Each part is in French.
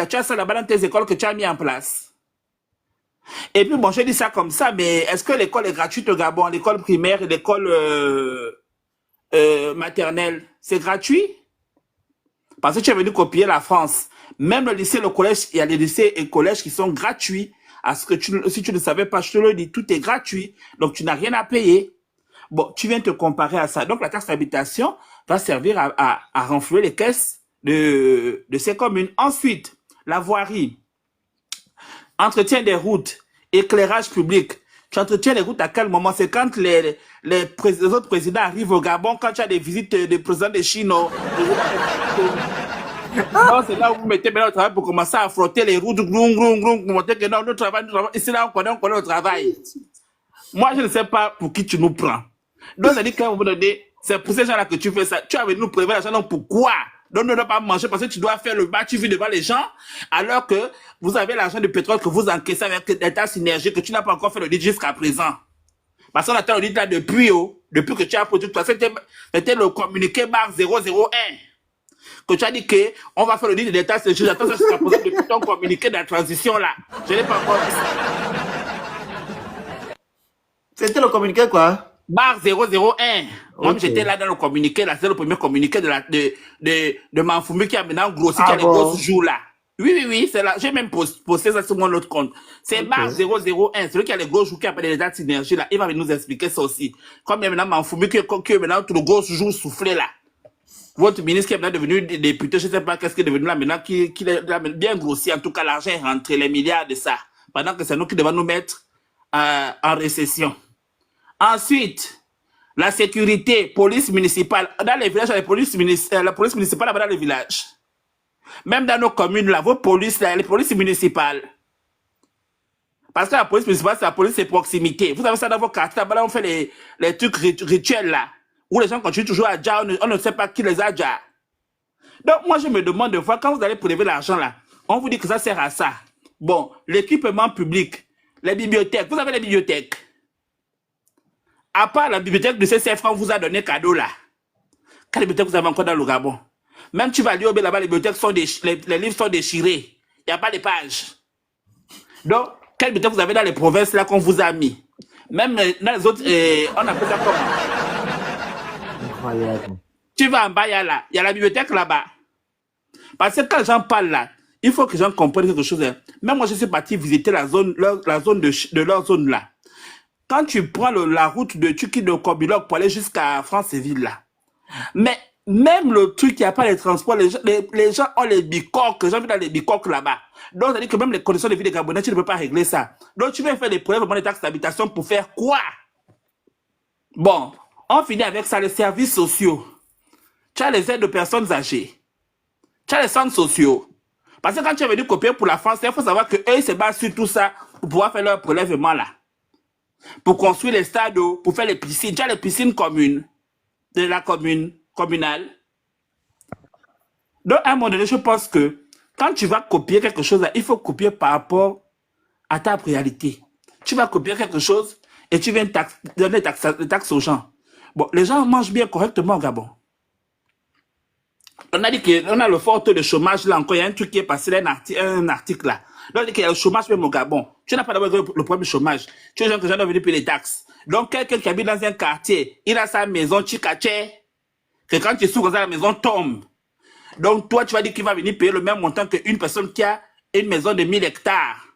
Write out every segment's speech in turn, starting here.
tu as ça là-bas dans tes écoles que tu as mis en place. Et puis, bon, je dis ça comme ça, mais est-ce que l'école est gratuite au Gabon? L'école primaire et l'école maternelle, c'est gratuit? Parce que tu es venu copier la France. Même le lycée, le collège, il y a des lycées et collèges qui sont gratuits. À ce que si tu ne savais pas, je te le dis, tout est gratuit. Donc, tu n'as rien à payer. Bon, tu viens te comparer à ça. Donc, la taxe d'habitation va servir à renflouer les caisses de ces communes. Ensuite, la voirie, entretien des routes, éclairage public. Tu entretiens les routes à quel moment? C'est quand les autres présidents arrivent au Gabon, quand tu as des visites des présidents de Chine. Non, c'est là où vous mettez maintenant le travail pour commencer à frotter les routes, pour montrer que non, nous travaillons. Ici, là, on connaît le travail. Moi, je ne sais pas pour qui tu nous prends. Donc, ça dit qu'à un moment donné, c'est pour ces gens-là que tu fais ça. Tu as venu nous prélever l'argent, donc pourquoi? Donc, ne dois pas manger parce que tu dois faire le bas-tu-vu devant les gens, alors que vous avez l'argent de pétrole que vous encaissez avec l'État synergie que tu n'as pas encore fait le dit jusqu'à présent. Parce qu'on attend le dit là depuis que tu as produit. C'était le communiqué barre 001. Que tu as dit qu'on va faire le dit de l'État synergie. J'attends ça jusqu'à présent depuis ton communiqué de la transition là. Je n'ai pas encore vu ça. C'était le communiqué quoi? Barre 001. Moi, j'étais là dans le communiqué, là, c'est le premier communiqué de Manfoumi qui a maintenant grossi, qui a les grosses joues là. Oui, c'est là. J'ai même posté ça sur mon autre compte. C'est barre 001, celui qui a les grosses joues, qui a les dates d'énergie là. Il va nous expliquer ça aussi. Comme il y a maintenant Manfoumi qui est maintenant tout le gros joues soufflé là. Votre ministre qui est maintenant devenu député, je ne sais pas qu'est-ce qui est devenu là maintenant, qui est bien grossi. En tout cas, l'argent est rentré, les milliards de ça. Pendant que c'est nous qui devons nous mettre en récession. Ensuite, la sécurité, police municipale. Dans les villages, la police municipale là-bas dans les villages. Même dans nos communes, là, vos polices, là, les polices municipales. Parce que la police municipale, c'est la police de proximité. Vous avez ça dans vos quartiers, là-bas, on fait les trucs rituels, là. Où les gens continuent toujours à dire, on ne sait pas qui les a déjà. Donc, moi, je me demande de fois, quand vous allez prélever l'argent, là, on vous dit que ça sert à ça. Bon, l'équipement public, les bibliothèques, vous avez les bibliothèques. À part la bibliothèque de CCF, on vous a donné cadeau là. Quelle bibliothèque vous avez encore dans le Gabon? Même tu vas lire là-bas, les bibliothèques sont les livres sont déchirés. Il n'y a pas de pages. Donc, quelle bibliothèque vous avez dans les provinces là qu'on vous a mis? Même dans les autres, on appelle ça comment? Incroyable. Tu vas en bas, il y a la bibliothèque là-bas. Parce que quand les gens parlent là, il faut que les gens comprennent quelque chose. Même moi, je suis parti visiter la zone de leur zone là. Quand tu prends la route de Tuki de Kobilok pour aller jusqu'à Franceville là, mais même le truc, il n'y a pas les transports, les gens ont les bicoques, les gens vivent dans les bicoques là-bas. Donc, ça veut dire que même les conditions de vie des Gabonais, tu ne peux pas régler ça. Donc, tu viens faire des problèmes des taxes d'habitation pour faire quoi? Bon, on finit avec ça, les services sociaux. Tu as les aides de personnes âgées. Tu as les centres sociaux. Parce que quand tu es venu copier pour la France, il faut savoir qu'eux, ils se basent sur tout ça pour pouvoir faire leur prélèvement là. Pour construire les stades, pour faire les piscines. Tu as les piscines communes, de la communale. Donc, à un moment donné, je pense que quand tu vas copier quelque chose, il faut copier par rapport à ta réalité. Tu vas copier quelque chose et tu viens donner des taxes aux gens. Bon, les gens mangent bien correctement au Gabon. On a dit qu'on a le fort taux de chômage là encore. Il y a un truc qui est passé là, un article là. Donc, on dit qu'il y a le chômage même au Gabon. Tu n'as pas d'abord le problème du chômage. Tu es gens que les gens doivent venir payer les taxes. Donc, quelqu'un qui habite dans un quartier, il a sa maison, tchikache, que quand tu souffres, la maison tombe. Donc, toi, tu vas dire qu'il va venir payer le même montant qu'une personne qui a une maison de 1000 hectares.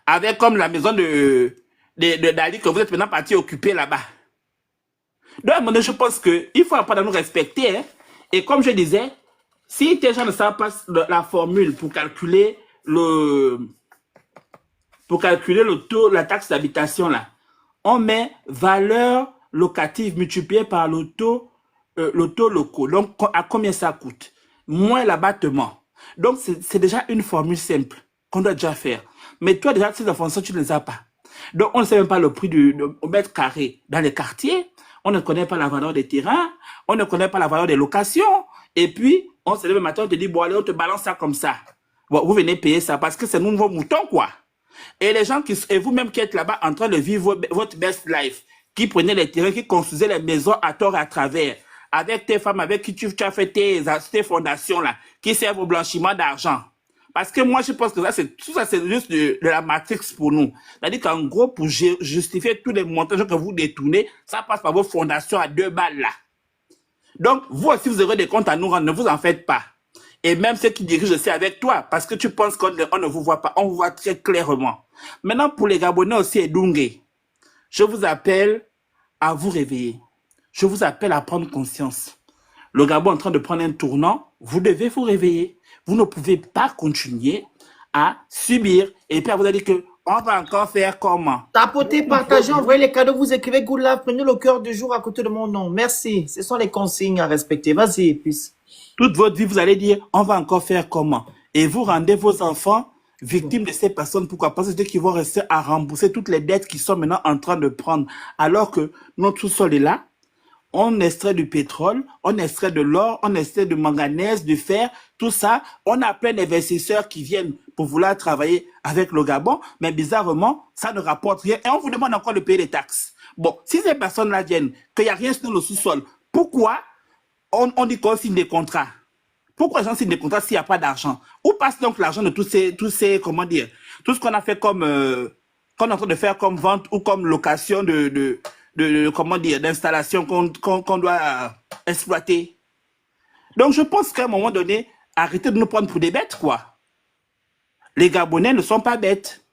Avec comme la maison de Dali que vous êtes maintenant parti occuper là-bas. Donc, à un moment donné, je pense qu'il faut apprendre à nous respecter. Hein. Et comme je disais, si tes gens ne savent pas la formule pour calculer le taux, la taxe d'habitation là, on met valeur locative multipliée par le taux local. Donc, à combien ça coûte? Moins l'abattement. Donc, c'est déjà une formule simple qu'on doit déjà faire. Mais toi, déjà, ces informations, tu ne les as pas. Donc, on ne sait même pas le prix du mètre carré dans les quartiers. On ne connaît pas la valeur des terrains. On ne connaît pas la valeur des locations. Et puis, on se lève le matin, on te dit, bon, allez, on te balance ça comme ça. Bon, vous venez payer ça parce que c'est nous, vos moutons, quoi. Et les gens et vous-même qui êtes là-bas en train de vivre votre best life, qui prenez les terrains, qui construisez les maisons à tort et à travers, avec tes femmes, avec qui tu as fait tes fondations, là, qui servent au blanchiment d'argent. Parce que moi, je pense que tout ça, c'est juste de la matrix pour nous. C'est-à-dire qu'en gros, pour justifier tous les montages que vous détournez, ça passe par vos fondations à 2 balles là. Donc, vous aussi, vous aurez des comptes à nous rendre, ne vous en faites pas. Et même ceux qui dirigent aussi avec toi, parce que tu penses qu'on ne vous voit pas, on vous voit très clairement. Maintenant, pour les Gabonais aussi, Edungé, je vous appelle à vous réveiller. Je vous appelle à prendre conscience. Le Gabon est en train de prendre un tournant, vous devez vous réveiller. Vous ne pouvez pas continuer à subir. Et puis, vous allez dire que on va encore faire comment? Tapotez, partagez, envoyez les cadeaux, vous écrivez Good Life, prenez le cœur du jour à côté de mon nom. Merci. Ce sont les consignes à respecter. Vas-y, puis. Toute votre vie, vous allez dire, on va encore faire comment? Et vous rendez vos enfants victimes de ces personnes. Pourquoi? Parce que c'est eux qui vont rester à rembourser toutes les dettes qu'ils sont maintenant en train de prendre. Alors que notre sous-sol est là. On extrait du pétrole, on extrait de l'or, on extrait de manganèse, du fer, tout ça. On a plein d'investisseurs qui viennent pour vouloir travailler avec le Gabon, mais bizarrement, ça ne rapporte rien et on vous demande encore de payer les taxes. Bon, si ces personnes-là viennent, qu'il n'y a rien sur le sous-sol, pourquoi on dit qu'on signe des contrats? Pourquoi les gens signent des contrats s'il n'y a pas d'argent? Où passe donc l'argent de tous ces, comment dire, tout ce qu'on a fait comme, qu'on est en train de faire comme vente ou comme location comment dire, d'installation qu'on doit exploiter. Donc, je pense qu'à un moment donné, arrêtez de nous prendre pour des bêtes, quoi. Les Gabonais ne sont pas bêtes.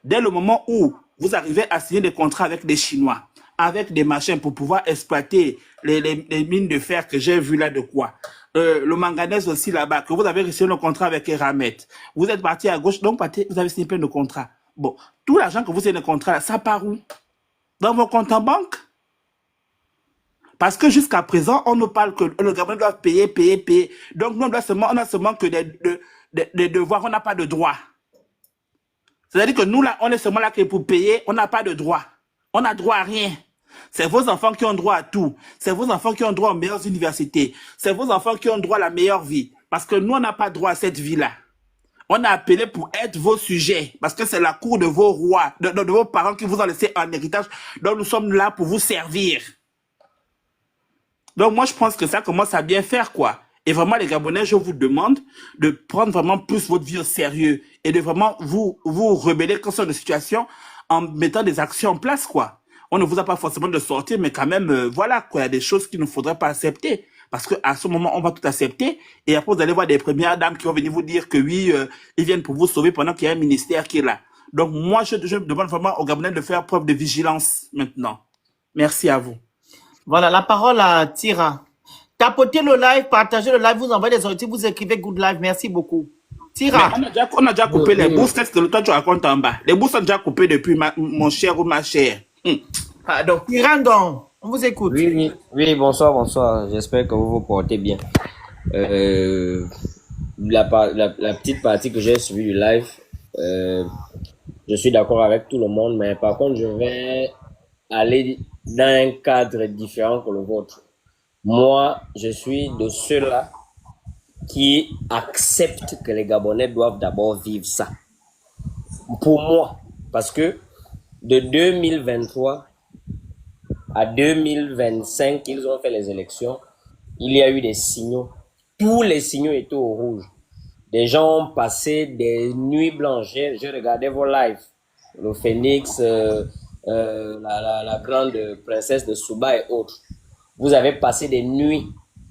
Dès le moment où vous arrivez à signer des contrats avec des Chinois, avec des machins pour pouvoir exploiter les mines de fer que j'ai vu là de quoi. Le manganèse aussi là-bas, que vous avez signé le contrat avec Eramet. Vous êtes parti à gauche, donc vous avez signé plein de contrats. Bon, tout l'argent que vous signez de contrat, ça part où? Dans vos comptes en banque? Parce que jusqu'à présent, on nous parle que le Gabon doit payer. Donc, nous, on a seulement que des devoirs, on n'a pas de droits. C'est-à-dire que nous, là, on est seulement là que pour payer, on n'a pas de droits. On n'a droit à rien. C'est vos enfants qui ont droit à tout. C'est vos enfants qui ont droit aux meilleures universités. C'est vos enfants qui ont droit à la meilleure vie. Parce que nous, on n'a pas droit à cette vie-là. On a appelé pour être vos sujets, parce que c'est la cour de vos rois, de vos parents qui vous ont laissé en héritage. Donc, nous sommes là pour vous servir. Donc, moi, je pense que ça commence à bien faire, quoi. Et vraiment, les Gabonais, je vous demande de prendre vraiment plus votre vie au sérieux et de vraiment vous rebeller contre cette situation en mettant des actions en place, quoi. On ne vous a pas forcément de sortir, mais quand même, voilà, quoi. Il y a des choses qu'il ne faudrait pas accepter. Parce qu'à ce moment, on va tout accepter. Et après, vous allez voir des premières dames qui vont venir vous dire que oui, ils viennent pour vous sauver pendant qu'il y a un ministère qui est là. Donc, moi, je demande vraiment aux Gabonais de faire preuve de vigilance maintenant. Merci à vous. Voilà, la parole à Tira. Tapotez le live, partagez le live, vous envoyez des sorties, vous écrivez Good Live. Merci beaucoup. Tira. Mais on a déjà coupé les bourses. Qu'est-ce que toi tu racontes en bas? Les bourses sont déjà coupées depuis mon cher ou ma chère. Pardon. Tira, donc, on vous écoute. Oui, bonsoir. J'espère que vous vous portez bien. La petite partie que j'ai suivie du live, je suis d'accord avec tout le monde, mais par contre, je vais aller dans un cadre différent que le vôtre. Moi, je suis de ceux-là qui acceptent que les Gabonais doivent d'abord vivre ça. Pour moi, parce que de 2023 à 2025, ils ont fait les élections, il y a eu des signaux. Tous les signaux étaient au rouge. Des gens ont passé des nuits blanches. Je regardais vos lives. Le Phoenix, la grande princesse de Souba et autres. Vous avez passé des nuits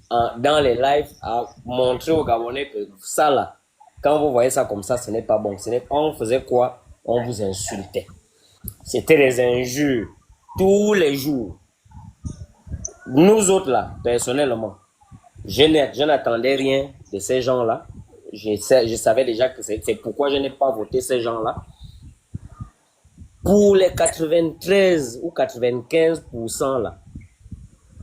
dans les lives à montrer aux Gabonais que ça là, quand vous voyez ça comme ça, ce n'est pas bon. On faisait quoi? On vous insultait. C'était des injures tous les jours. Nous autres là, personnellement, je n'attendais rien de ces gens-là. Je savais déjà que c'est pourquoi je n'ai pas voté ces gens-là. Pour les 93 ou 95% là,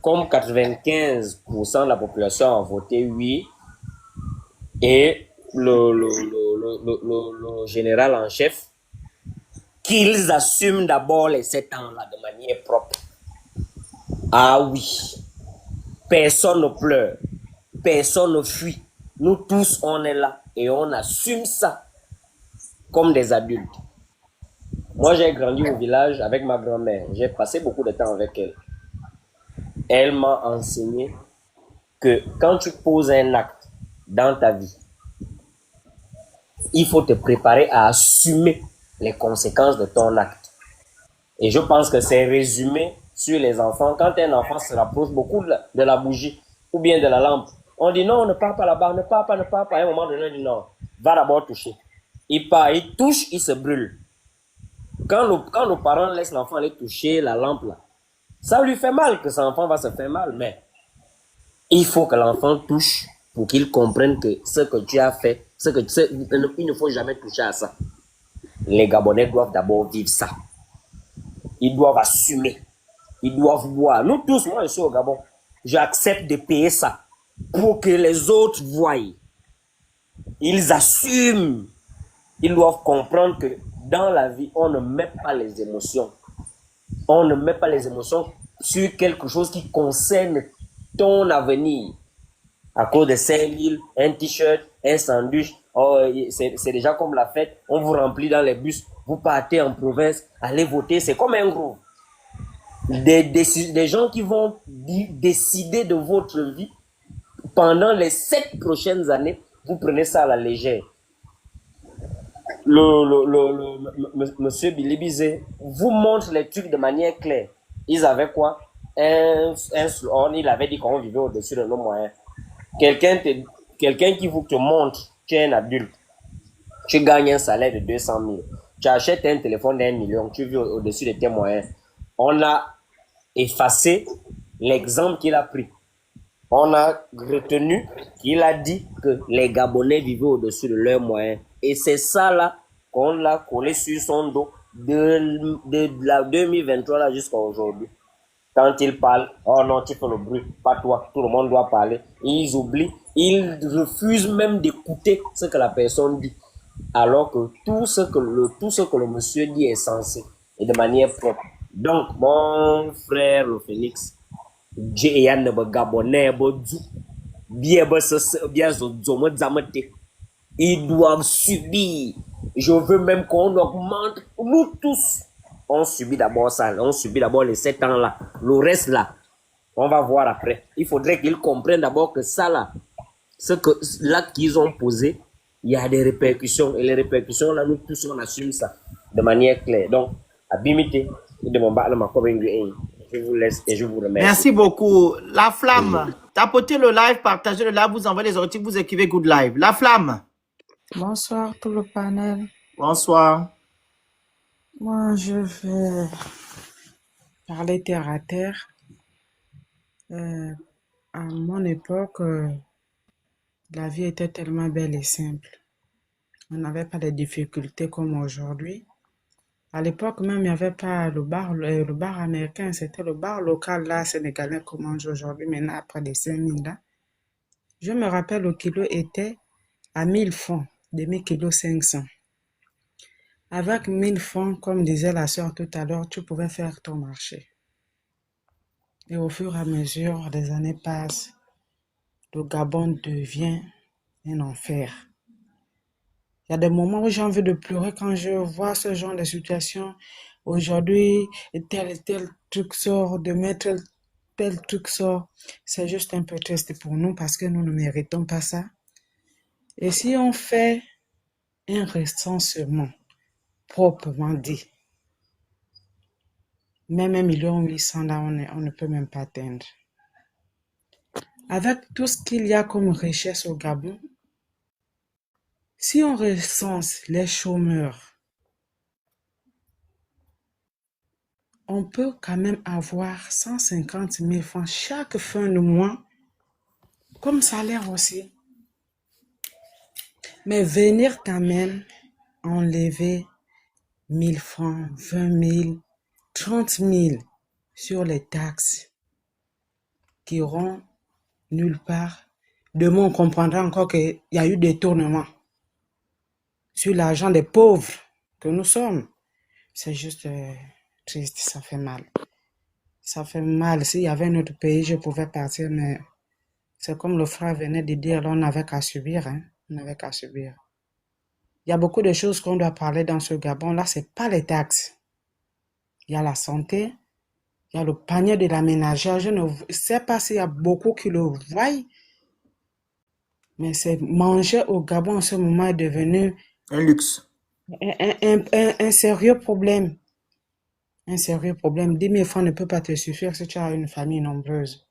comme 95% de la population a voté oui, et le général en chef, qu'ils assument d'abord les 7 ans là de manière propre. Ah oui, personne ne pleure, personne ne fuit. Nous tous, on est là et on assume ça comme des adultes. Moi, j'ai grandi au village avec ma grand-mère. J'ai passé beaucoup de temps avec elle. Elle m'a enseigné que quand tu poses un acte dans ta vie, il faut te préparer à assumer les conséquences de ton acte. Et je pense que c'est résumé sur les enfants. Quand un enfant se rapproche beaucoup de la bougie ou bien de la lampe, on dit non, ne pars pas là-bas, ne pars pas, ne pars pas. À un moment donné, on dit non, va d'abord toucher. Il part, il touche, il se brûle. Quand nos parents laissent l'enfant aller toucher la lampe, là, ça lui fait mal que son enfant va se faire mal, mais il faut que l'enfant touche pour qu'il comprenne que ce que tu as fait, il ne faut jamais toucher à ça. Les Gabonais doivent d'abord vivre ça. Ils doivent assumer. Ils doivent voir. Nous tous, moi je suis au Gabon, j'accepte de payer ça pour que les autres voient. Ils assument. Ils doivent comprendre que dans la vie, on ne met pas les émotions. On ne met pas les émotions sur quelque chose qui concerne ton avenir. À cause de 5 000, un t-shirt, un sandwich, oh, c'est déjà comme la fête, on vous remplit dans les bus, vous partez en province, allez voter, c'est comme un groupe. Des gens qui vont décider de votre vie pendant les 7 prochaines années, vous prenez ça à la légère. Monsieur Billy Bizet vous montre les trucs de manière claire. Ils avaient quoi? Il avait dit qu'on vivait au-dessus de nos moyens. Quelqu'un qui vous te montre, tu es un adulte, tu gagnes un salaire de 200 000, tu achètes un téléphone d'1 million, tu vis au-dessus de tes moyens. On a effacé l'exemple qu'il a pris. On a retenu qu'il a dit que les Gabonais vivaient au-dessus de leurs moyens. Et c'est ça là qu'on l'a collé sur son dos de la 2023 là jusqu'à aujourd'hui. Quand ils parlent, oh non, tu fais le bruit, pas toi, tout le monde doit parler. Ils oublient, ils refusent même d'écouter ce que la personne dit. Alors que tout ce que le monsieur dit est censé et de manière propre. Donc, mon frère le Félix, ils doivent subir. Je veux même qu'on augmente. Nous tous, on subit d'abord ça. On subit d'abord les 7 ans là. Le reste là, on va voir après. Il faudrait qu'ils comprennent d'abord que ça là, l'acte qu'ils ont posé, il y a des répercussions. Et les répercussions là, nous tous, on assume ça de manière claire. Donc, à Bimité, je vous laisse et je vous remercie. Merci beaucoup. La Flamme, tapotez le live, partagez le live, vous envoyez les articles, vous écrivez Good Live. La Flamme. Bonsoir tout le panel. Bonsoir. Moi, je vais parler terre à terre. À mon époque, la vie était tellement belle et simple. On n'avait pas de difficultés comme aujourd'hui. À l'époque même, il n'y avait pas le bar américain, c'était le bar local là, sénégalais qu'on mange aujourd'hui, maintenant après des 5 000 là. Je me rappelle, le kilo était à 1000 francs, demi-kilo 500. Avec 1000 francs, comme disait la sœur tout à l'heure, tu pouvais faire ton marché. Et au fur et à mesure, les années passent, le Gabon devient un enfer. Il y a des moments où j'ai envie de pleurer quand je vois ce genre de situation. Aujourd'hui, tel truc sort, demain tel truc sort. C'est juste un peu triste pour nous parce que nous ne méritons pas ça. Et si on fait un recensement proprement dit, même 1,8 million là, on ne peut même pas atteindre. Avec tout ce qu'il y a comme richesse au Gabon, si on recense les chômeurs, on peut quand même avoir 150 000 francs chaque fin de mois comme salaire aussi. Mais venir quand même enlever 1000 francs, 20 000, 30 000 sur les taxes qui iront nulle part. Demain, on comprendra encore qu'il y a eu des tournements sur l'argent des pauvres que nous sommes. C'est juste triste, ça fait mal. Ça fait mal. S'il y avait un autre pays, je pouvais partir, mais c'est comme le frère venait de dire, là, on n'avait qu'à subir. Hein? On n'avait qu'à subir. Il y a beaucoup de choses qu'on doit parler dans ce Gabon. Là, c'est pas les taxes. Il y a la santé, il y a le panier de la ménagère. Je ne sais pas s'il y a beaucoup qui le voient. Mais c'est manger au Gabon en ce moment est devenu Un luxe. un sérieux problème. Un sérieux problème. 10 000 francs ne peut pas te suffire si tu as une famille nombreuse.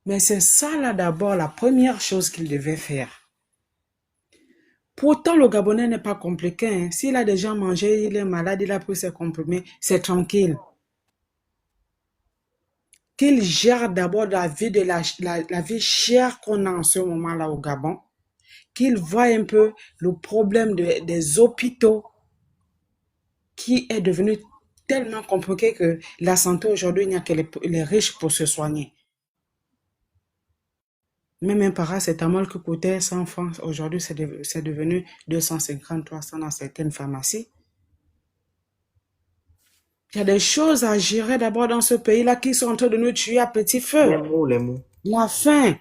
Mais c'est ça là d'abord la première chose qu'il devait faire. Pourtant, le Gabonais n'est pas compliqué, hein. S'il a déjà mangé, il est malade, il a pris ses comprimés, c'est tranquille. Qu'il gère d'abord la vie de la vie chère qu'on a en ce moment-là au Gabon. Qu'il voit un peu le problème des hôpitaux qui est devenu tellement compliqué que la santé aujourd'hui, il n'y a que les riches pour se soigner. Même un paracétamol qui coûtait 100 francs, aujourd'hui, c'est devenu 250, 300 dans certaines pharmacies. Il y a des choses à gérer d'abord dans ce pays-là qui sont en train de nous tuer à petit feu. Les mots. La faim.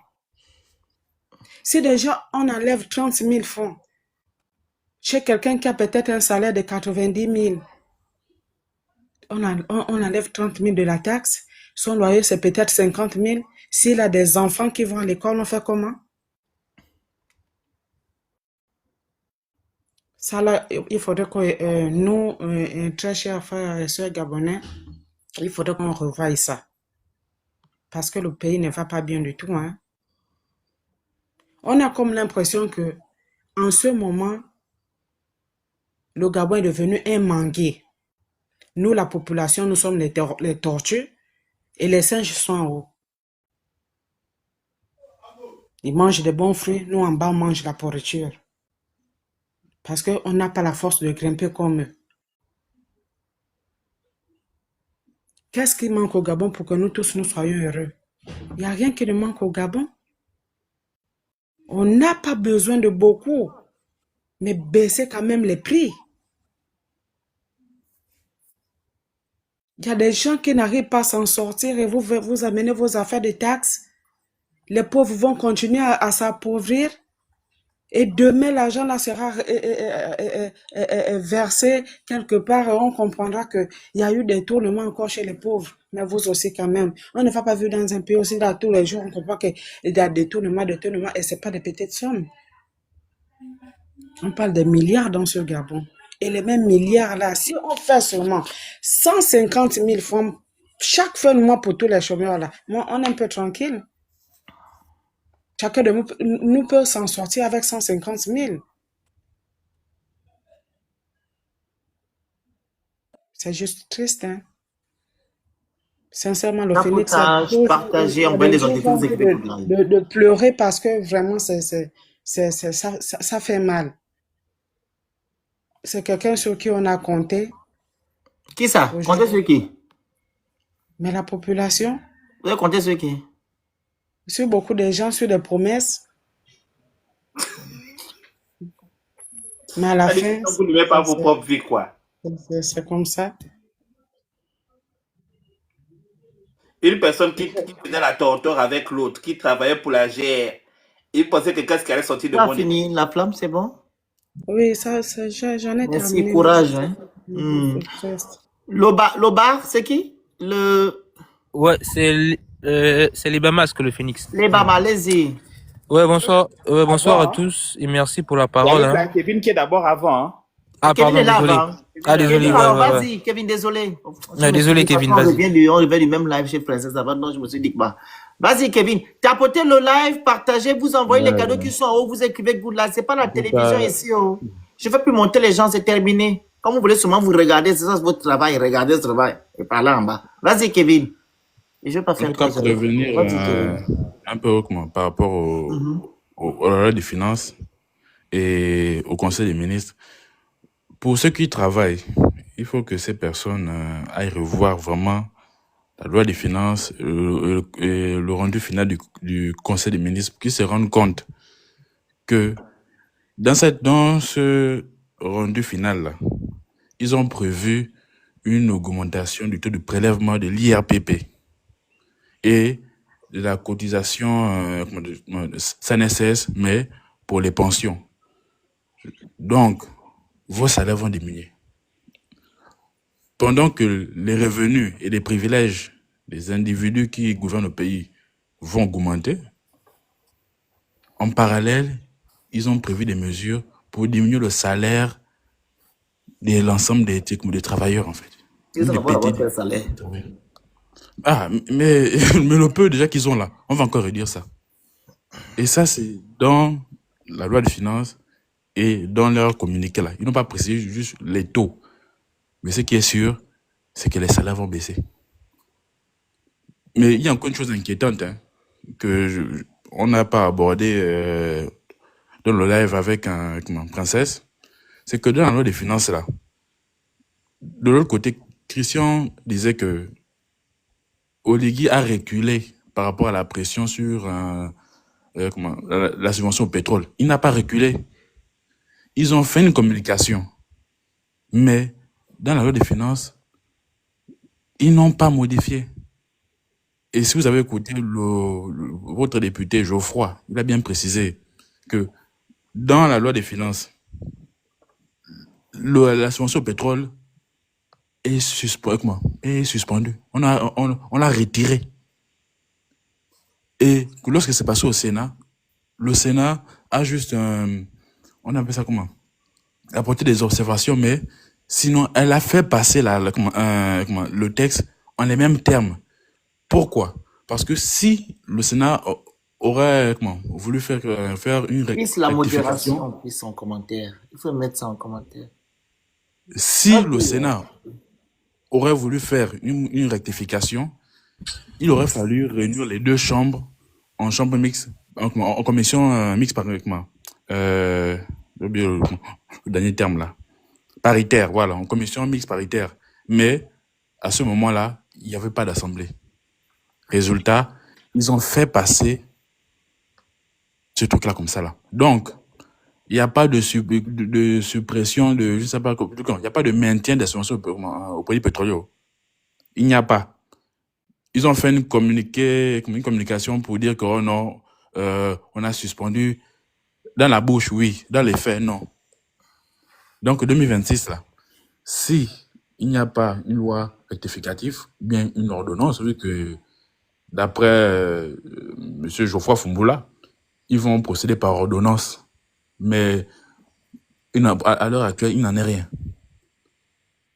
Si déjà on enlève 30 000 francs chez quelqu'un qui a peut-être un salaire de 90 000, on enlève 30 000 de la taxe, son loyer c'est peut-être 50 000. S'il a des enfants qui vont à l'école, on fait comment? Ça là, il faudrait que nous, très chers frères et sœurs gabonais, il faudrait qu'on revoie ça. Parce que le pays ne va pas bien du tout, hein. On a comme l'impression que, en ce moment, le Gabon est devenu un manguier. Nous, la population, nous sommes les tortues et les singes sont en haut. Ils mangent des bons fruits, nous en bas, on mange la pourriture. Parce qu'on n'a pas la force de grimper comme eux. Qu'est-ce qui manque au Gabon pour que nous tous nous soyons heureux? Il n'y a rien qui ne manque au Gabon. On n'a pas besoin de beaucoup, mais baisser quand même les prix. Il y a des gens qui n'arrivent pas à s'en sortir et vous amenez vos affaires de taxes. Les pauvres vont continuer à s'appauvrir. Et demain, l'argent là sera versé quelque part et on comprendra qu'il y a eu des tournements encore chez les pauvres. Mais vous aussi quand même. On ne va pas vivre dans un pays aussi là tous les jours. On comprend qu'il y a des tournements et ce n'est pas des petites sommes. On parle des milliards dans ce Gabon. Et les mêmes milliards là, si on fait seulement 150 000 francs chaque fin de mois pour tous les chômeurs là, on est un peu tranquille. Chacun de nous peut s'en sortir avec 150 000. C'est juste triste, hein. Sincèrement, le Phoenix a Partagez, envoyez les autres vous écrivez de pleurer parce que vraiment, ça fait mal. C'est quelqu'un sur qui on a compté. Qui ça? Comptez sur qui? Mais la population, Vous avez compté sur qui? sur beaucoup de gens, sur des promesses. Mais à la fin, Vous ne mettez pas vos propres vies, quoi. c'est comme ça. Une personne qui faisait la torture avec l'autre, qui travaillait pour la GR, il pensait que qu'est-ce qui allait sortir de Ça a bon fini, la flamme, c'est bon? Oui, j'en ai Merci, terminé. courage. Hein. Lobar, c'est qui? Ouais, c'est les Bahamas que le Phoenix. Les Bahamas, allez-y. Ouais, bonsoir. Bonsoir à Avant, tous et merci pour la il y parole. a Hein. Kevin qui est d'abord avant. Hein. Ah, Kevin pardon, est là désolé. avant. Ah, désolé, Kevin, ouais, alors ouais, ouais. vas-y, Kevin, désolé. Ouais, désolé, Kevin, On vas-y. revient du même live chez Princesse avant, non, je me suis dit que bah. Vas-y, Kevin, tapotez le live, partagez, vous envoyez les cadeaux qui sont en haut, vous écrivez Good Life. C'est pas la télévision ici, oh. Je ne vais plus monter les gens, c'est terminé. Comme vous voulez seulement vous regarder, c'est ça votre travail, regardez ce travail. Et par là en bas. Vas-y, Kevin. Et je vais pas faire En tout cas, pour revenir un peu par rapport au loi des finances et au Conseil des ministres, pour ceux qui travaillent, il faut que ces personnes aillent revoir vraiment la loi des finances et le rendu final du Conseil des ministres, pour qu'ils se rendent compte que dans ce rendu final-là, ils ont prévu une augmentation du taux de prélèvement de l'IRPP et de la cotisation SANESS, mais pour les pensions. Donc, vos salaires vont diminuer. Pendant que les revenus et les privilèges des individus qui gouvernent le pays vont augmenter, en parallèle, ils ont prévu des mesures pour diminuer le salaire de l'ensemble des travailleurs, en fait. Ils Même ont des d'abord petits quel salaire? travailleurs. Ah, mais le peu déjà qu'ils ont là, on va encore redire ça. Et ça, c'est dans la loi de finances et dans leur communiqué là. Ils n'ont pas précisé juste les taux. Mais ce qui est sûr, c'est que les salaires vont baisser. Mais il y a encore une chose inquiétante on n'a pas abordé dans le live avec Princesse. C'est que dans la loi des finances là, de l'autre côté, Christian disait que Oligui a reculé par rapport à la pression sur la subvention au pétrole. Il n'a pas reculé. Ils ont fait une communication. Mais dans la loi des finances, ils n'ont pas modifié. Et si vous avez écouté votre député Geoffroy, il a bien précisé que dans la loi des finances, la subvention au pétrole est suspendue. On l'a retirée. Et lorsque c'est passé au Sénat, le Sénat a juste, on appelle ça comment, apporté des observations, mais sinon, elle a fait passer le texte en les mêmes termes. Pourquoi? Parce que si le Sénat aurait voulu faire une Plus la rectification, modération, plus son commentaire. Il faut mettre ça en commentaire. si le Sénat aurait voulu faire une rectification, il aurait fallu réunir les deux chambres en chambre mixte, en commission mixte j'ai oublié le dernier terme là, paritaire, voilà, en commission mixte paritaire. Mais à ce moment-là, il n'y avait pas d'assemblée. Résultat, ils ont fait passer ce truc-là comme ça là. Donc, il n'y a pas de suppression de, je sais pas, il n'y a pas de maintien des subventions au produits pétroliers. Il n'y a pas. Ils ont fait une communication pour dire que oh non, on a suspendu. Dans la bouche, oui. Dans les faits, non. Donc, 2026, là, si il n'y a pas une loi rectificative, bien une ordonnance, vu que d'après M. Geoffroy Fumboula, ils vont procéder par ordonnance. Mais à l'heure actuelle, il n'en est rien.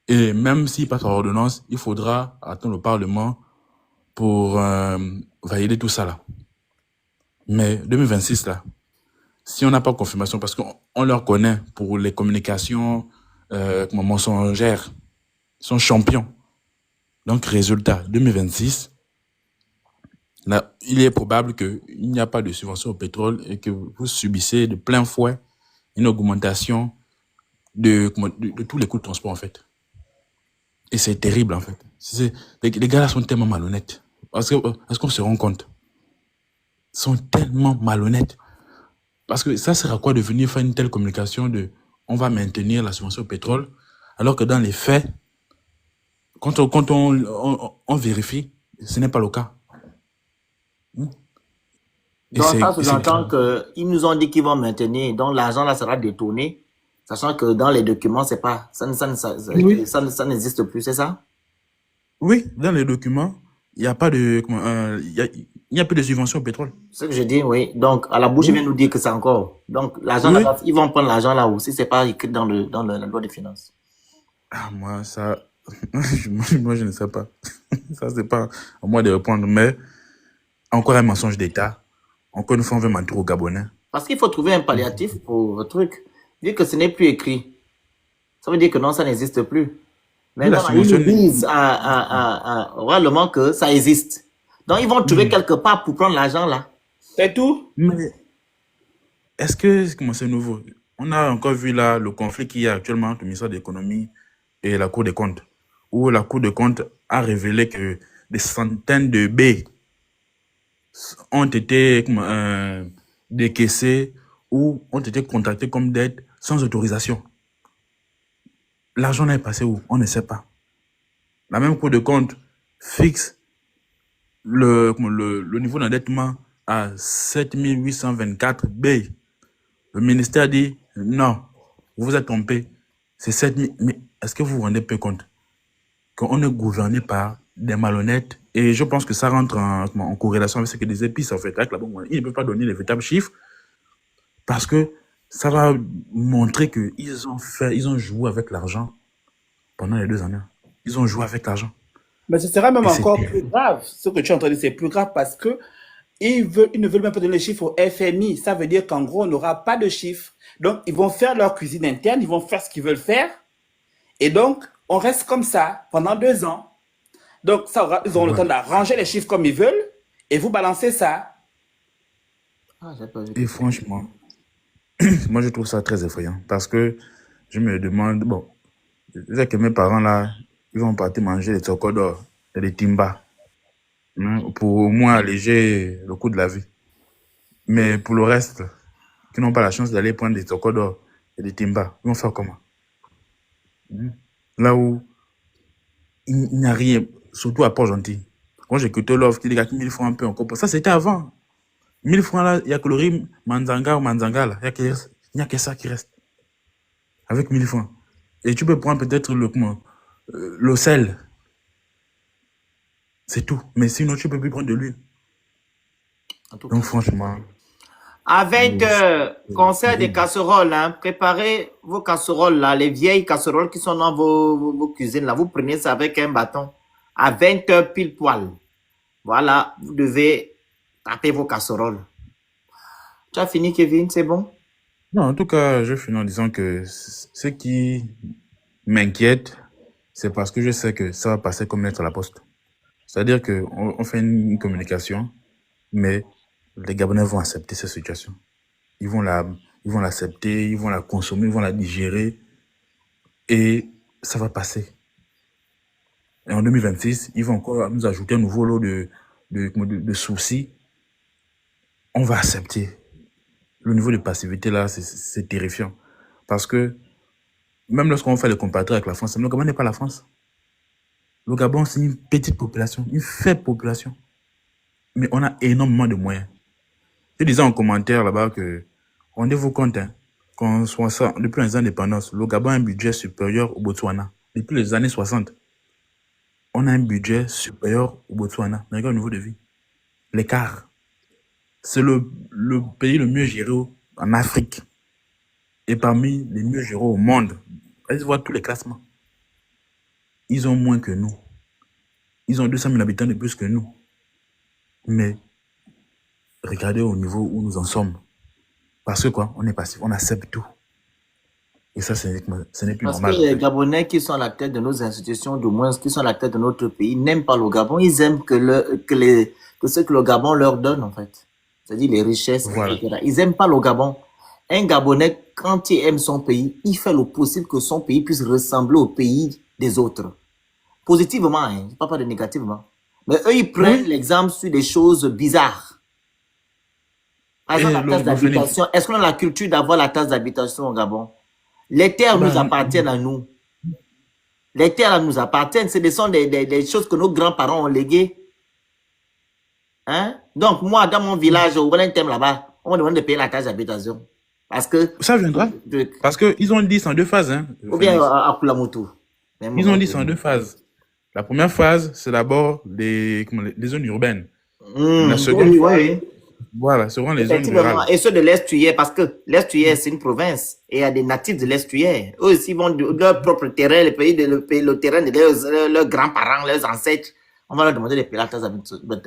Et même s'il passe par ordonnance, il faudra attendre le Parlement pour valider tout ça là. Mais 2026 là, si on n'a pas confirmation, parce qu'on leur connaît pour les communications mensongères, ils sont champions. Donc résultat, 2026, là, il est probable qu'il n'y a pas de subvention au pétrole et que vous subissez de plein fouet une augmentation de tous les coûts de transport en fait. Et c'est terrible en fait. Les gars là sont tellement malhonnêtes. Est-ce qu'on se rend compte? Ils sont tellement malhonnêtes. Parce que ça sert à quoi de venir faire une telle communication de on va maintenir la subvention au pétrole, alors que dans les faits, quand on vérifie, ce n'est pas le cas. Donc ça sous-entend qu'ils nous ont dit qu'ils vont maintenir, donc l'argent là sera détourné, sachant que dans les documents, c'est pas, ça n'existe plus, c'est ça? Oui, dans les documents, il n'y a pas de, il n'y a plus de subvention au pétrole. C'est ce que je dis, oui. Donc, à la bouche, il vient nous dire que c'est encore. Donc, l'argent là, ils vont prendre l'argent là aussi, c'est pas écrit dans la loi des finances. Ah, moi, ça, moi, je ne sais pas. Ça, c'est pas à moi de répondre, mais encore un mensonge d'État. Encore une fois, on veut mentir aux Gabonais. Parce qu'il faut trouver un palliatif pour le truc. Vu que ce n'est plus écrit, ça veut dire que non, ça n'existe plus. Mais non, ils nous disent réellement que ça existe. Donc, ils vont trouver quelque part pour prendre l'argent là. C'est tout. Mais est-ce que c'est nouveau? On a encore vu là le conflit qu'il y a actuellement entre le ministère de l'économie et la Cour des comptes, où la Cour des comptes a révélé que des centaines de baies ont été décaissées ou ont été contractées comme dette sans autorisation. L'argent est passé où? On ne sait pas. La même Cour des comptes fixe le niveau d'endettement à 7824 B. Le ministère dit non, vous vous êtes trompé. C'est 7000. Mais est-ce que vous vous rendez peu compte qu'on est gouverné par des malhonnêtes? Et je pense que ça rentre en corrélation avec ce que disait PIS en fait. Avec la banque, il ne peut pas donner les véritables chiffres Parce que ça va montrer qu'ils ont joué avec l'argent pendant les 2 années. Ils ont joué avec l'argent. Mais ce sera même Et c'est encore terrible. plus grave. Ce que tu es en train de dire, c'est plus grave parce que ils ne veulent même pas donner les chiffres au FMI. Ça veut dire qu'en gros, on n'aura pas de chiffres. Donc, ils vont faire leur cuisine interne, ils vont faire ce qu'ils veulent faire. Et donc, on reste comme ça pendant 2 ans. Donc, ils auront le temps Voilà. d'arranger les chiffres comme ils veulent et vous balancez ça. Ah, j'ai pas vu. Et franchement, moi, je trouve ça très effrayant parce que je me demande, bon, je sais que mes parents, là, ils vont partir manger des tsokodors et des timba, hein, pour au moins alléger le coût de la vie. Mais pour le reste, qui n'ont pas la chance d'aller prendre des tsokodors et des timba, ils vont faire comment? Là où il n'y a rien, surtout à Port-Gentil. Quand j'ai écouté l'offre qui dit 1000 francs un peu encore, ça c'était avant. 1000 francs là, il n'y a que le riz Manzanga ou Manzanga là, il n'y a que ça qui reste. Avec 1000 francs. Et tu peux prendre peut-être le sel. C'est tout. Mais sinon, tu peux plus prendre de l'huile. En tout cas. Donc franchement, Avec nous- concert des casseroles, hein, préparez vos casseroles là, les vieilles casseroles qui sont dans vos cuisines là. Vous prenez ça avec un bâton à 20 heures pile poil. Voilà, vous devez taper vos casseroles. Tu as fini, Kevin, c'est bon? non, en tout cas, je finis en disant que ce qui m'inquiète, c'est parce que je sais que ça va passer comme lettre à la poste. C'est-à-dire qu'on fait une communication, mais les Gabonais vont accepter cette situation. Ils vont l'accepter, ils vont la consommer, ils vont la digérer, et ça va passer. Et en 2026, ils vont encore nous ajouter un nouveau lot de soucis. On va accepter. Le niveau de passivité là, c'est terrifiant. Parce que même lorsqu'on fait les comparaisons avec la France, le Gabon n'est pas la France. Le Gabon, c'est une petite population, une faible population. Mais on a énormément de moyens. Je disais en commentaire là-bas que, rendez-vous compte, hein, depuis les indépendances, le Gabon a un budget supérieur au Botswana. Depuis les années 60, on a un budget supérieur au Botswana. Mais regarde le niveau de vie. L'écart. C'est le pays le mieux géré en Afrique. Et parmi les mieux gérés au monde. Allez voir tous les classements. Ils ont moins que nous. Ils ont 200 000 habitants de plus que nous. Mais regardez au niveau où nous en sommes. Parce que quoi? On est passif, on accepte tout. Et ça, ce n'est plus Parce que normal. les Gabonais qui sont à la tête de nos institutions, du moins qui sont à la tête de notre pays, n'aiment pas le Gabon. Ils aiment que ce que le Gabon leur donne, en fait. C'est-à-dire les richesses, Voilà. etc. Ils n'aiment pas le Gabon. Un Gabonais, quand il aime son pays, il fait le possible que son pays puisse ressembler au pays des autres. Positivement, hein, je ne parle pas de négativement. Mais eux, ils prennent l'exemple sur des choses bizarres. Par exemple, Et la taxe d'habitation. Est-ce qu'on a la culture d'avoir la taxe d'habitation au Gabon? Les terres nous appartiennent à nous. Les terres nous appartiennent. Ce sont des choses que nos grands-parents ont léguées. Hein? Donc, moi, dans mon village, au Wellington, là-bas, on me demande de payer la taxe d'habitation. Parce que... Ça viendra. Parce qu'ils ont dit c'est en 2 phases. Hein, ou bien à Kulamoto. Ils ont dit c'est en 2 phases. La première phase, c'est d'abord les zones urbaines. La seconde phase, voilà, seront les zones rurales. Et ceux de l'Estuaire, parce que l'Estuaire, c'est une province. Et il y a des natifs de l'Estuaire. Eux aussi vont de leur propre terrain, le terrain de leurs grands-parents, leurs ancêtres. On va leur demander de payer la taxe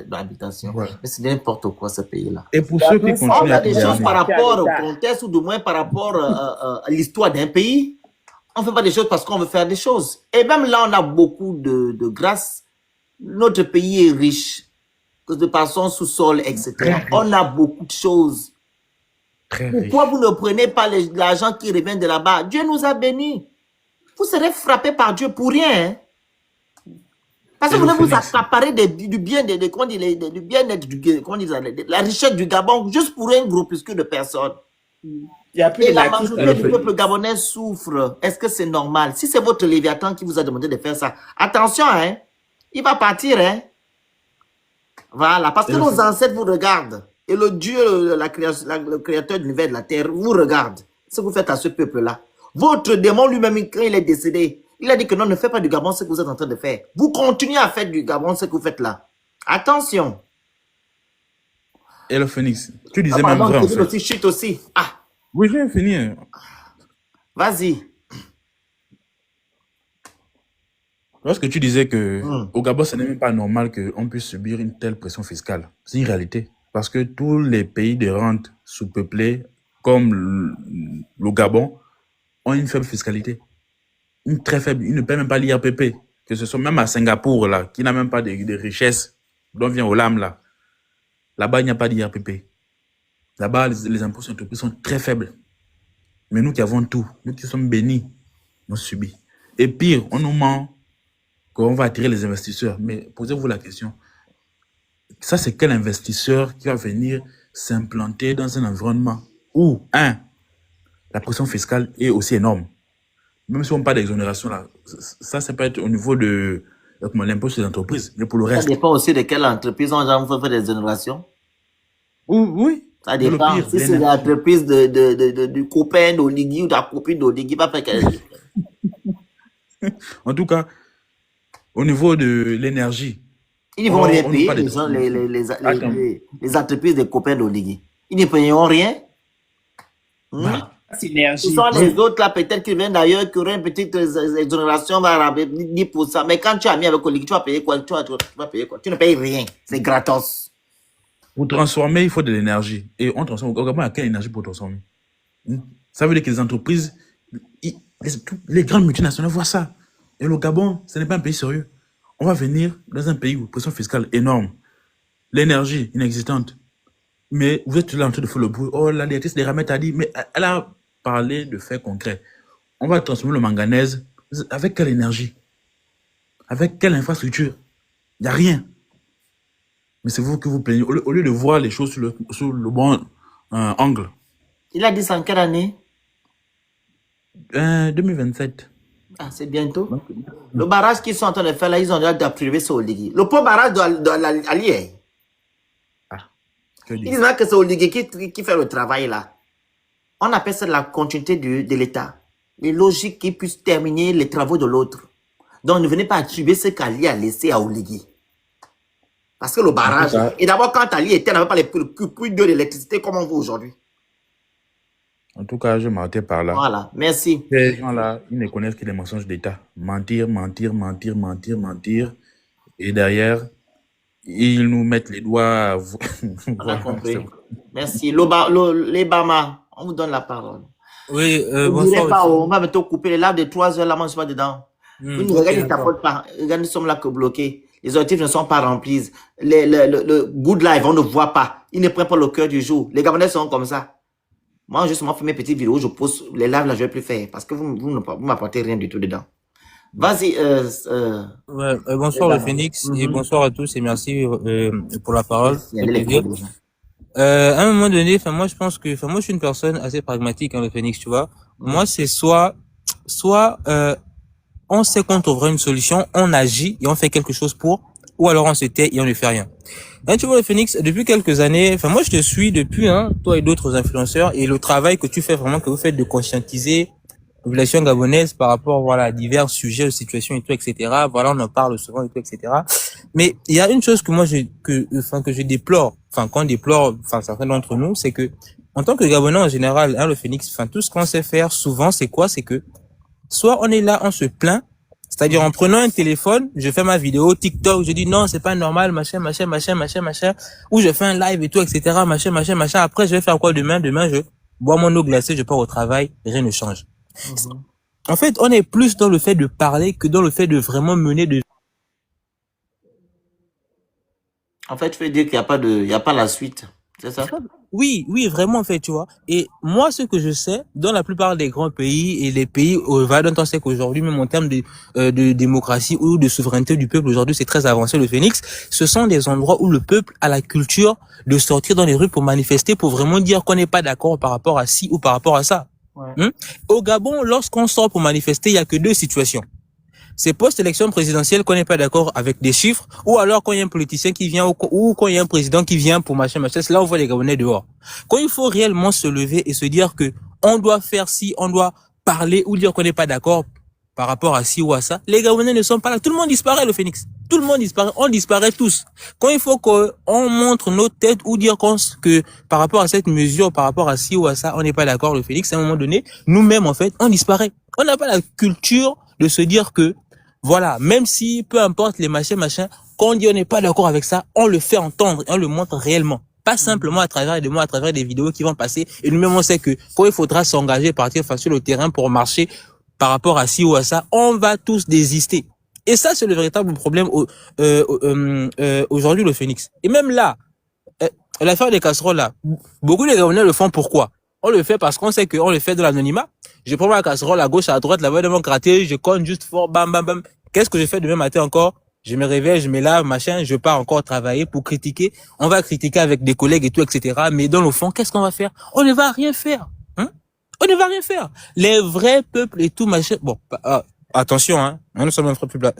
d'habitation. Voilà. Mais c'est n'importe quoi, ce pays-là. Et pour ceux qui continuent On a à des choses par rapport au contexte ou du moins par rapport à l'histoire d'un pays. On ne fait pas des choses parce qu'on veut faire des choses. Et même là, on a beaucoup de grâce. Notre pays est riche. De par son sous-sol, etc. On a beaucoup de choses. Très Pourquoi riche. vous ne prenez pas l'argent qui revient de là-bas? Dieu nous a bénis. Vous serez frappés par Dieu pour rien. Hein? Parce que vous voulez vous accaparer du bien-être, la richesse du Gabon, juste pour un groupuscule de personnes. Il y a plus Et de la natifs. majorité du peuple gabonais souffre. Est-ce que c'est normal? Si c'est votre Léviathan qui vous a demandé de faire ça, attention, hein? Il va partir, hein? Voilà, parce que nos ancêtres vous regardent. Et le Dieu, le créateur de l'univers de la terre, vous regarde. Ce que vous faites à ce peuple-là. Votre démon lui-même, quand il est décédé, il a dit que non, ne faites pas du Gabon ce que vous êtes en train de faire. Vous continuez à faire du Gabon ce que vous faites là. Attention. Et le phénix, tu disais même vrai en fait. Aussi, chute aussi. Ah, Oui, je vais finir. Vas-y. Lorsque tu disais que Hmm. au Gabon, ce n'est même pas normal qu'on puisse subir une telle pression fiscale. C'est une réalité. Parce que tous les pays de rente sous-peuplés, comme le Gabon, ont une faible fiscalité. Une très faible. Ils ne paient même pas l'IRPP. Que ce soit même à Singapour, là, qui n'a même pas de richesses, dont vient Olam, là. Là-bas, il n'y a pas d'IRPP. Là-bas, les impôts sur l'entreprise sont très faibles. Mais nous qui avons tout, nous qui sommes bénis, on subit. Et pire, on nous ment qu'on va attirer les investisseurs. Mais posez-vous la question. Ça, c'est quel investisseur qui va venir s'implanter dans un environnement où, la pression fiscale est aussi énorme. Même si on parle d'exonération, là, ça peut être au niveau de l'impôt sur les entreprises. Mais pour le Ça reste, dépend aussi de quelle entreprise on fait des exonérations. oui. Ça Mais le dépend. pire, Si c'est l'énergie. l'entreprise du copain d'Oligui ou de la copine d'Oligui, va faire quelque chose. En tout cas, au niveau de l'énergie, Ils ne vont rien on nous payer, parle les, gens, Attends. les entreprises des copains d'Oligui. Ils ne payeront rien. Bah, Ce Synergie. sont les autres là, peut-être qui viennent d'ailleurs, qui auraient une petite exonération, va ramener 10%. Mais quand tu as mis avec Oligui, tu vas payer quoi? Tu vas payer quoi? Tu ne payes rien. C'est gratos. pour transformer, il faut de l'énergie. Et on transforme. Au Gabon, il y a quelle énergie pour transformer? Ça veut dire que les entreprises, les grandes multinationales voient ça. Et le Gabon, ce n'est pas un pays sérieux. On va venir dans un pays où la pression fiscale énorme, l'énergie inexistante. Mais vous êtes là en train de faire le bruit. Oh, la directrice des Ramettes a dit, mais elle a parlé de faits concrets. On va transformer le manganèse avec quelle énergie? Avec quelle infrastructure? Il n'y a rien. Mais c'est vous que vous plaignez. Au lieu de voir les choses sur le bon angle. Il a dit ça en quelle année? 2027. Ah, c'est bientôt. Le barrage qu'ils sont en train de faire là, ils ont déjà approuvé sur Oligui. Le pauvre barrage doit l'allier. Que Ils dire? disent que c'est Oligui qui fait le travail là. On appelle ça la continuité de l'État. Il est logique qu'ils puissent terminer les travaux de l'autre. Donc ne venez pas attribuer ce qu'Ali a laissé à Oligui. Parce que le barrage, ça. et d'abord quand Ali était, on n'avait pas les puits d'eau d'électricité comme on veut aujourd'hui. En tout cas, je m'arrêtais par là. Voilà, merci. Ces gens-là, ils ne connaissent que les mensonges d'État. Mentir, mentir, mentir, mentir, mentir. Et derrière, ils nous mettent les doigts. On a Voilà, compris. c'est bon. Merci. Les Bama, on vous donne la parole. Oui, Ne bonsoir direz pas, aussi. on va bientôt couper les lives de 3 heures, là, moi je suis pas dedans. Vous ne Ok, regardez ta d'accord. faute pas. Regardez, nous sommes là que bloqués. Les objectifs ne sont pas remplis. Le good life, on ne voit pas. Ils ne prennent pas le cœur du jour. Les Gabonais sont comme ça. Moi, justement, fais mes petites vidéos, je pose les lives là, je vais plus faire parce que vous ne m'apportez rien du tout dedans. Vas-y, Ouais, bonsoir les le Bama. Phoenix et bonsoir à tous et merci pour la parole. Il y a C'est les plaisir. codes, déjà. À un moment donné, moi je pense que, moi je suis une personne assez pragmatique, le Phoenix, tu vois. Moi c'est soit on sait qu'on trouvera une solution, on agit et on fait quelque chose pour, ou alors on se tait et on ne fait rien. Tu vois le Phoenix, depuis quelques années, moi je te suis depuis, toi et d'autres influenceurs, et le travail que tu fais vraiment, que vous faites de conscientiser la population gabonaise par rapport, voilà, à divers sujets, situations et tout, etc. Voilà, on en parle souvent et tout, etc. Mais il y a une chose que moi que je déplore, qu'on déplore, certains d'entre nous, c'est que, en tant que Gabonais en général, le Phoenix, tout ce qu'on sait faire souvent, c'est quoi? C'est que, soit on est là, on se plaint, c'est-à-dire en prenant un téléphone, je fais ma vidéo TikTok, je dis non, c'est pas normal, machin, ou je fais un live et tout, etc., machin. Après, je vais faire quoi demain? Demain, je bois mon eau glacée, je pars au travail, rien ne change. En fait, on est plus dans le fait de parler que dans le fait de vraiment mener de... En fait, tu veux dire qu'il n'y a pas la suite. C'est ça? Oui, vraiment, en fait, tu vois. Et moi, ce que je sais, dans la plupart des grands pays et les pays dont on sait qu'aujourd'hui, même en termes de démocratie ou de souveraineté du peuple, aujourd'hui, c'est très avancé, le Phoenix, ce sont des endroits où le peuple a la culture de sortir dans les rues pour manifester, pour vraiment dire qu'on n'est pas d'accord par rapport à ci ou par rapport à ça. Ouais. Au Gabon, lorsqu'on sort pour manifester, il y a que deux situations. C'est post-élection présidentielle qu'on n'est pas d'accord avec des chiffres, ou alors quand il y a un politicien qui vient, ou quand il y a un président qui vient pour machin, c'est là où on voit les Gabonais dehors. Quand il faut réellement se lever et se dire que on doit faire ci, on doit parler ou dire qu'on n'est pas d'accord, par rapport à ci ou à ça, les Gabonais ne sont pas là. Tout le monde disparaît, le Phénix. Tout le monde disparaît. On disparaît tous. Quand il faut qu'on montre notre tête ou dire que par rapport à cette mesure, par rapport à ci ou à ça, on n'est pas d'accord, le Phénix, à un moment donné, nous-mêmes, en fait, on disparaît. On n'a pas la culture de se dire que, voilà, même si, peu importe les machins, quand on dit on n'est pas d'accord avec ça, on le fait entendre et on le montre réellement. Pas simplement à travers des mots, à travers des vidéos qui vont passer. Et nous-mêmes, on sait que quand il faudra s'engager, partir sur le terrain pour marcher par rapport à ci ou à ça, on va tous désister. Et ça, c'est le véritable problème aujourd'hui, le Phénix. Et même là, l'affaire des casseroles, là, beaucoup de Gabonais le font pourquoi? On le fait parce qu'on sait qu'on le fait de l'anonymat. Je prends ma casserole à gauche, à droite, là-bas, de mon gratter, je conne juste fort, bam, bam, bam. Qu'est-ce que je fais demain matin encore? Je me réveille, je me lave, machin, je pars encore travailler pour critiquer. On va critiquer avec des collègues et tout, etc. Mais dans le fond, qu'est-ce qu'on va faire? On ne va rien faire. Hein? On ne va rien faire. Les vrais peuples et tout, machin. Bon, attention, hein. Nous sommes un vrai peuple.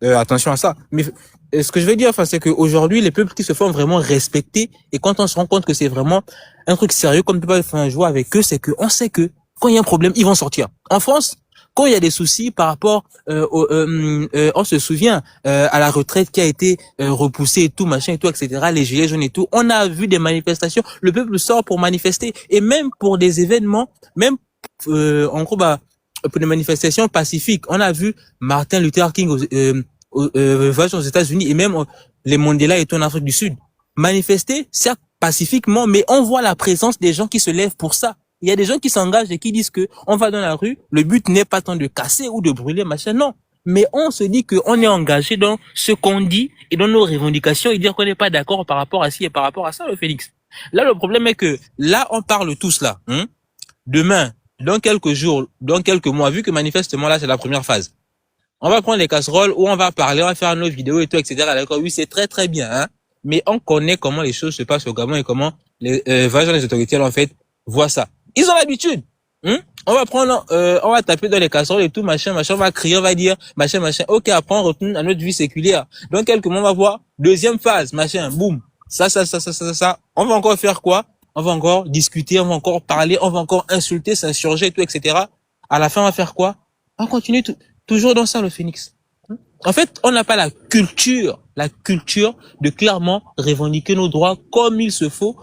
Attention à ça. Mais ce que je veux dire, c'est qu'aujourd'hui, les peuples qui se font vraiment respecter, et quand on se rend compte que c'est vraiment un truc sérieux, qu'on ne peut pas faire un jouer avec eux, c'est qu'on sait que quand il y a un problème, ils vont sortir. En France, quand il y a des soucis par rapport, on se souvient à la retraite qui a été repoussée et tout, machin et tout, etc., les gilets jaunes et tout, on a vu des manifestations, le peuple sort pour manifester, et même pour des événements, même en gros, pour des manifestations pacifiques, on a vu Martin Luther King aux États-Unis, et même les Mandela et tout en Afrique du Sud, manifester, certes pacifiquement, mais on voit la présence des gens qui se lèvent pour ça. Il y a des gens qui s'engagent et qui disent que on va dans la rue, le but n'est pas tant de casser ou de brûler, machin, non. Mais on se dit qu'on est engagé dans ce qu'on dit et dans nos revendications et dire qu'on n'est pas d'accord par rapport à ci et par rapport à ça, le Félix. Là, le problème est que, là, on parle tous là, hein. Demain, dans quelques jours, dans quelques mois, vu que manifestement là, c'est la première phase. On va prendre les casseroles où on va parler, on va faire nos vidéos et tout, etc. D'accord, oui, c'est très très bien, hein. Mais on connaît comment les choses se passent au Gabon et comment les autorités, en fait, voient ça. Ils ont l'habitude. On va prendre, on va taper dans les casseroles et tout, machin, on va crier, on va dire, machin. Ok, après, on retourne à notre vie séculière. Dans quelques mois, on va voir, deuxième phase, machin, boum. Ça. On va encore faire quoi? On va encore discuter, on va encore parler, on va encore insulter, s'insurger et tout, etc. À la fin, on va faire quoi? On continue toujours dans ça, le Phénix. En fait, on n'a pas la culture de clairement revendiquer nos droits comme il se faut,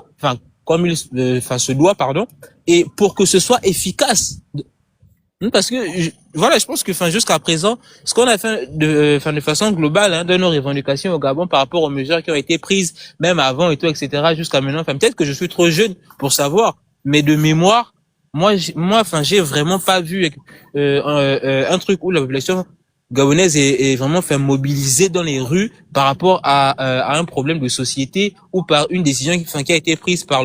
comme il se doit, pardon, et pour que ce soit efficace. Parce que, je pense que, jusqu'à présent, ce qu'on a fait de façon globale, hein, de nos revendications au Gabon par rapport aux mesures qui ont été prises, même avant et tout, etc., jusqu'à maintenant, peut-être que je suis trop jeune pour savoir, mais de mémoire, moi, j'ai vraiment pas vu un truc où la population gabonaise est vraiment mobilisée dans les rues par rapport à un problème de société ou par une décision qui a été prise par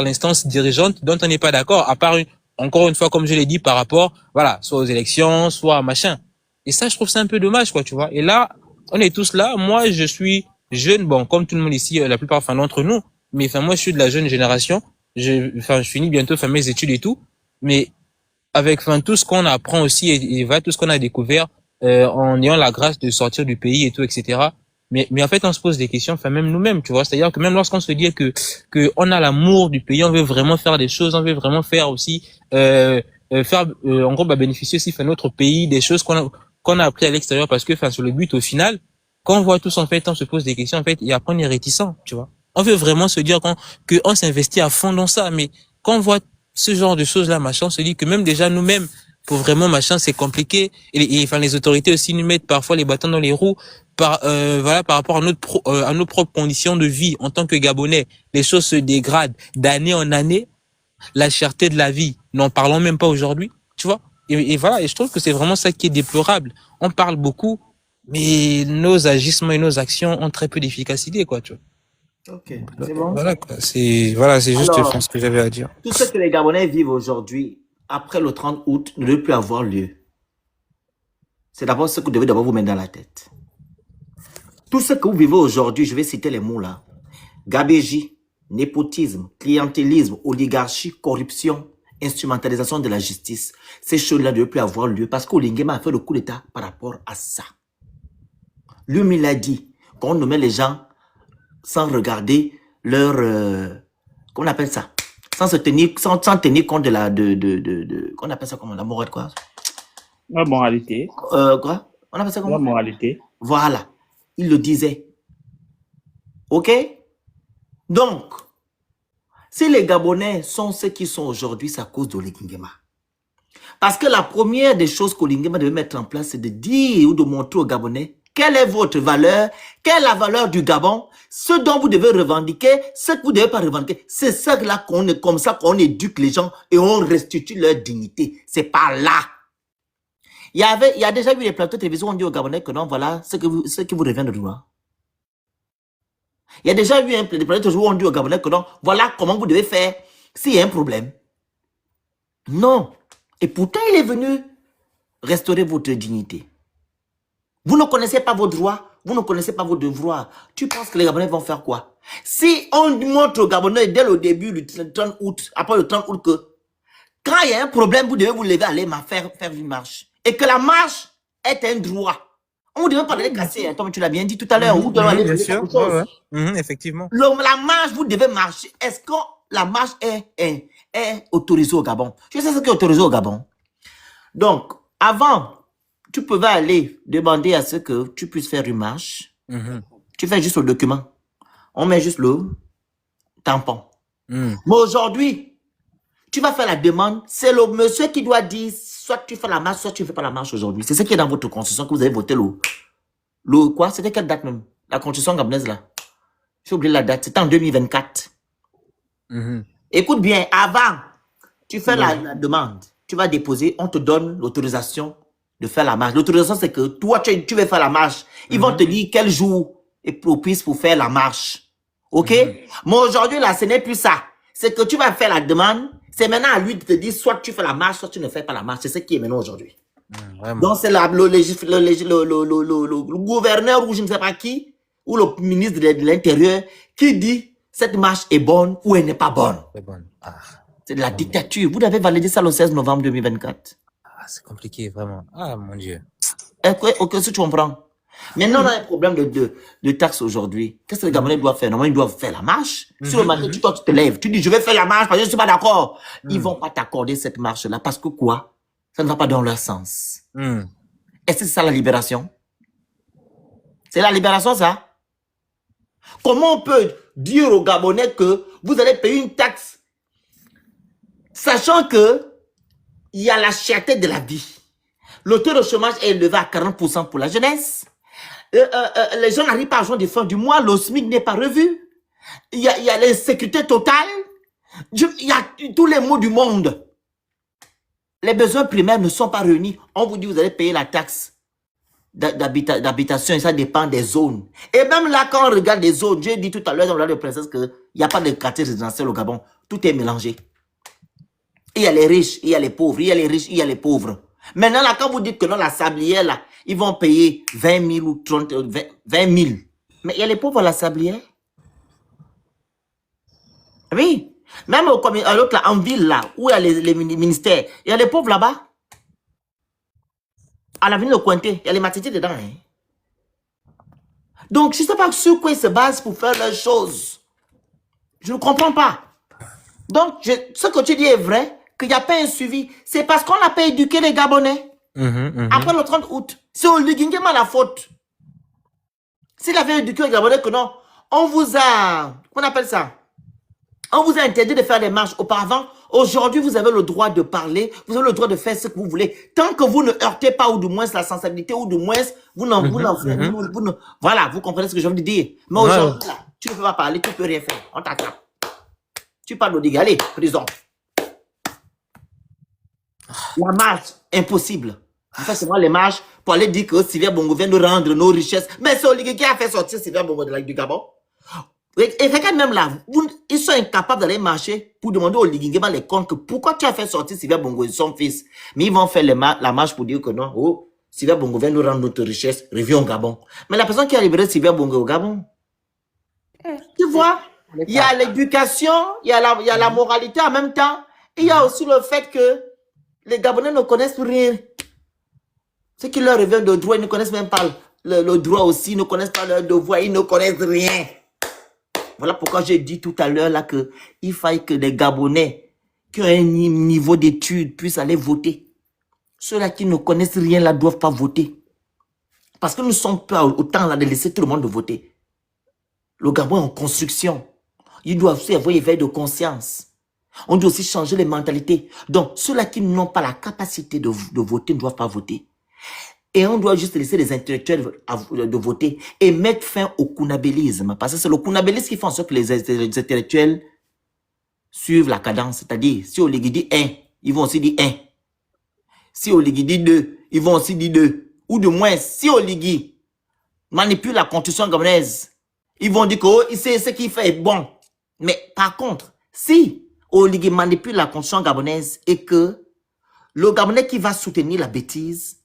l'instance dirigeante dont on n'est pas d'accord, à part encore une fois, comme je l'ai dit, par rapport, voilà, soit aux élections, soit à machin. Et ça, je trouve ça un peu dommage, quoi, tu vois. Et là, on est tous là. Moi, je suis jeune, bon, comme tout le monde ici, la plupart, d'entre nous. Mais, moi, je suis de la jeune génération. Je finis bientôt, mes études et tout. Mais, avec, tout ce qu'on apprend aussi et tout ce qu'on a découvert, en ayant la grâce de sortir du pays et tout, etc. Mais en fait, on se pose des questions, même nous-mêmes, tu vois. C'est-à-dire que même lorsqu'on se dit que on a l'amour du pays, on veut vraiment faire des choses, on veut vraiment faire aussi, en gros, bénéficier aussi, notre pays, des choses qu'on a appris à l'extérieur parce que, sur le but, au final, quand on voit tous, en fait, on se pose des questions, en fait, et après, on est réticent, tu vois. On veut vraiment se dire qu'on s'investit à fond dans ça, mais quand on voit ce genre de choses-là, machin, on se dit que même déjà nous-mêmes, pour vraiment c'est compliqué, et les autorités aussi nous mettent parfois les bâtons dans les roues par rapport à nos propres conditions de vie en tant que Gabonais. Les choses se dégradent d'année en année, la cherté de la vie, n'en parlons même pas aujourd'hui, tu vois. Et je trouve que c'est vraiment ça qui est déplorable. On parle beaucoup, mais nos agissements et nos actions ont très peu d'efficacité, quoi, tu vois. Ok, c'est bon. Voilà, quoi. C'est juste ce que j'avais à dire. Tout ce que les Gabonais vivent aujourd'hui, après le 30 août, ne doit plus avoir lieu. C'est d'abord ce que vous devez d'abord vous mettre dans la tête. Tout ce que vous vivez aujourd'hui, je vais citer les mots là. Gabégie, népotisme, clientélisme, oligarchie, corruption, instrumentalisation de la justice. Ces choses-là ne doivent plus avoir lieu parce qu'Olingema a fait le coup d'État par rapport à ça. Lui, il a dit qu'on nommait les gens sans regarder leur... qu'on appelle ça, sans tenir compte de qu'on appelle ça comment, la morale, quoi. La moralité. Quoi? On appelle ça La comment? moralité. Voilà. Il le disait. OK? Donc, si les Gabonais sont ceux qui sont aujourd'hui, c'est à cause d'Oligingema. Parce que la première des choses qu'Oligingema devait mettre en place, c'est de dire ou de montrer aux Gabonais quelle est votre valeur, quelle est la valeur du Gabon, ce dont vous devez revendiquer, ce que vous ne devez pas revendiquer. C'est ça là qu'on est comme ça qu'on éduque les gens et on restitue leur dignité. C'est pas là. Il y a déjà eu des plateaux de télévision où on dit aux Gabonais que non, voilà ce qui vous revient de droit. Il y a déjà eu des plateaux où on dit aux Gabonais que non, voilà comment vous devez faire s'il y a un problème. Non. Et pourtant, il est venu restaurer votre dignité. Vous ne connaissez pas vos droits, vous ne connaissez pas vos devoirs. Tu penses que les Gabonais vont faire quoi? Si on montre aux Gabonais dès le début du 30 août, après le 30 août, que quand il y a un problème, vous devez vous lever, aller faire une marche. Et que la marche est un droit. On ne devait pas les casser, hein, comme tu l'as bien dit tout à l'heure. Vous devez aller Bien faire sûr. quelque chose. Effectivement. La marche, vous devez marcher. Est-ce que la marche est autorisée au Gabon? Je sais ce qui est autorisé au Gabon. Donc, avant, tu pouvais aller demander à ce que tu puisses faire une marche. Tu fais juste le document. On met juste le tampon. Mais aujourd'hui, tu vas faire la demande. C'est le monsieur qui doit dire soit tu fais la marche, soit tu ne fais pas la marche aujourd'hui. C'est ce qui est dans votre constitution que vous avez voté quoi? C'était quelle date même? La constitution gabonaise là. J'ai oublié la date. C'était en 2024. Écoute bien, avant, tu fais la demande. Tu vas déposer, on te donne l'autorisation de faire la marche. L'autorisation, c'est que toi, tu veux faire la marche. Ils vont te dire quel jour est propice pour faire la marche. OK? Mais aujourd'hui, là, ce n'est plus ça. C'est que tu vas faire la demande. C'est maintenant à lui de te dire soit tu fais la marche, soit tu ne fais pas la marche. C'est ce qui est maintenant aujourd'hui. Donc, c'est le gouverneur ou je ne sais pas qui, ou le ministre de l'Intérieur qui dit cette marche est bonne ou elle n'est pas bonne. C'est bon. C'est de la dictature. Vous avez validé ça le 16 novembre 2024. C'est compliqué, vraiment. Ah, mon Dieu. Ok, si tu comprends. Maintenant, on a un problème de taxes aujourd'hui. Qu'est-ce que les Gabonais doivent faire? Normalement, ils doivent faire la marche. Sur le matin, tu te lèves. Tu dis, je vais faire la marche parce que je ne suis pas d'accord. Ils ne vont pas t'accorder cette marche-là parce que quoi? Ça ne va pas dans leur sens. Est-ce que c'est ça la libération? C'est la libération, ça? Comment on peut dire aux Gabonais que vous allez payer une taxe sachant que il y a la cherté de la vie. Le taux de chômage est élevé à 40% pour la jeunesse. Les gens n'arrivent pas à joindre des fins du mois. Le SMIC n'est pas revu. Il y a l'insécurité totale. Il y a tous les maux du monde. Les besoins primaires ne sont pas réunis. On vous dit vous allez payer la taxe d'habitation et ça dépend des zones. Et même là, quand on regarde les zones, j'ai dit tout à l'heure dans l'heure de princesse qu'il n'y a pas de quartier résidentiel au Gabon. Tout est mélangé. Il y a les riches, il y a les pauvres, il y a les riches, il y a les pauvres. Maintenant, là, quand vous dites que non, la sablière, là, ils vont payer 20 000 ou 30, 20 000. Mais il y a les pauvres à la sablière. Oui. Même à l'autre, là, en ville, là, où il y a les ministères, il y a les pauvres là-bas. À l'avenue de Cointé, il y a les matités dedans. Hein. Donc, je ne sais pas sur quoi ils se basent pour faire leurs choses. Je ne comprends pas. Donc, ce que tu dis est vrai, qu'il n'y a pas un suivi. C'est parce qu'on n'a pas éduqué les Gabonais. Après le 30 août. C'est Oligingema la faute. S'il avait éduqué les Gabonais que non, on vous a... Qu'on appelle ça? On vous a interdit de faire des marches auparavant. Aujourd'hui, vous avez le droit de parler. Vous avez le droit de faire ce que vous voulez. Tant que vous ne heurtez pas, ou du moins la sensibilité, ou du moins, voilà, vous comprenez ce que je veux dire. Mais aujourd'hui, là, tu ne peux pas parler, tu ne peux rien faire. On t'attrape. Tu parles d'Odiga, allez, prison. La marche, impossible. En fait, c'est moi les marches pour aller dire que Sylvia Bongo vient de rendre nos richesses. Mais c'est Olivier qui a fait sortir Sylvia Bongo du Gabon. Et regarde même là, ils sont incapables d'aller marcher pour demander au Ligingema les comptes que pourquoi tu as fait sortir Sylvia Bongo et son fils. Mais ils vont faire la marche pour dire que non, oh, Sylvia Bongo vient nous rendre notre richesse, reviens au Gabon. Mais la personne qui a libéré Sylvia Bongo au Gabon, tu vois, il y a l'éducation, il y a la moralité en même temps, et il y a aussi le fait que les Gabonais ne connaissent rien. Ce qui leur revient de droit, ils ne connaissent même pas le droit aussi, ils ne connaissent pas leur devoir, ils ne connaissent rien. Voilà pourquoi j'ai dit tout à l'heure là qu'il faille que les Gabonais qui ont un niveau d'études puissent aller voter. Ceux-là qui ne connaissent rien là ne doivent pas voter. Parce que nous sommes pas autant là de laisser tout le monde voter. Le Gabon est en construction. Il doit aussi avoir éveil de conscience. On doit aussi changer les mentalités. Donc, ceux-là qui n'ont pas la capacité de voter ne doivent pas voter. Et on doit juste laisser les intellectuels de voter et mettre fin au kunabélisme. Parce que c'est le kunabélisme qui fait en sorte que les intellectuels suivent la cadence. C'est-à-dire, si Oligui dit 1, ils vont aussi dire 1. Si Oligui dit 2, ils vont aussi dire 2. Ou de moins, si Oligui manipule la constitution gabonaise, ils vont dire que oh, c'est ce qu'il fait est bon. Mais par contre, si Oligui manipule la constitution gabonaise et que le Gabonais qui va soutenir la bêtise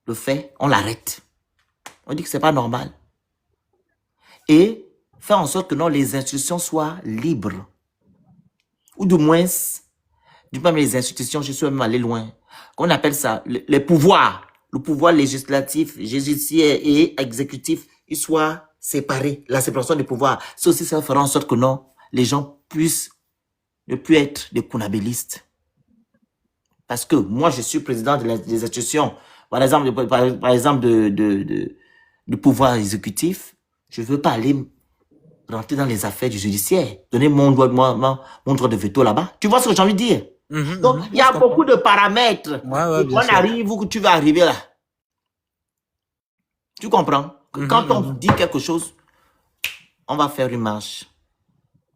le fait, on l'arrête. On dit que c'est pas normal. Et faire en sorte que non, les institutions soient libres. Ou du moins, du moins les institutions, je suis même allé loin. Qu'on appelle ça, les pouvoirs. Le pouvoir législatif, judiciaire et exécutif, ils soient séparés. La séparation des pouvoirs. C'est aussi ça fera en sorte que non, les gens puissent ne plus être des kunabélistes. Parce que moi, je suis président des institutions. Par exemple, du pouvoir exécutif, je ne veux pas aller rentrer dans les affaires du judiciaire, donner mon droit de veto là-bas. Tu vois ce que j'ai envie de dire? Donc, il y a beaucoup de paramètres. On arrive où tu vas arriver là. Tu comprends? Quand on dit quelque chose, on va faire une marche.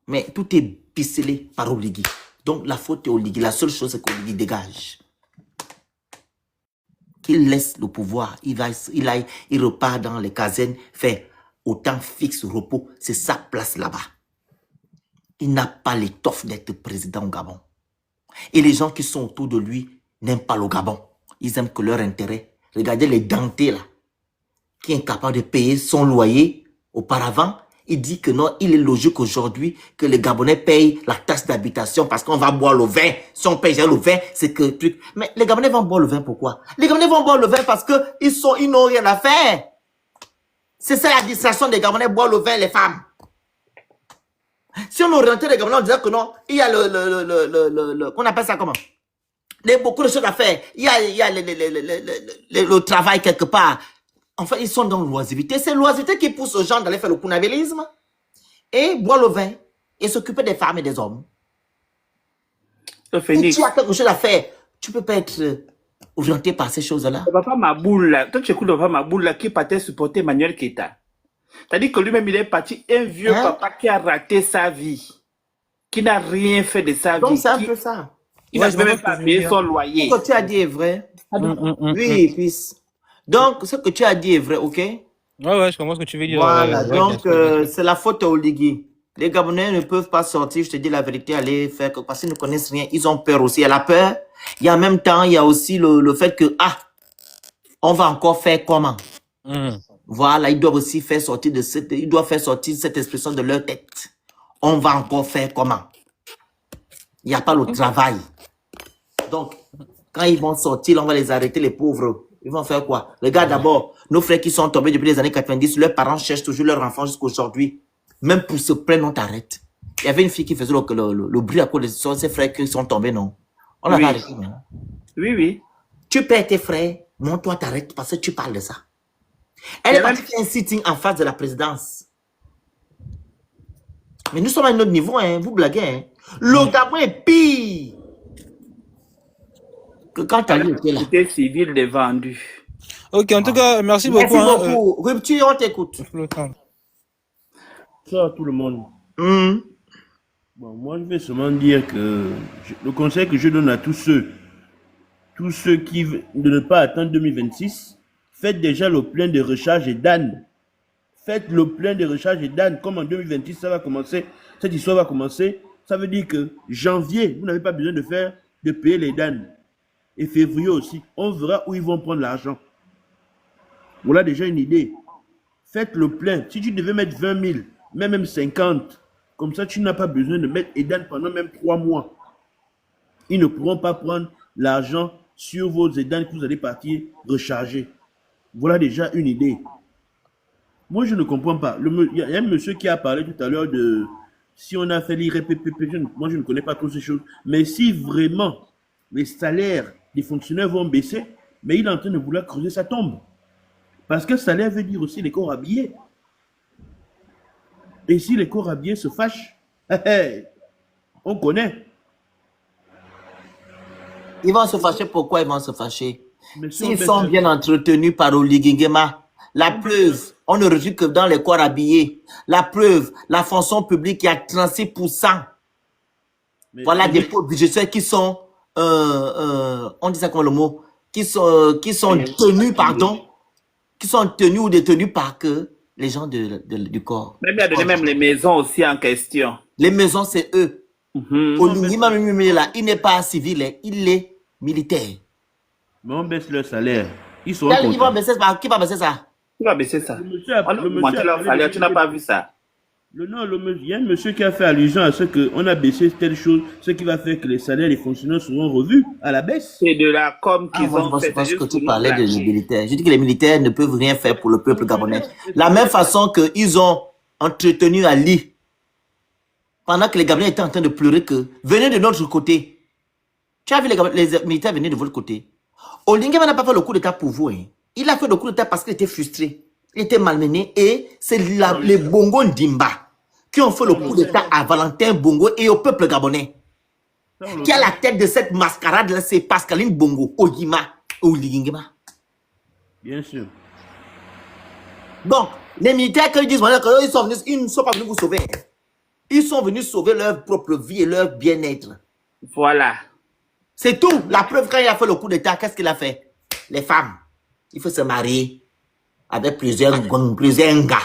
Mais tout est ficelé par Oligui. Donc, la faute est Oligui. La seule chose, c'est qu'Oligui dégage. Qu'il laisse le pouvoir, il repart dans les casernes, fait autant fixe repos, c'est sa place là-bas. Il n'a pas l'étoffe d'être président au Gabon. Et les gens qui sont autour de lui n'aiment pas le Gabon. Ils aiment que leur intérêt. Regardez les dentés là, qui est incapable de payer son loyer auparavant. Il dit que non, il est logique aujourd'hui que les Gabonais payent la taxe d'habitation parce qu'on va boire le vin. Si on paye le vin, c'est que truc. Mais les Gabonais vont boire le vin pourquoi? Les Gabonais vont boire le vin parce que ils n'ont rien à faire. C'est ça la distraction des Gabonais, boire le vin, les femmes. Si on orientait les Gabonais, on dirait que non, il y a on appelle ça comment? Il y a beaucoup de choses à faire. Il y a le travail quelque part. Enfin, ils sont dans l'oisiveté. C'est l'oisiveté qui pousse aux gens d'aller faire le kunabélisme et boire le vin et s'occuper des femmes et des hommes. Si tu as quelque chose à faire, tu ne peux pas être orienté par ces choses-là. Le papa Maboul, là, toi tu écoutes le papa Maboul là, qui partait supporter Emmanuel Keita. C'est-à-dire que lui-même, il est parti un vieux papa qui a raté sa vie, qui n'a rien fait de sa vie. Donc c'est un peu ça. Il n'a même pas payé son loyer. Ce que tu as dit est vrai. Oui, fils. Donc, ce que tu as dit est vrai, ok? Ouais, je comprends ce que tu veux dire. Voilà, donc c'est la faute à Oligui. Les Gabonais ne peuvent pas sortir, je te dis la vérité, aller faire, parce qu'ils ne connaissent rien. Ils ont peur aussi. Il y a la peur. Il y a en même temps, il y a aussi le fait que, on va encore faire comment? Voilà, ils doivent aussi faire sortir ils doivent faire sortir cette expression de leur tête. On va encore faire comment? Il n'y a pas le travail. Donc, quand ils vont sortir, on va les arrêter, les pauvres. Ils vont faire quoi? Regarde d'abord, nos frères qui sont tombés depuis les années 90, leurs parents cherchent toujours leurs enfants jusqu'à aujourd'hui. Même pour se plaindre, on t'arrête. Il y avait une fille qui faisait le bruit à cause de ses frères qui sont tombés, non? On l'a arrêté, non? Oui. Tu perds tes frères, non, toi t'arrêtes parce que tu parles de ça. Elle est partie faire un sitting en face de la présidence. Mais nous sommes à un autre niveau, hein. Vous blaguez, hein. Le Gabon est pire que quand tu as lu là. L'état civil est vendu. Ok, en tout cas, merci beaucoup. Merci beaucoup. Rupture, on t'écoute. Bonsoir à tout le monde. Bon, moi, je vais seulement dire que le conseil que je donne à tous ceux qui veulent de ne pas attendre 2026, faites déjà le plein de recharge et d'âne. Faites le plein de recharge et d'âne. Comme en 2026, ça va commencer, cette histoire va commencer. Ça veut dire que janvier, vous n'avez pas besoin de payer les d'ânes. Et février aussi, on verra où ils vont prendre l'argent. Voilà déjà une idée. Faites le plein. Si tu devais mettre 20 000, même 50, comme ça, tu n'as pas besoin de mettre EDAN pendant même 3 mois. Ils ne pourront pas prendre l'argent sur vos EDAN que vous allez partir recharger. Voilà déjà une idée. Moi, je ne comprends pas. Il y a un monsieur qui a parlé tout à l'heure de si on a fait l'IRPP. Moi, je ne connais pas toutes ces choses. Mais si vraiment les salaires des fonctionnaires vont baisser, mais il est en train de vouloir creuser sa tombe. Parce que salaire veut dire aussi les corps habillés. Et si les corps habillés se fâchent, on connaît. Ils vont se fâcher. Pourquoi ils vont se fâcher? Mais si on S'ils baisse sont le- bien entretenus par Oligingema, la preuve, on ne recrute que dans les corps habillés. La preuve, la fonction publique, il y a 36%. mais- Voilà mais- des postes budgétaires qui sont, on dit ça comme le mot, qui sont tenus, pardon, qui sont tenus ou détenus par que les gens du corps. Même il a donné même les maisons aussi en question. Les maisons, c'est eux. Mhm. Oligingema, là, il n'est pas civil, hein, il est militaire. Mais on baisse leur salaire. Ils seront Qui va contents. baisser ça? Qui va baisser ça? Qui va baisser ça? Le monsieur a- On le a monsieur augmenté a leur parlé salaire, de- tu n'as pas vu ça? Il y a un monsieur qui a fait allusion à ce qu'on a baissé telle chose, ce qui va faire que les salaires des fonctionnaires seront revus à la baisse. C'est de la com qu'ils Moi, ont je fait. pense c'est que juste tu pour parlais nous des lâcher. militaires. Je dis que les militaires ne peuvent rien faire pour le peuple gabonais. La même façon qu'ils ont entretenu Ali, pendant que les Gabonais étaient en train de pleurer que venez de notre côté. Tu as vu les militaires venir de votre côté. Oligingema n'a pas fait le coup d'état pour vous. Hein. Il a fait le coup d'état parce qu'il était frustré. Il était malmené. Et c'est les Bongo Ndimba qui ont fait le coup d'état à Valentin Bongo et au peuple gabonais. Qui a la tête de cette mascarade-là, c'est Pascaline Bongo, Oyima, Oligingema. Bien sûr. Donc, les militaires, quand ils disent voilà, qu'ils sont venus, ils ne sont pas venus vous sauver. Hein. Ils sont venus sauver leur propre vie et leur bien-être. Voilà. C'est tout. La preuve, quand il a fait le coup d'état, qu'est-ce qu'il a fait? Les femmes, il faut se marier avec plusieurs gars.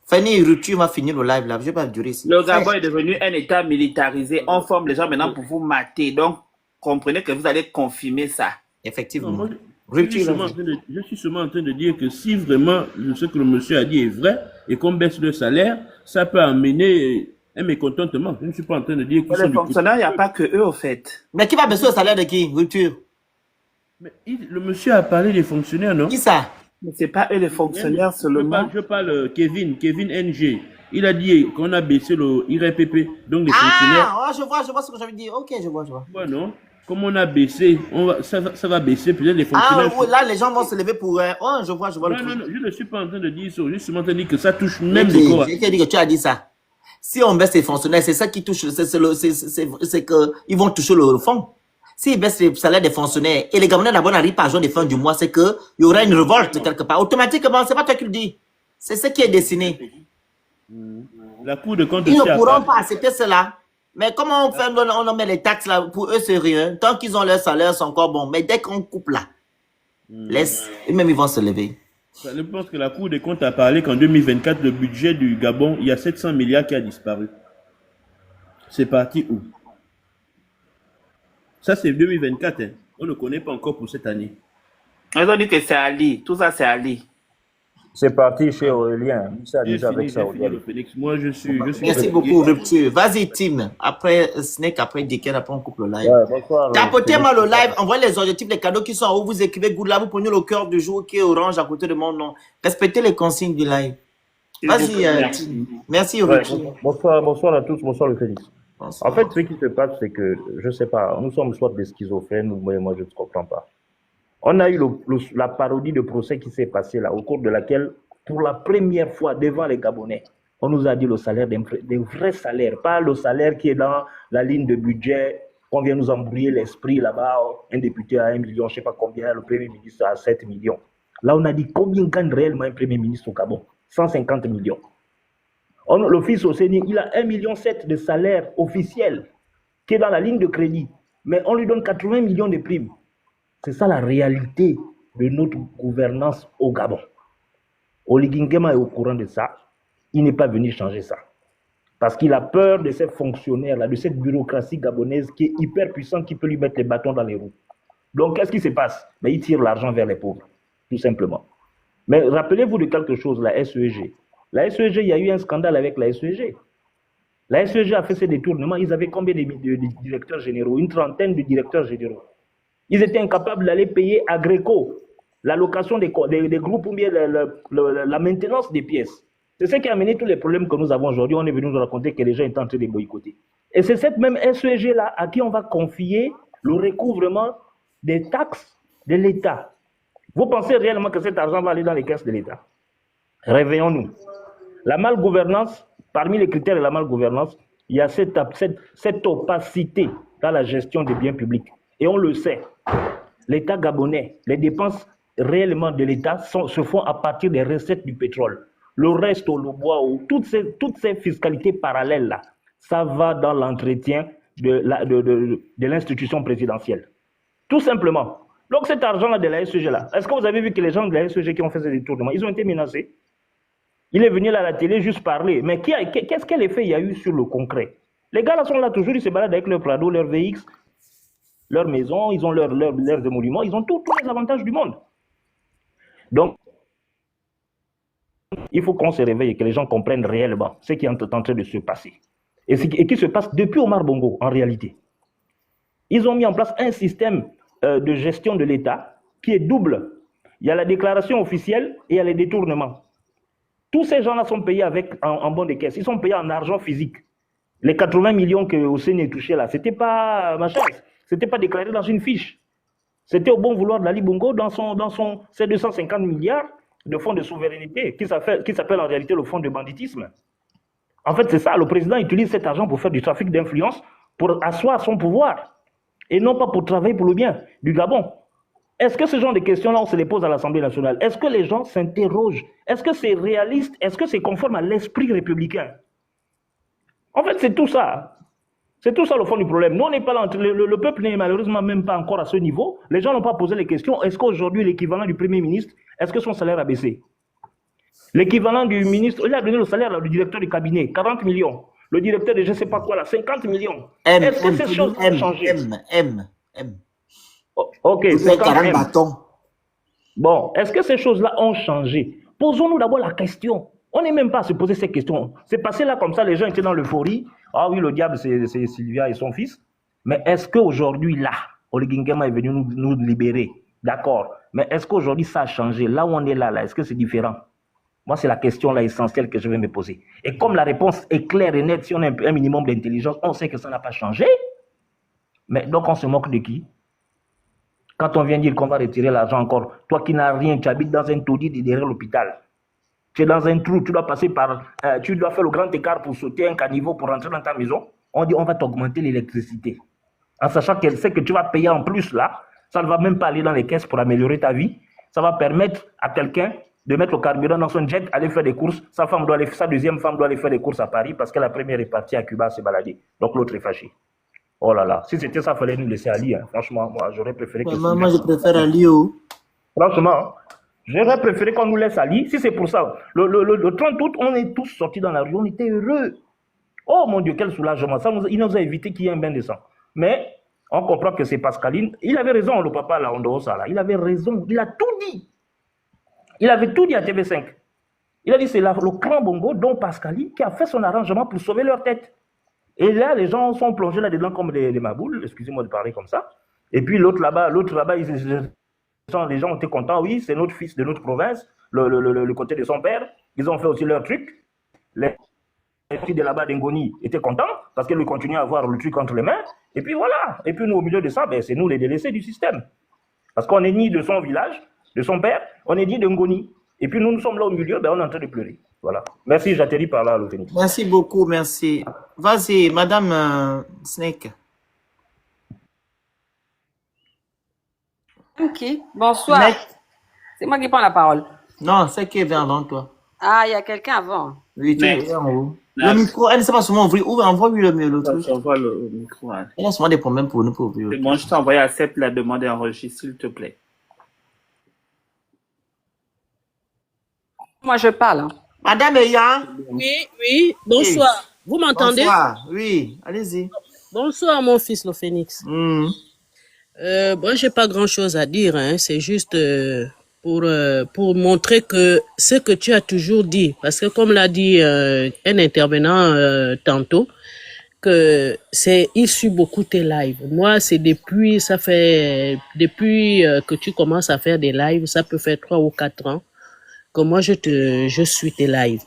Fanny Rutu va finir le live là. Je ne vais pas durer ici. Le Gabon est devenu un État militarisé. On forme les gens maintenant pour vous mater. Donc, comprenez que vous allez confirmer ça. Non, Effectivement. moi, Rutu, je suis seulement en train de dire que si vraiment ce que le monsieur a dit est vrai et qu'on baisse le salaire, ça peut amener un mécontentement. Je ne suis pas en train de dire qu'ils Pour sont les du côté. fonctionnaires, il n'y a pas que eux, au fait. Mais qui va baisser le salaire de qui, Rutu? Mais le monsieur a parlé des fonctionnaires, non? Qui ça? Mais ce n'est pas eux les fonctionnaires seulement. Je parle Kevin NG. Il a dit qu'on a baissé le IRPP, donc les fonctionnaires. Ah, je vois ce que j'avais dit. Ok, je vois. Ouais, non? Comme on a baissé, ça va baisser, peut-être les Ah, fonctionnaires. oh, là, les gens vont se lever pour... Oh, je vois le Non, truc. je ne suis pas en train de dire ça. Je suis en train de dire que ça touche même les Ok, corps. j'ai dit que tu as dit ça. Si on baisse les fonctionnaires, c'est ça qui touche, c'est que ils vont toucher le fond. S'ils baissent les salaires des fonctionnaires et les Gabonais d'abord n'arrivent pas à joindre les fins du mois, c'est que il y aura une révolte quelque part. Automatiquement, c'est pas toi qui le dis. C'est ce qui est dessiné. La Cour de compte Ils aussi ne a pourront parlé. pas accepter cela. Mais comment on fait, on met les taxes là, pour eux c'est rien. Tant qu'ils ont leur salaire, c'est encore bon. Mais dès qu'on coupe là, laisse, eux-mêmes ils vont se lever. Je pense que la Cour des comptes a parlé qu'en 2024, le budget du Gabon, il y a 700 milliards qui a disparu. C'est parti où? Ça, c'est 2024. Hein. On ne connaît pas encore pour cette année. Ils ont dit que c'est Ali. Tout ça, c'est Ali. C'est parti chez Aurélien. Ça J'ai déjà fini, avec ça. j'ai fini le Phoenix. Moi, je suis Merci fatigué. beaucoup, Rupture. Vas-y, Tim. Après Snake, après Dicken, après on coupe le live. Ouais, bonsoir. Tapotez-moi le live, envoyez les objectifs, les cadeaux qui sont en haut, vous écrivez good là, vous prenez le cœur du jour qui est orange à côté de mon nom. Respectez les consignes du live. Vas-y, Tim. Merci, Ouais, Rupture. bonsoir à tous, bonsoir le Félix. Bonsoir. En fait, ce qui se passe, c'est que, je sais pas, nous sommes soit des schizophrènes, ou moi, je ne comprends pas. On a eu la parodie de procès qui s'est passée là, au cours de laquelle, pour la première fois devant les Gabonais, on nous a dit le salaire des vrais salaires, pas le salaire qui est dans la ligne de budget, qu'on vient nous embrouiller l'esprit là-bas, un député à 1 million, je ne sais pas combien, le premier ministre à 7 millions. Là, on a dit combien gagne réellement un premier ministre au Gabon? 150 millions. Le fils Osséni, il a 1,7 million de salaire officiel qui est dans la ligne de crédit, mais on lui donne 80 millions de primes. C'est ça la réalité de notre gouvernance au Gabon. Oligingema est au courant de ça. Il n'est pas venu changer ça. Parce qu'il a peur de ces fonctionnaires-là, de cette bureaucratie gabonaise qui est hyper puissante, qui peut lui mettre les bâtons dans les roues. Donc, qu'est-ce qui se passe? Mais il tire l'argent vers les pauvres, tout simplement. Mais rappelez-vous de quelque chose, la SEG. La SEG, il y a eu un scandale avec la SEG. La SEG a fait ses détournements. Ils avaient combien de directeurs généraux? Une trentaine de directeurs généraux. Ils étaient incapables d'aller payer à Greco l'allocation des groupes ou bien la maintenance des pièces. C'est ce qui a amené tous les problèmes que nous avons aujourd'hui. On est venu nous raconter que les gens étaient en train de boycotter. Et c'est cette même SEG-là à qui on va confier le recouvrement des taxes de l'État. Vous pensez réellement que cet argent va aller dans les caisses de l'État? Réveillons-nous. La malgouvernance, parmi les critères de la malgouvernance, il y a cette opacité dans la gestion des biens publics. Et on le sait, l'État gabonais, les dépenses réellement de l'État se font à partir des recettes du pétrole. Le reste, le bois, toutes ces fiscalités parallèles-là, ça va dans l'entretien de l'institution présidentielle. Tout simplement. Donc cet argent-là de la SEG-là, est-ce que vous avez vu que les gens de la SEG qui ont fait ces détournements, ils ont été menacés? Il est venu là à la télé juste parler. Mais quel effet il y a eu sur le concret? Les gars là sont là toujours, ils se baladent avec leur Prado, leur VX, leur maison, ils ont leurs émoluments, ils ont tous les avantages du monde. Donc, il faut qu'on se réveille et que les gens comprennent réellement ce qui est en train de se passer. Et qui se passe depuis Omar Bongo, en réalité. Ils ont mis en place un système de gestion de l'État qui est double. Il y a la déclaration officielle et il y a les détournements. Tous ces gens-là sont payés en bon de caisse. Ils sont payés en argent physique. Les 80 millions que Hosseini touchait là, c'était pas c'était pas déclaré dans une fiche. C'était au bon vouloir d'Ali Bongo dans ses 250 milliards de fonds de souveraineté qui s'appelle en réalité le fonds de banditisme. En fait, c'est ça. Le président utilise cet argent pour faire du trafic d'influence, pour asseoir son pouvoir, et non pas pour travailler pour le bien du Gabon. Est-ce que ce genre de questions-là, on se les pose à l'Assemblée nationale? Est-ce que les gens s'interrogent? Est-ce que c'est réaliste? Est-ce que c'est conforme à l'esprit républicain? En fait, c'est tout ça. C'est tout ça le fond du problème. Nous, on n'est pas là. Le peuple n'est malheureusement même pas encore à ce niveau. Les gens n'ont pas posé les questions. Est-ce qu'aujourd'hui, l'équivalent du Premier ministre, est-ce que son salaire a baissé? L'équivalent du ministre, il a donné le salaire là, du directeur du cabinet, 40 millions. Le directeur de je ne sais pas quoi, là, 50 millions. Est-ce que ces choses ont changé? Ok, 50 bâtons. Bon, est-ce que ces choses-là ont changé? Posons-nous d'abord la question. On n'est même pas à se poser ces questions. C'est passé là comme ça, les gens étaient dans l'euphorie. Ah oui, le diable, c'est Sylvia et son fils. Mais est-ce qu'aujourd'hui, là, Oligingema est venu nous libérer? D'accord. Mais est-ce qu'aujourd'hui, ça a changé? Là où on est là, est-ce que c'est différent? Moi, c'est la question là essentielle que je vais me poser. Et comme la réponse est claire et nette, si on a un minimum d'intelligence, on sait que ça n'a pas changé. Mais donc, on se moque de qui? Quand on vient dire qu'on va retirer l'argent encore, toi qui n'as rien, tu habites dans un taudis derrière l'hôpital. Tu es dans un trou, tu dois passer tu dois faire le grand écart pour sauter un caniveau pour rentrer dans ta maison. On dit on va t'augmenter l'électricité. En sachant qu'elle sait que tu vas payer en plus là, ça ne va même pas aller dans les caisses pour améliorer ta vie. Ça va permettre à quelqu'un de mettre le carburant dans son jet, aller faire des courses. Sa deuxième femme doit aller faire des courses à Paris parce que la première est partie à Cuba se balader. Donc l'autre est fâché. Oh là là, si c'était ça, il fallait nous laisser Ali. Hein. Franchement, moi, j'aurais préféré que... Moi, je préfère Ali. Franchement, j'aurais préféré qu'on nous laisse Ali. Si c'est pour ça, le 30 août, on est tous sortis dans la rue, on était heureux. Oh mon Dieu, quel soulagement. Il nous a évité qu'il y ait un bain de sang. Mais on comprend que c'est Pascaline. Il avait raison, le papa là, Ondosa, là. Il avait raison, il a tout dit. Il avait tout dit à TV5. Il a dit c'est le clan Bongo, dont Pascaline, qui a fait son arrangement pour sauver leur tête. Et là, les gens sont plongés là-dedans comme des maboules, excusez-moi de parler comme ça. Et puis l'autre là-bas, les gens ont été contents, oui, c'est notre fils de notre province, le côté de son père. Ils ont fait aussi leur truc. Les filles de là-bas d'Engoni étaient contents parce qu'ils continuaient à avoir le truc entre les mains. Et puis voilà. Et puis nous, au milieu de ça, c'est nous les délaissés du système. Parce qu'on est ni de son village, de son père, on est ni d'Engoni. Et puis nous sommes là au milieu, on est en train de pleurer. Voilà. Merci, j'atterris par là, le Phoenix. Merci beaucoup, merci. Vas-y, Madame Snake. Ok, bonsoir. C'est moi qui prends la parole. Non, c'est qui vient avant toi. Ah, il y a quelqu'un avant. Oui, tu es en haut. Le micro, elle ne sait pas souvent ouvrir. Envoie-lui le truc. J'envoie le micro. Hein. Elle a souvent des problèmes pour nous pour ouvrir. Moi, je t'ai envoyé à Sepp la demande d'enregistrer, s'il te plaît. Moi, je parle. Hein. Madame Eya. Oui, bonsoir. Vous m'entendez? Bonsoir, oui, allez-y. Bonsoir, mon fils, le Phoenix. Bon, j'ai pas grand-chose à dire, hein. C'est juste pour montrer que ce que tu as toujours dit, parce que comme l'a dit un intervenant tantôt, que c'est issu beaucoup tes lives. Moi, c'est depuis que tu commences à faire des lives, ça peut faire 3 ou 4 ans, que moi je suis tes lives.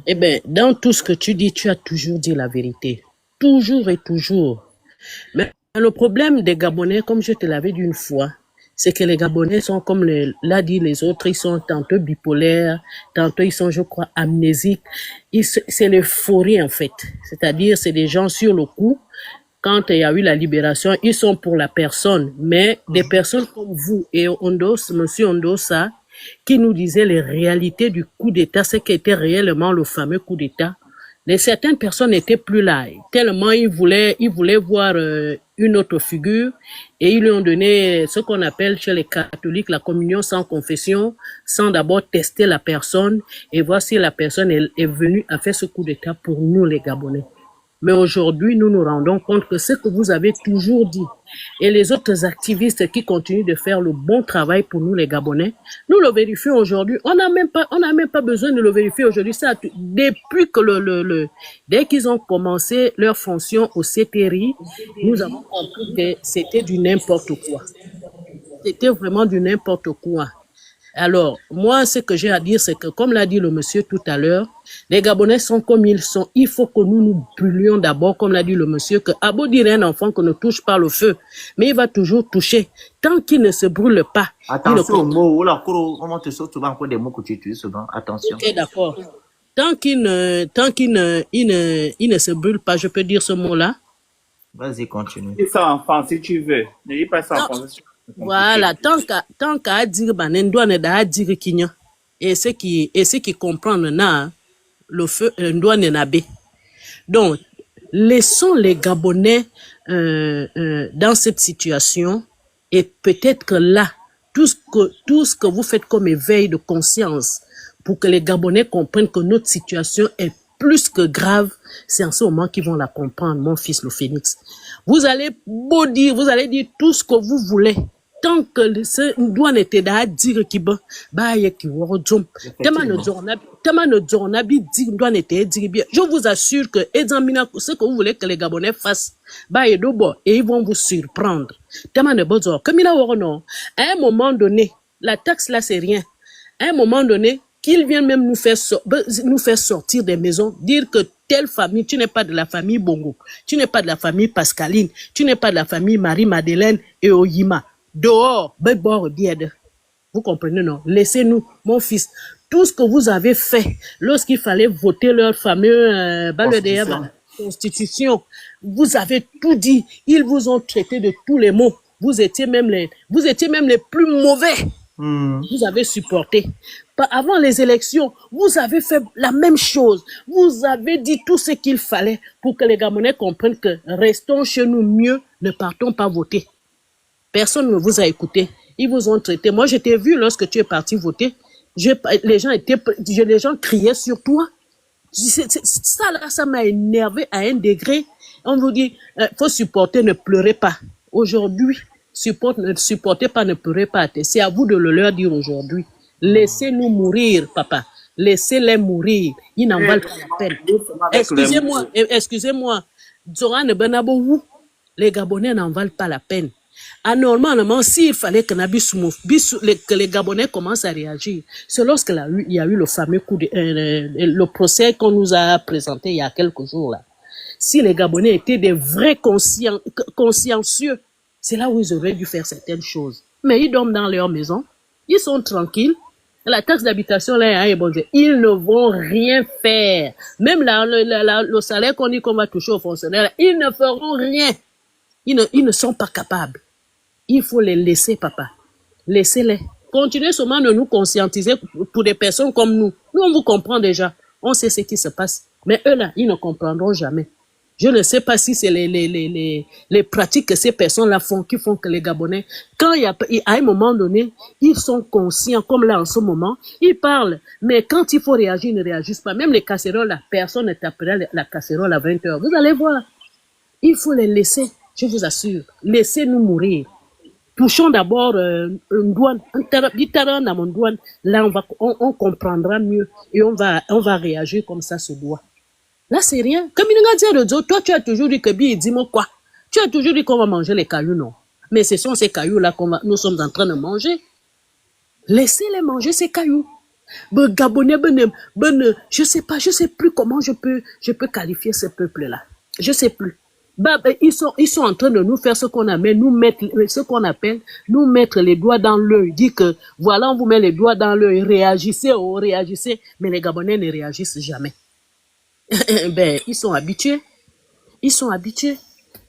Eh bien, dans tout ce que tu dis, tu as toujours dit la vérité. Toujours et toujours. Mais Le problème des Gabonais, comme je te l'avais dit une fois, c'est que les Gabonais sont comme l'a dit les autres, ils sont tantôt bipolaires, tantôt ils sont, je crois, amnésiques. C'est l'euphorie en fait. C'est-à-dire, c'est des gens sur le coup. Quand il y a eu la libération, ils sont pour la personne. Mais des personnes comme vous et Ondos, monsieur Ondosa, qui nous disaient les réalités du coup d'État, ce qui était réellement le fameux coup d'État, certaines personnes n'étaient plus là, tellement ils voulaient voir une autre figure et ils lui ont donné ce qu'on appelle chez les catholiques la communion sans confession, sans d'abord tester la personne et voir si la personne est venue à faire ce coup d'État pour nous les Gabonais. Mais aujourd'hui, nous nous rendons compte que ce que vous avez toujours dit et les autres activistes qui continuent de faire le bon travail pour nous les Gabonais, nous le vérifions aujourd'hui. On n'a même pas besoin de le vérifier aujourd'hui. Ça, depuis que dès qu'ils ont commencé leur fonction au CTRI, nous avons compris que c'était du n'importe quoi. C'était vraiment du n'importe quoi. Alors, moi, ce que j'ai à dire, c'est que, comme l'a dit le monsieur tout à l'heure, les Gabonais sont comme ils sont. Il faut que nous nous brûlions d'abord, comme l'a dit le monsieur, que à beau dire un enfant qu'on ne touche pas le feu, mais il va toujours toucher. Tant qu'il ne se brûle pas. Attention aux mots, comment te sautes souvent encore des mots que tu utilises souvent. Attention. Ok, d'accord. Tant qu'il ne se brûle pas, je peux dire ce mot-là. Vas-y, continue. Dis ça en français si tu veux. Ne dis pas ça en français. Voilà, tant qu'à dire banendouane da dire kinyo et ceux qui comprennent na le feu ndouane nabe. Donc laissons les Gabonais dans cette situation et peut-être que là tout ce que vous faites comme éveil de conscience pour que les Gabonais comprennent que notre situation est plus que grave, c'est en ce moment qu'ils vont la comprendre, mon fils le Phénix. Vous allez dire tout ce que vous voulez. Tant que ce douane était à dire qui ba y qui wordum tellement ne dornabi dit douane était dire bien. Je vous assure que examina ce que vous voulez que les Gabonais fassent ba y dobo et ils vont vous surprendre. Tellement ne bozo comme il a non à un moment donné la taxe là c'est rien. À un moment donné qu'ils viennent même nous faire sortir des maisons, dire que telle famille, tu n'es pas de la famille Bongo, tu n'es pas de la famille Pascaline, tu n'es pas de la famille Marie-Madeleine et Oyima. Dehors, vous comprenez, non? Laissez-nous, mon fils, tout ce que vous avez fait lorsqu'il fallait voter leur fameux constitution, vous avez tout dit. Ils vous ont traité de tous les maux. Vous étiez même les plus mauvais. Vous avez supporté. Avant les élections, vous avez fait la même chose. Vous avez dit tout ce qu'il fallait pour que les Gabonais comprennent que restons chez nous mieux, ne partons pas voter. Personne ne vous a écouté. Ils vous ont traité. Moi, je t'ai vu lorsque tu es parti voter. Les gens criaient sur toi. Ça m'a énervé à un degré. On vous dit, faut supporter, ne pleurez pas. Aujourd'hui, ne supportez pas, ne pleurez pas. C'est à vous de le leur dire aujourd'hui. Laissez-nous mourir, papa. Laissez-les mourir. Ils n'en valent pas la peine. Excusez-moi. Zoran Benabou, les Gabonais n'en valent pas la peine. Normalement, s'il fallait que les Gabonais commencent à réagir, c'est lorsqu'il y a eu le fameux le procès qu'on nous a présenté il y a quelques jours là. Si les Gabonais étaient des vrais consciencieux, c'est là où ils auraient dû faire certaines choses. Mais ils dorment dans leur maison, ils sont tranquilles. La taxe d'habitation là, ils ne vont rien faire. Même le salaire qu'on dit qu'on va toucher aux fonctionnaires, ils ne feront rien. Ils ne sont pas capables. Il faut les laisser, papa. Laissez-les. Continuez seulement de nous conscientiser pour des personnes comme nous. Nous, on vous comprend déjà. On sait ce qui se passe. Mais eux, là, ils ne comprendront jamais. Je ne sais pas si c'est les pratiques que ces personnes-là font, qui font que les Gabonais, à un moment donné, ils sont conscients, comme là en ce moment, ils parlent. Mais quand il faut réagir, ils ne réagissent pas. Même les casseroles, là, personne ne tapera la casserole à 20h. Vous allez voir. Il faut les laisser. Je vous assure. Laissez-nous mourir. Touchons d'abord une douane, là on comprendra mieux et on va réagir comme ça se doit. Là c'est rien. Comme il nous a dit, toi tu as toujours dit que dis-moi quoi? Tu as toujours dit qu'on va manger les cailloux, non? Mais ce sont ces cailloux là nous sommes en train de manger. Laissez-les manger ces cailloux. Gabonais, je sais plus comment je peux qualifier ce peuple là. Je sais plus. Ils sont en train de nous faire ce qu'on appelle, nous mettre les doigts dans l'œil. Dit que, voilà, on vous met les doigts dans l'œil, réagissez, réagissez. Mais les Gabonais ne réagissent jamais. Ils sont habitués. Ils sont habitués.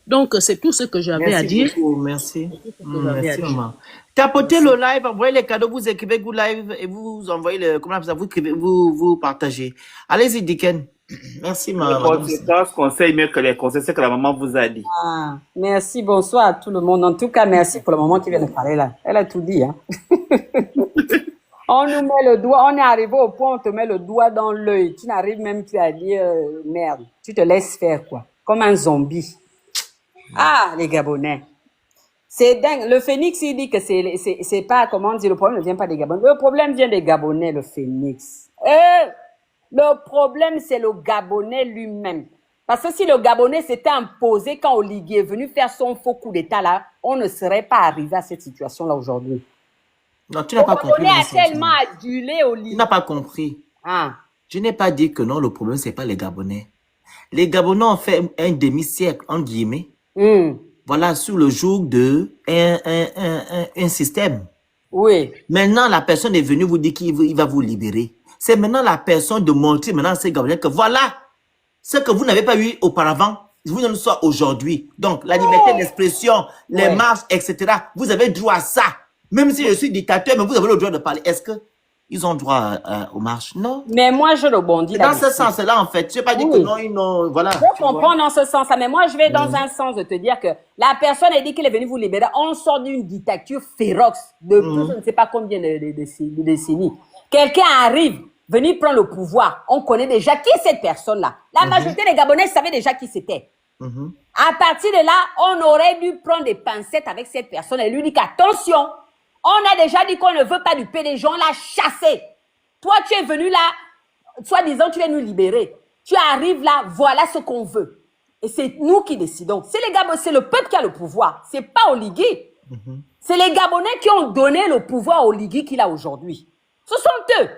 Donc, c'est tout ce que j'avais à dire. Merci. Merci, maman. Tapotez le live, envoyez les cadeaux, vous écrivez Good Live et vous envoyez le, comment vous écrivez, vous partagez. Allez-y, Diken. Merci, maman. Les conséquences, conseils mieux que les conseils, c'est que la maman vous a dit. Ah, merci, bonsoir à tout le monde. En tout cas, merci pour le moment qui vient de parler là. Elle a tout dit, hein. On nous met le doigt, on est arrivé au point où on te met le doigt dans l'œil. Tu n'arrives même plus à dire merde. Tu te laisses faire, quoi. Comme un zombie. Ah, les Gabonais. C'est dingue. Le Phénix, il dit que c'est pas, comment dire, le problème ne vient pas des Gabonais. Le problème vient des Gabonais, le Phénix. Le problème, c'est le Gabonais lui-même. Parce que si le Gabonais s'était imposé quand Oligui est venu faire son faux coup d'État là, on ne serait pas arrivé à cette situation-là aujourd'hui. Non, tu n'as pas compris. Le Gabonais a tellement adulé Oligui. Tu n'as pas compris. Ah. Je n'ai pas dit que non, le problème, c'est pas les Gabonais. Les Gabonais ont fait un demi-siècle, en guillemets. Voilà, sous le joug de un système. Oui. Maintenant, la personne est venue vous dire qu'il va vous libérer. C'est maintenant la personne de montrer maintenant à ces Gabonais que voilà, ce que vous n'avez pas eu auparavant, vous ne le soyez aujourd'hui. Donc, la liberté d'expression, les marches, etc. Vous avez droit à ça. Même si je suis dictateur, mais vous avez le droit de parler. Est-ce que ils ont droit aux marches? Non. Mais moi, je rebondis dans ce sens-là, en fait. Je n'ai pas dit que non, ils n'ont... Voilà. Je comprends dans ce sens-là, mais moi, je vais dans un sens de te dire que la personne a dit qu'elle est venue vous libérer. On sort d'une dictature féroce de plus, je ne sais pas combien de décennies. Quelqu'un arrive, venir prendre le pouvoir. On connaît déjà qui est cette personne-là. La majorité des Gabonais savaient déjà qui c'était. À partir de là, on aurait dû prendre des pincettes avec cette personne et lui dire qu'attention, on a déjà dit qu'on ne veut pas du PDG, on l'a chassé. Toi, tu es venu là, soi-disant, tu viens nous libérer. Tu arrives là, voilà ce qu'on veut. Et c'est nous qui décidons. C'est les Gabonais, c'est le peuple qui a le pouvoir. C'est pas Oligui. C'est les Gabonais qui ont donné le pouvoir à Oligui qu'il a aujourd'hui. Ce sont eux.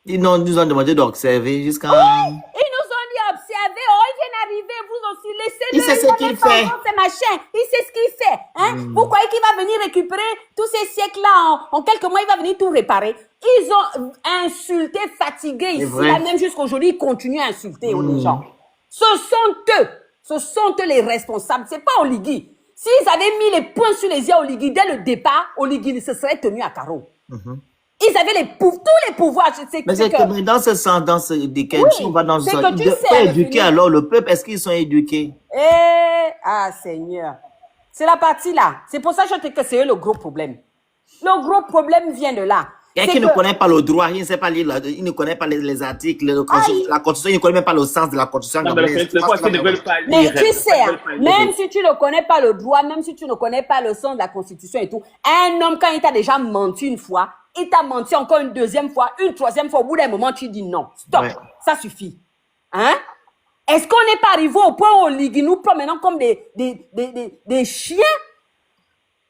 Ils nous ont demandé d'observer jusqu'à... Oui, ils nous ont dit observer. Oh, ils viennent arriver, vous aussi. Laissez-le. Il sait ce qu'il fait. C'est machin. Il sait ce qu'il fait. Hein? Vous croyez qu'il va venir récupérer tous ces siècles-là en quelques mois, il va venir tout réparer. Ils ont insulté, fatigué ici. Là, même jusqu'aujourd'hui, ils continuent à insulter les gens. Ce sont eux. Ce sont eux les responsables. C'est pas Oligui. S'ils avaient mis les points sur les yeux à Oligui dès le départ, Oligui se serait tenu à carreau. Ils avaient tous les pouvoirs. Mais c'est que dans ce sens, dans ce on va dans ce sens. Ils doivent pas éduquer alors le peuple. Est-ce qu'ils sont éduqués? Ah, Seigneur. C'est la partie là. C'est pour ça que je te dis que c'est eux le gros problème. Le gros problème vient de là. Quelqu'un qui ne connaît pas le droit, il ne sait pas lire, il ne connaît pas les articles, la Constitution, il ne connaît même pas le sens de la Constitution. Mais tu sais, même si tu ne connais pas le droit, même si tu ne connais pas le sens de la Constitution et tout, un homme, quand il t'a déjà menti une fois, il t'a menti encore une deuxième fois, une troisième fois, au bout d'un moment, tu dis non. Stop, ça suffit. Hein? Est-ce qu'on n'est pas arrivé au point où Oligui nous prend maintenant comme des chiens?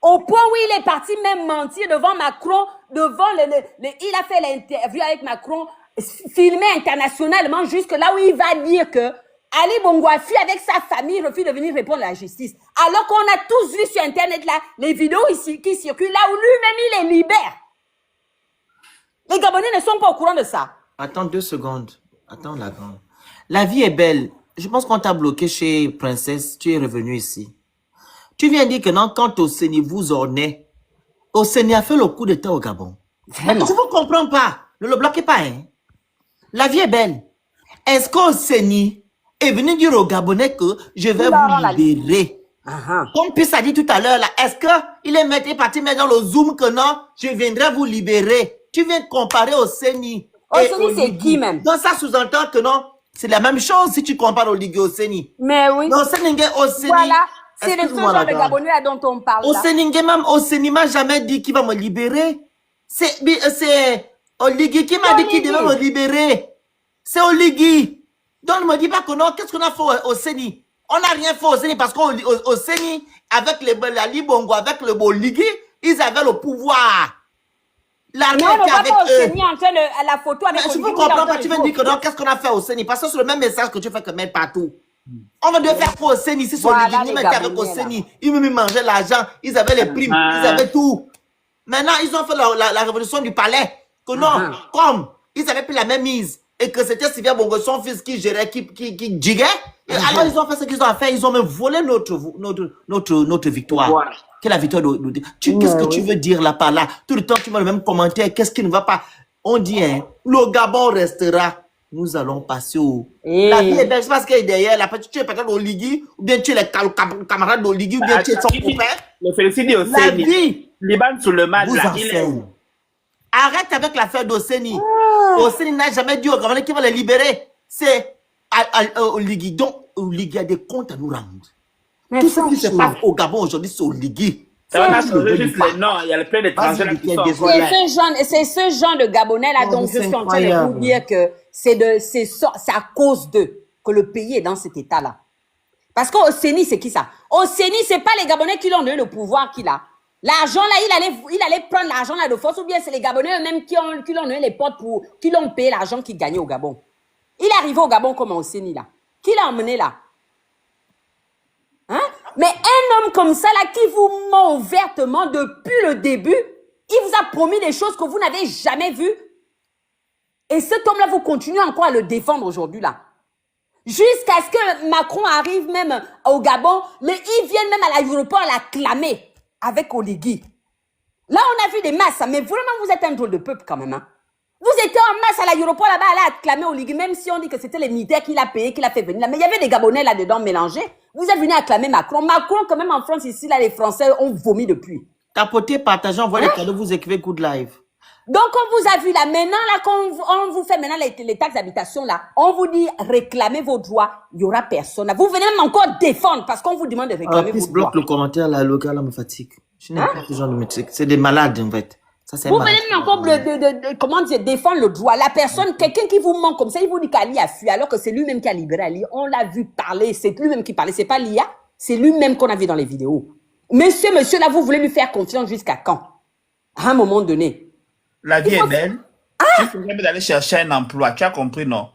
Au point où il est parti même mentir devant Macron, devant il a fait l'interview avec Macron, filmé internationalement jusque là où il va dire que Ali Bongo Afi avec sa famille refuse de venir répondre à la justice. Alors qu'on a tous vu sur Internet là, les vidéos ici qui circulent là où lui-même il les libère. Les Gabonais ne sont pas au courant de ça. Attends 2 secondes. Attends la grande. La vie est belle. Je pense qu'on t'a bloqué chez Princesse. Tu es revenu ici. Tu viens dire que non, quand Oseni vous ornait, Oseni a fait le coup d'état au Gabon. Vraiment? Je ne vous comprends pas. Ne le bloquez pas, hein. La vie est belle. Est-ce qu'Oseni est venu dire aux Gabonais que je vais vous libérer? Comme Pisse a dit tout à l'heure, là, est-ce qu'il est parti mettre dans le Zoom que non, je viendrai vous libérer? Tu viens de comparer Oseni. Oseni, c'est qui même? Donc ça sous-entend que non, c'est la même chose si tu compares Oligui Oseni. Mais oui. Non, Oseni. Voilà. C'est le seul genre de Gabonais dont on parle. Oseni m'a jamais dit qu'il va me libérer. C'est Oligui qui m'a dit qu'il devait me libérer. C'est Oligui. Donc ne me dis pas que non, qu'est-ce qu'on a fait au Oseni? On n'a rien fait au Oseni parce qu'au Oseni, avec Ali Bongo, avec le Oligui, ils avaient le pouvoir. L'armée était avec eux. À la photo avec je ne comprends pas, tu veux dire que non, qu'est-ce qu'on a fait au Oseni? Parce que c'est le même message que tu fais que même partout. On va devoir faire quoi au Séni? Ici, Voilà, ils les mettaient avec au Gabonais, là. Séni. Ils me mangeaient l'argent. Ils avaient les primes. Ils avaient tout. Maintenant, ils ont fait la révolution du palais. Que non, comme ils avaient pris la même mise et que c'était Sylvia Bongo, son fils, qui gérait, qui diguait. Et alors, ils ont fait ce qu'ils ont fait. Ils ont même volé notre victoire. Quelle est la victoire qu'est-ce que tu veux dire là par là? Tout le temps, tu mets le même commentaire. Qu'est-ce qui ne va pas? On dit, hein, le Gabon restera. Nous allons passer au... La vie est belle, c'est parce qu'elle est derrière. La petite, tu es peut-être au Ligui, ou bien tu es les camarades au Ligui, ou bien tu es son copain. Le félicite au La Séni. vie Liban sur le match, vous là, il est enseigne. où? Arrête avec l'affaire d'Osseni. Osseni n'a jamais dit au Gabonais qu'il va les libérer. C'est au Ligui. Donc, au Ligui a des comptes à nous rendre. Mais Tout ce qui se franchement. passe au Gabon aujourd'hui, c'est au Ligui. On a changé juste les noms. Il y a le plein d'étrangers là qui sont encore là. C'est ce genre de Gabonais là Oh, dont mais je c'est suis en train de incroyable. vous dire que c'est à cause d'eux que le pays est dans cet état-là. Parce qu'au Séni, c'est qui ça? Au Séni, c'est pas les Gabonais qui l'ont donné le pouvoir qu'il a. L'argent là, il allait prendre l'argent là de force, ou bien c'est les Gabonais eux-mêmes qui l'ont donné les potes qui l'ont payé l'argent qu'il gagnait au Gabon. Il est arrivé au Gabon comme au Séni là. Qui l'a emmené là? Hein? Mais un homme comme ça là, qui vous ment ouvertement depuis le début, il vous a promis des choses que vous n'avez jamais vues. Et cet homme-là, vous continuez encore à le défendre aujourd'hui là. Jusqu'à ce que Macron arrive même au Gabon, ils viennent même à l'aéroport l'acclamer avec Oligui. Là, on a vu des masses, mais vraiment, vous êtes un drôle de peuple quand même. Hein? Vous étiez en masse à l'aéroport là-bas, à acclamer Oligui, même si on dit que c'était les militaires qui l'a payé, qui l'a fait venir là. Mais il y avait des Gabonais là-dedans mélangés. Vous êtes venus acclamer Macron. Macron, quand même, en France, ici, là, les Français ont vomi depuis. Tapotez, partagez, envoyez les cadeaux, vous écrivez Good Live. Donc, on vous a vu là, maintenant, là, quand on vous fait maintenant les taxes d'habitation, là, on vous dit réclamez vos droits, il n'y aura personne. Là. Vous venez même encore défendre parce qu'on vous demande de réclamer vos droits. Bloque le commentaire là, le gars là me fatigue. Je n'aime pas ce genre de métier. C'est des malades en fait. Ça, c'est vous malade. venez même encore comment dire, défendre le droit. La personne, quelqu'un qui vous ment comme ça, il vous dit qu'Ali a fui alors que c'est lui-même qui a libéré Ali. On l'a vu parler, c'est lui-même qui parlait. C'est pas l'IA, c'est lui-même qu'on a vu dans les vidéos. Monsieur, là, vous voulez lui faire confiance jusqu'à quand? À un moment donné. La vie est belle. Tu faut jamais d'aller chercher un emploi. Tu as compris, non?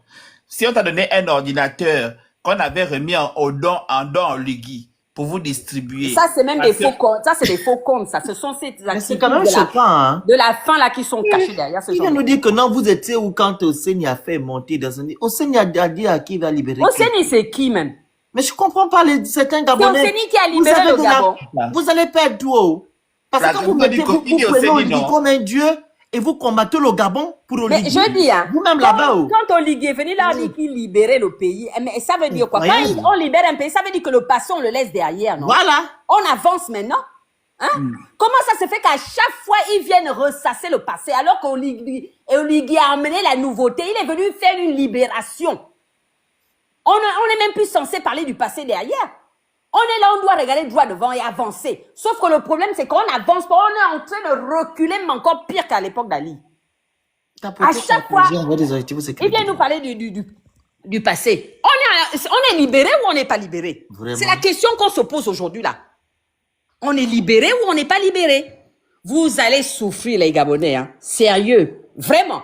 Si on t'a donné un ordinateur qu'on avait remis en don en Ligui pour vous distribuer. Ça, c'est même des faux comptes. Ça, c'est des faux comptes. Ça, ce sont ces Mais c'est quand même choquant, hein. de la fin là qui sont cachés derrière ce Il genre. vient nous dire que non, vous étiez où quand Osseni a fait monter dans un... Osseni a dit à qui il va libérer. Osseni, c'est qui, même? Mais je comprends pas certains C'est Gabonais. Osseni qui a libéré le Gabon. Vous allez perdre tout. Parce que vous mettez, vous prenez Oligui comme un dieu et vous combattez le Gabon pour Oligui. Mais je dis, hein, vous-même là-bas. Quand Oligui est venu là, on dit qu'il libérait le pays. Mais ça veut dire quoi? Quand on libère un pays, ça veut dire que le passé, on le laisse derrière, non? Voilà. On avance maintenant. Hein? Comment ça se fait qu'à chaque fois, ils viennent ressasser le passé alors qu'Oligui a amené la nouveauté? Il est venu faire une libération. On n'est même plus censé parler du passé derrière. On est là, on doit regarder droit devant et avancer. Sauf que le problème, c'est qu'on avance pas, on est en train de reculer, mais encore pire qu'à l'époque d'Ali. À chaque fois, il vient nous parler du passé. On est libéré ou on n'est pas libéré? C'est la question qu'on se pose aujourd'hui là. On est libéré ou on n'est pas libéré? Vous allez souffrir, les Gabonais, hein. Sérieux. Vraiment.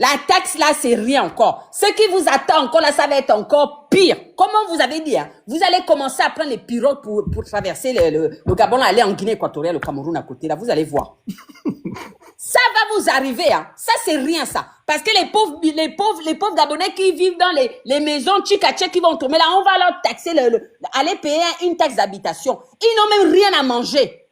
La taxe, là, c'est rien encore. Ce qui vous attend encore, là, ça va être encore pire. Comme on vous avait dit, hein, vous allez commencer à prendre les pirogues pour traverser le Gabon, là, aller en Guinée équatoriale, au Cameroun à côté, là, vous allez voir. Ça va vous arriver, hein. Ça, c'est rien, ça. Parce que les pauvres Gabonais qui vivent dans les maisons tchik-tchèques qui vont tomber là, on va leur taxer, aller payer une taxe d'habitation. Ils n'ont même rien à manger.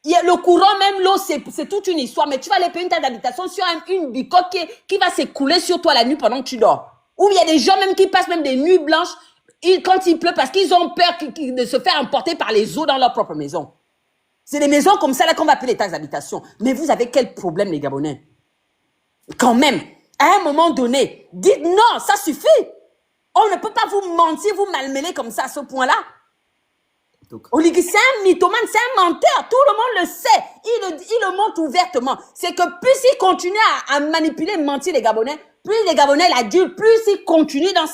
Le courant, même l'eau, c'est toute une histoire. Mais tu vas aller payer une taxe d'habitation sur une bicoque qui va s'écouler sur toi la nuit pendant que tu dors. Ou il y a des gens même qui passent même des nuits blanches quand il pleut parce qu'ils ont peur de se faire emporter par les eaux dans leur propre maison. C'est des maisons comme ça là qu'on va payer les taxes d'habitation. Mais vous avez quel problème, les Gabonais? Quand même, à un moment donné, dites non, ça suffit. On ne peut pas vous mentir, vous malmener comme ça à ce point-là. Oligui, c'est un mythomane, c'est un menteur. Tout le monde le sait. Il le montre ouvertement. C'est que plus il continue à manipuler, mentir les Gabonais, plus les Gabonais l'adulent, plus il continue dans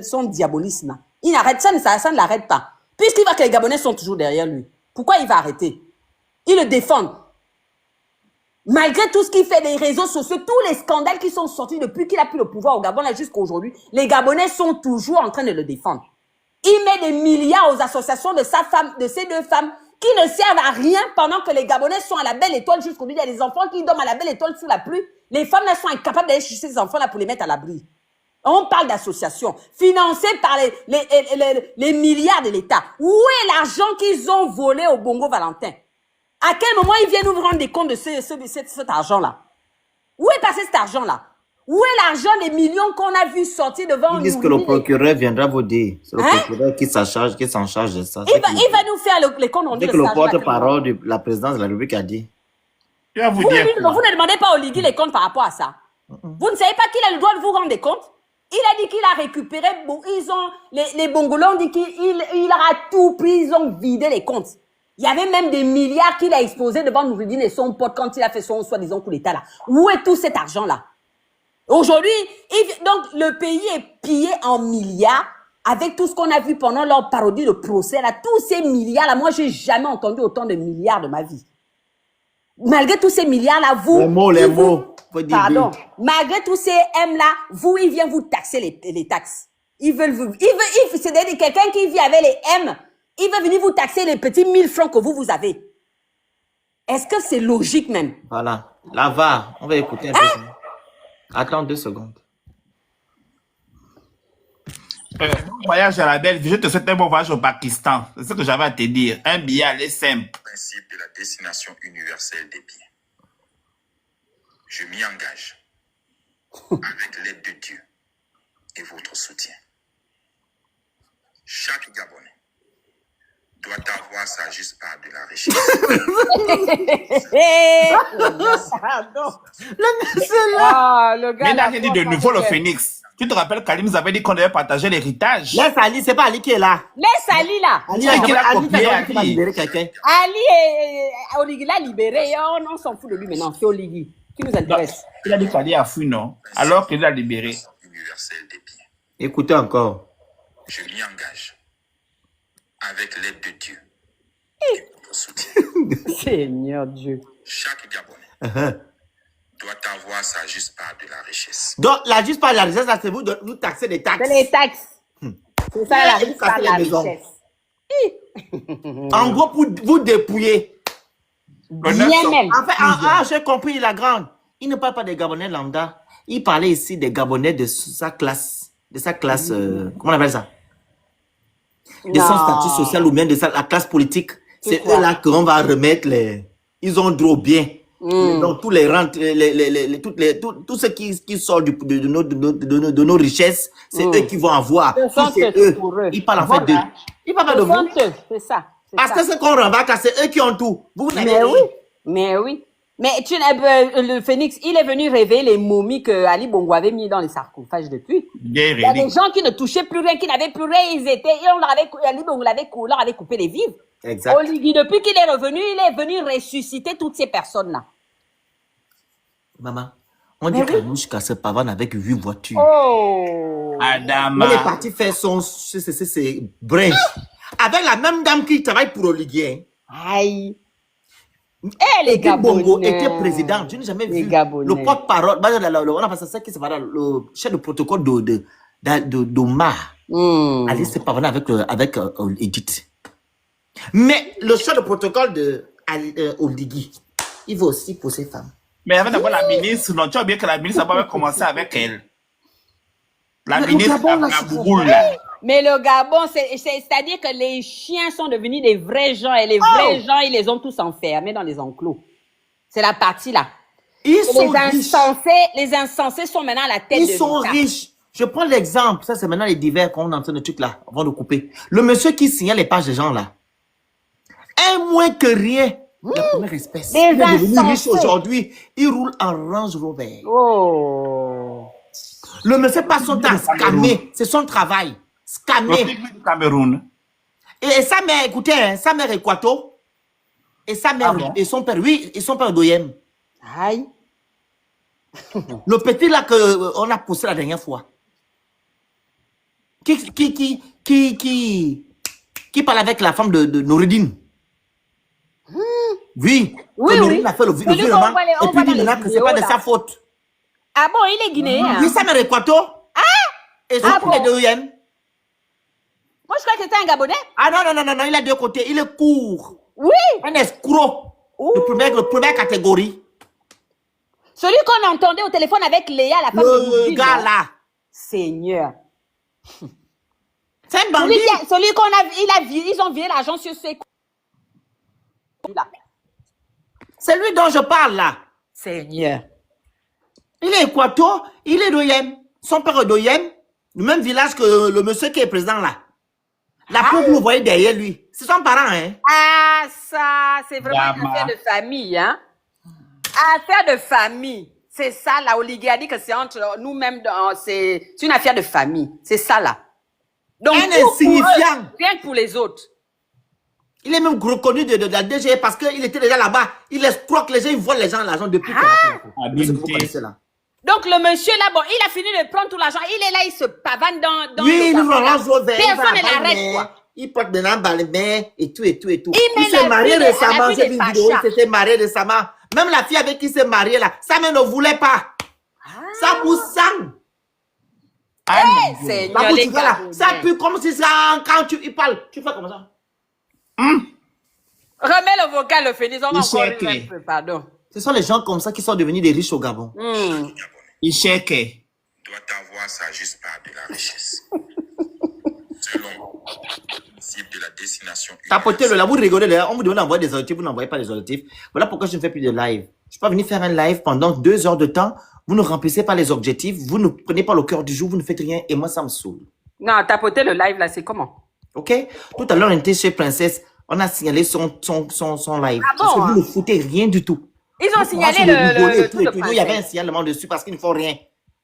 son diabolisme. Il n'arrête ça ne l'arrête pas. Puisqu'il voit que les Gabonais sont toujours derrière lui. Pourquoi il va arrêter? Il le défend. Malgré tout ce qu'il fait des réseaux sociaux, tous les scandales qui sont sortis depuis qu'il a pris le pouvoir au Gabon là jusqu'à aujourd'hui, les Gabonais sont toujours en train de le défendre. Il met des milliards aux associations de sa femme, de ces deux femmes, qui ne servent à rien pendant que les Gabonais sont à la belle étoile jusqu'aujourd'hui. Il y a des enfants qui dorment à la belle étoile sous la pluie. Les femmes là sont incapables d'aller chercher ces enfants là pour les mettre à l'abri. On parle d'associations financées par les milliards de l'État. Où est l'argent qu'ils ont volé au Bongo Valentin? À quel moment ils viennent nous rendre des comptes de cet argent-là? Où est passé cet argent-là? Où est l'argent des millions qu'on a vu sortir devant nous? Ils disent que le procureur viendra vous dire. C'est le procureur qui s'en charge de ça. Il va nous faire les comptes rendus. C'est que le porte-parole de la présidence de la République a dit. Vous ne demandez pas au Ligui les comptes par rapport à ça. Vous ne savez pas qu'il a le droit de vous rendre des comptes? Il a dit qu'il a récupéré, les Bongolais ont dit qu'il aura tout pris, ils ont vidé les comptes. Il y avait même des milliards qu'il a exposés devant Noureddine et son pote quand il a fait son soi-disant coup d'État là. Où est tout cet argent-là? Aujourd'hui, donc le pays est pillé en milliards avec tout ce qu'on a vu pendant leur parodie de procès là. Tous ces milliards là, moi j'ai jamais entendu autant de milliards de ma vie. Malgré tous ces milliards là, vous... Les mots. Pardon. Malgré tous ces M là, vous, ils viennent vous taxer les taxes. C'est-à-dire quelqu'un qui vit avec les M, il va venir vous taxer les petits 1000 francs que vous avez. Est-ce que c'est logique même? Voilà. Là, va. On va écouter un peu. Attends 2 secondes. Bon voyage à la belle. Je te souhaite un bon voyage au Pakistan. C'est ce que j'avais à te dire. Un billet aller simple. Principe de la destination universelle des biens. Je m'y engage avec l'aide de Dieu et votre soutien. Chaque Gabonais doit avoir sa juste part de la richesse. Le gars. Mais là, j'ai dit de nouveau le Phoenix. Tu te rappelles qu'Ali nous avait dit qu'on devait partager l'héritage? Laisse Ali, c'est pas Ali qui est là. Laisse Ali là. Ali va libérer quelqu'un. Ali et Oligui l'a libéré. On s'en fout de lui maintenant. C'est Oligui qui nous intéresse. Il a dit qu'Ali a fui, non? Alors qu'il l'a libéré. Écoutez encore. Je m'y engage avec l'aide de Dieu et votre soutien. Seigneur Dieu. Chaque Gabonais doit avoir sa juste part de la richesse. Donc, la juste part de la richesse, c'est vous de nous taxer des taxes. C'est les taxes. C'est ça la juste part de la richesse. En gros, pour vous dépouiller. Bien même. En fait, j'ai compris la grande. Il ne parle pas des Gabonais lambda. Il parlait ici des Gabonais de sa classe. De sa classe, comment on appelle ça? De son statut social ou bien de la classe politique. C'est eux là qu'on va remettre les... Ils ont droit bien. Donc, tous les rentes, tout ce qui sort de nos richesses, c'est eux qui vont avoir. C'est eux. Ils parlent en fait d'eux. Ils parlent pas de vous. C'est ça. Parce que ce qu'on remarque, c'est eux qui ont tout. Vous n'avez rien. Mais oui. Mais le Phoenix, il est venu réveiller les momies que Ali Bongo avait mis dans les sarcophages depuis. Il y a des gens qui ne touchaient plus rien, qui n'avaient plus rien, Ali Bongo leur avait coupé les vivres. Exact. Oligui, depuis qu'il est revenu, il est venu ressusciter toutes ces personnes-là. Maman, on dit qu'Anouche casse Pavane avec 8 voitures. Oh! Adama. On est parti faire ses brèches. Avec la même dame qui travaille pour Oligui. Aïe! Les Gabonais. Bongo était président. Je n'ai jamais vu le porte-parole. On a passé ça qui se passe le chef de protocole d'Omar. Allez, c'est pas avec Edith. Mais le chef de protocole de Oligui, il va aussi pour ses femmes. Mais avant d'abord la ministre, non, tu vois bien que la ministre va commencer avec elle. La ministre Gabon, mais le Gabon, c'est-à-dire que les chiens sont devenus des vrais gens et les vrais gens, ils les ont tous enfermés dans les enclos. C'est la partie là. Les insensés sont maintenant à la tête de l'État. Ils sont riches. Je prends l'exemple. Ça, c'est maintenant les divers qu'on est en train de trucs là, avant de couper. Le monsieur qui signale les pages des gens là. Un moins que rien. La première espèce. Il est devenu riche aujourd'hui. Il roule en Range Rover. Oh. Le monsieur passe son temps à scammer. C'est son travail. Scammer. Cameroun. Et sa mère, écoutez, hein, sa mère est Kwato. Et sa mère, et son père, oui, et son père Doyem. Aïe. Le petit là qu'on a poussé la dernière fois. Qui parle avec la femme de Noureddine. Oui. Oui, oui. Il a fait le Celui qu'on virement. voit les- Et on puis voit il dit dans maintenant les que c'est pas de vidéos, sa là. faute. Ah bon, il est guinéen. Oui, ça me Équateur. Et son Ah poulet bon? de Yen. Moi, je crois que c'était un Gabonais. Ah non, il a deux côtés. Il est court. Oui. Un escroc. Le première catégorie. Celui qu'on entendait au téléphone avec Léa, la femme de Le Mouville, gars là. là. Seigneur. C'est un bandit. Celui qu'on a, ils ont viré l'argent sur ses là. C'est lui dont je parle là. Seigneur. Il est Équateur, il est d'Oyem. Son père est d'Oyem, le même village que le monsieur qui est président là. La pauvre, vous voyez derrière lui. C'est son parent, hein. Ah, ça, c'est vraiment une affaire de famille, hein. Affaire de famille. C'est ça, la oligarchie, que c'est entre nous-mêmes, c'est une affaire de famille. C'est ça, là. Donc, Un tout pour insignifiant. eux, rien que pour les autres. Il est même reconnu de la DG parce qu'il était déjà là-bas. Il escroque les gens, il vole les gens l'argent depuis que vous connaissez là. Donc, le monsieur, là, bon, il a fini de prendre tout l'argent. Il est là, il se pavane dans Oui, il le nous café, là. relance au verre. Personne ne l'arrête, quoi. Il porte des lampes dans les mains et tout. Il met s'est la marié fille, elle a récemment. vu J'ai des vu une vidéo, pachas. il s'était marié récemment. Même la fille avec qui il s'est marié là, sa mère ne voulait pas. Ça pousse sang. Eh, Seigneur, La bouche, les voilà. Gabonais. Ça pue comme si ça, quand il parle, tu fais comme ça. Remets le vocal, le Phénix, on va Il encore sait rire un peu, pardon. Ce sont les gens comme ça qui sont devenus des riches au Gabon. Ils cherchent. Doit avoir sa juste part de la richesse. Selon le principe de la destination Tapotez le là, vous rigolez là, on vous demande d'envoyer des objectifs, vous n'envoyez pas les objectifs. Voilà pourquoi je ne fais plus de live. Je ne suis pas venu faire un live pendant 2 heures de temps. Vous ne remplissez pas les objectifs, vous ne prenez pas le cœur du jour, vous ne faites rien et moi ça me saoule. Non, tapoter le live, là, c'est comment? Ok? Tout à l'heure, on était chez Princesse, on a signalé son live. Ah Parce que bon, vous ne foutez rien du tout. Ils ont Vous signalé commencez à rigoler le et truc de tout. Il y avait un Princesse. signalement dessus parce qu'il ne faut rien.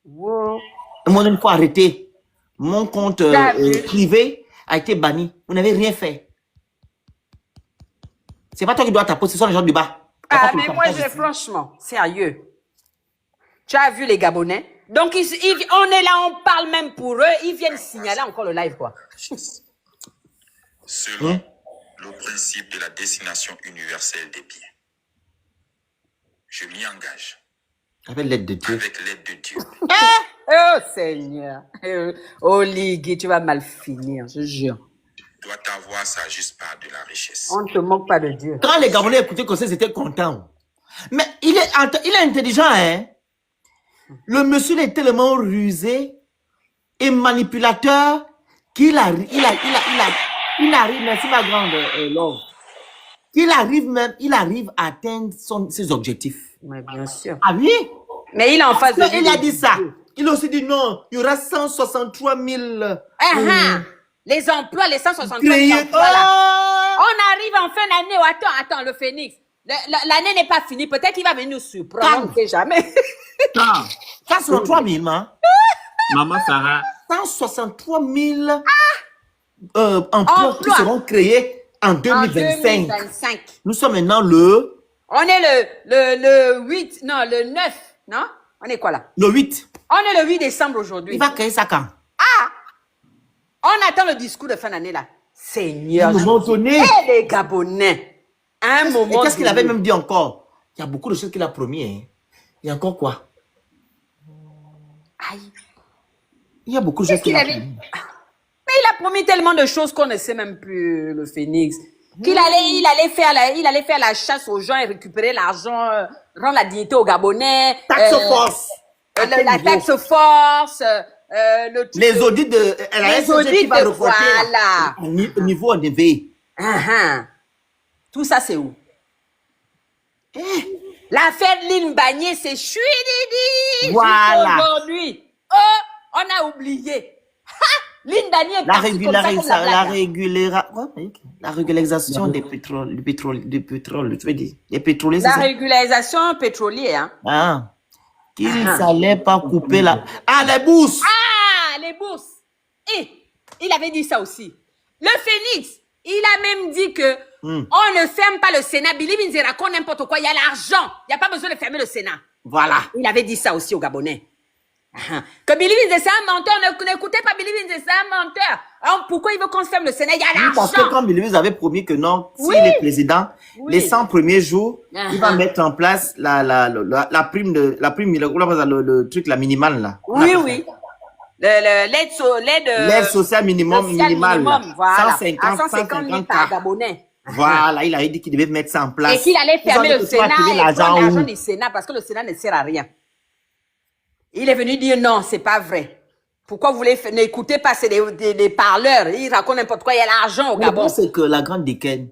Wow. Moi, il faut arrêter. Mon compte T'as vu? privé a été banni. Vous n'avez rien fait. C'est pas toi qui dois taper, ce sont les gens du bas. Ah, mais moi, franchement, sérieux. Tu as vu les Gabonais? Donc, on est là, on parle même pour eux. Ils viennent signaler encore le live, quoi. selon le principe de la destination universelle des biens. Je m'y engage. Avec l'aide de Dieu. Avec l'aide de Dieu. Oh, Seigneur. Oh, Ligui, tu vas mal finir, je jure. Doit avoir sa juste part de la richesse. On ne te moque pas de Dieu. Quand les Gabonais écoutaient comme ça, ils étaient contents. Mais il est intelligent, hein. Le monsieur il est tellement rusé et manipulateur qu'il arrive, merci ma grande Laure. Il arrive à atteindre ses objectifs. Mais bien sûr. Ah oui? Mais il est en face de Il a dit ça. Il a aussi dit non, il y aura 163 000 les emplois, les 163 créés. 000 emplois, là. On arrive en fin d'année. Oh, attends, le Phénix. L'année n'est pas finie. Peut-être qu'il va venir nous surprendre. On ne sait jamais. 163 000, hein? Maman Sarah. 163 000 emplois qui seront créés en 2025. 2025. Nous sommes maintenant le... On est le 8, non, le 9, non? On est quoi là? Le 8. On est le 8 décembre aujourd'hui. Il va créer ça quand? On attend le discours de fin d'année là. Seigneur. Un moment donné. Et les Gabonais. Un moment Et qu'est-ce qu'il donné. avait même dit encore? Il y a beaucoup de choses qu'il a promis. Hein. Il y a encore quoi? Aïe. Il y a beaucoup de choses qu'il a avait... promis. Mais il a promis tellement de choses qu'on ne sait même plus, le Phénix. Il allait faire la chasse aux gens et récupérer l'argent, rendre la dignité aux Gabonais. Taxe force. La taxe force. Les audits de les audits qui va de reporter voilà. au niveau élevé. Tout ça, c'est où? L'affaire Lynn Bagné, c'est chuididi. Voilà. Aujourd'hui. Oh, on a oublié. Lynn Bagné est partie comme ça, comme la régularisation du pétrole, tu veux dire, les pétroliers, c'est la ça? régularisation pétrolière. Hein? Ah. Qu'il ne fallait pas couper la... Ah, les bourses! Ah, les bourses. Et il avait dit ça aussi. Le Phénix, il a même dit que on ne ferme pas le Sénat. Billy Binzi raconte n'importe quoi. Il y a l'argent. Il n'y a pas besoin de fermer le Sénat. Voilà. Il avait dit ça aussi aux Gabonais. Que Billy Vinze, c'est un menteur. N'écoutez pas Billy Vinze, c'est un menteur. Alors, pourquoi il veut qu'on se ferme le Sénat? Il y a Oui, parce que l'argent. quand Billy Vinze avait promis que non, Oui. s'il est président, Oui. les 100 premiers jours, il va Uh-huh. mettre en place la prime, le truc, la minimale, là. On Oui, appelle oui. ça. L'aide L'aide sociale minimum, minimale, là. voilà. 150, À 150 000 par 150K. Gabonais. Voilà, il avait dit qu'il devait mettre ça en place. Et qu'il allait Vous fermer savez le que tu vas Sénat tirer et l'argent prendre l'argent où? du Sénat parce que le Sénat ne sert à rien. Il est venu dire non, c'est pas vrai. Pourquoi vous voulez n'écoutez pas, c'est des parleurs. Ils racontent n'importe quoi, il y a l'argent au Mais le Gabon. bon, c'est que la grande dégaine,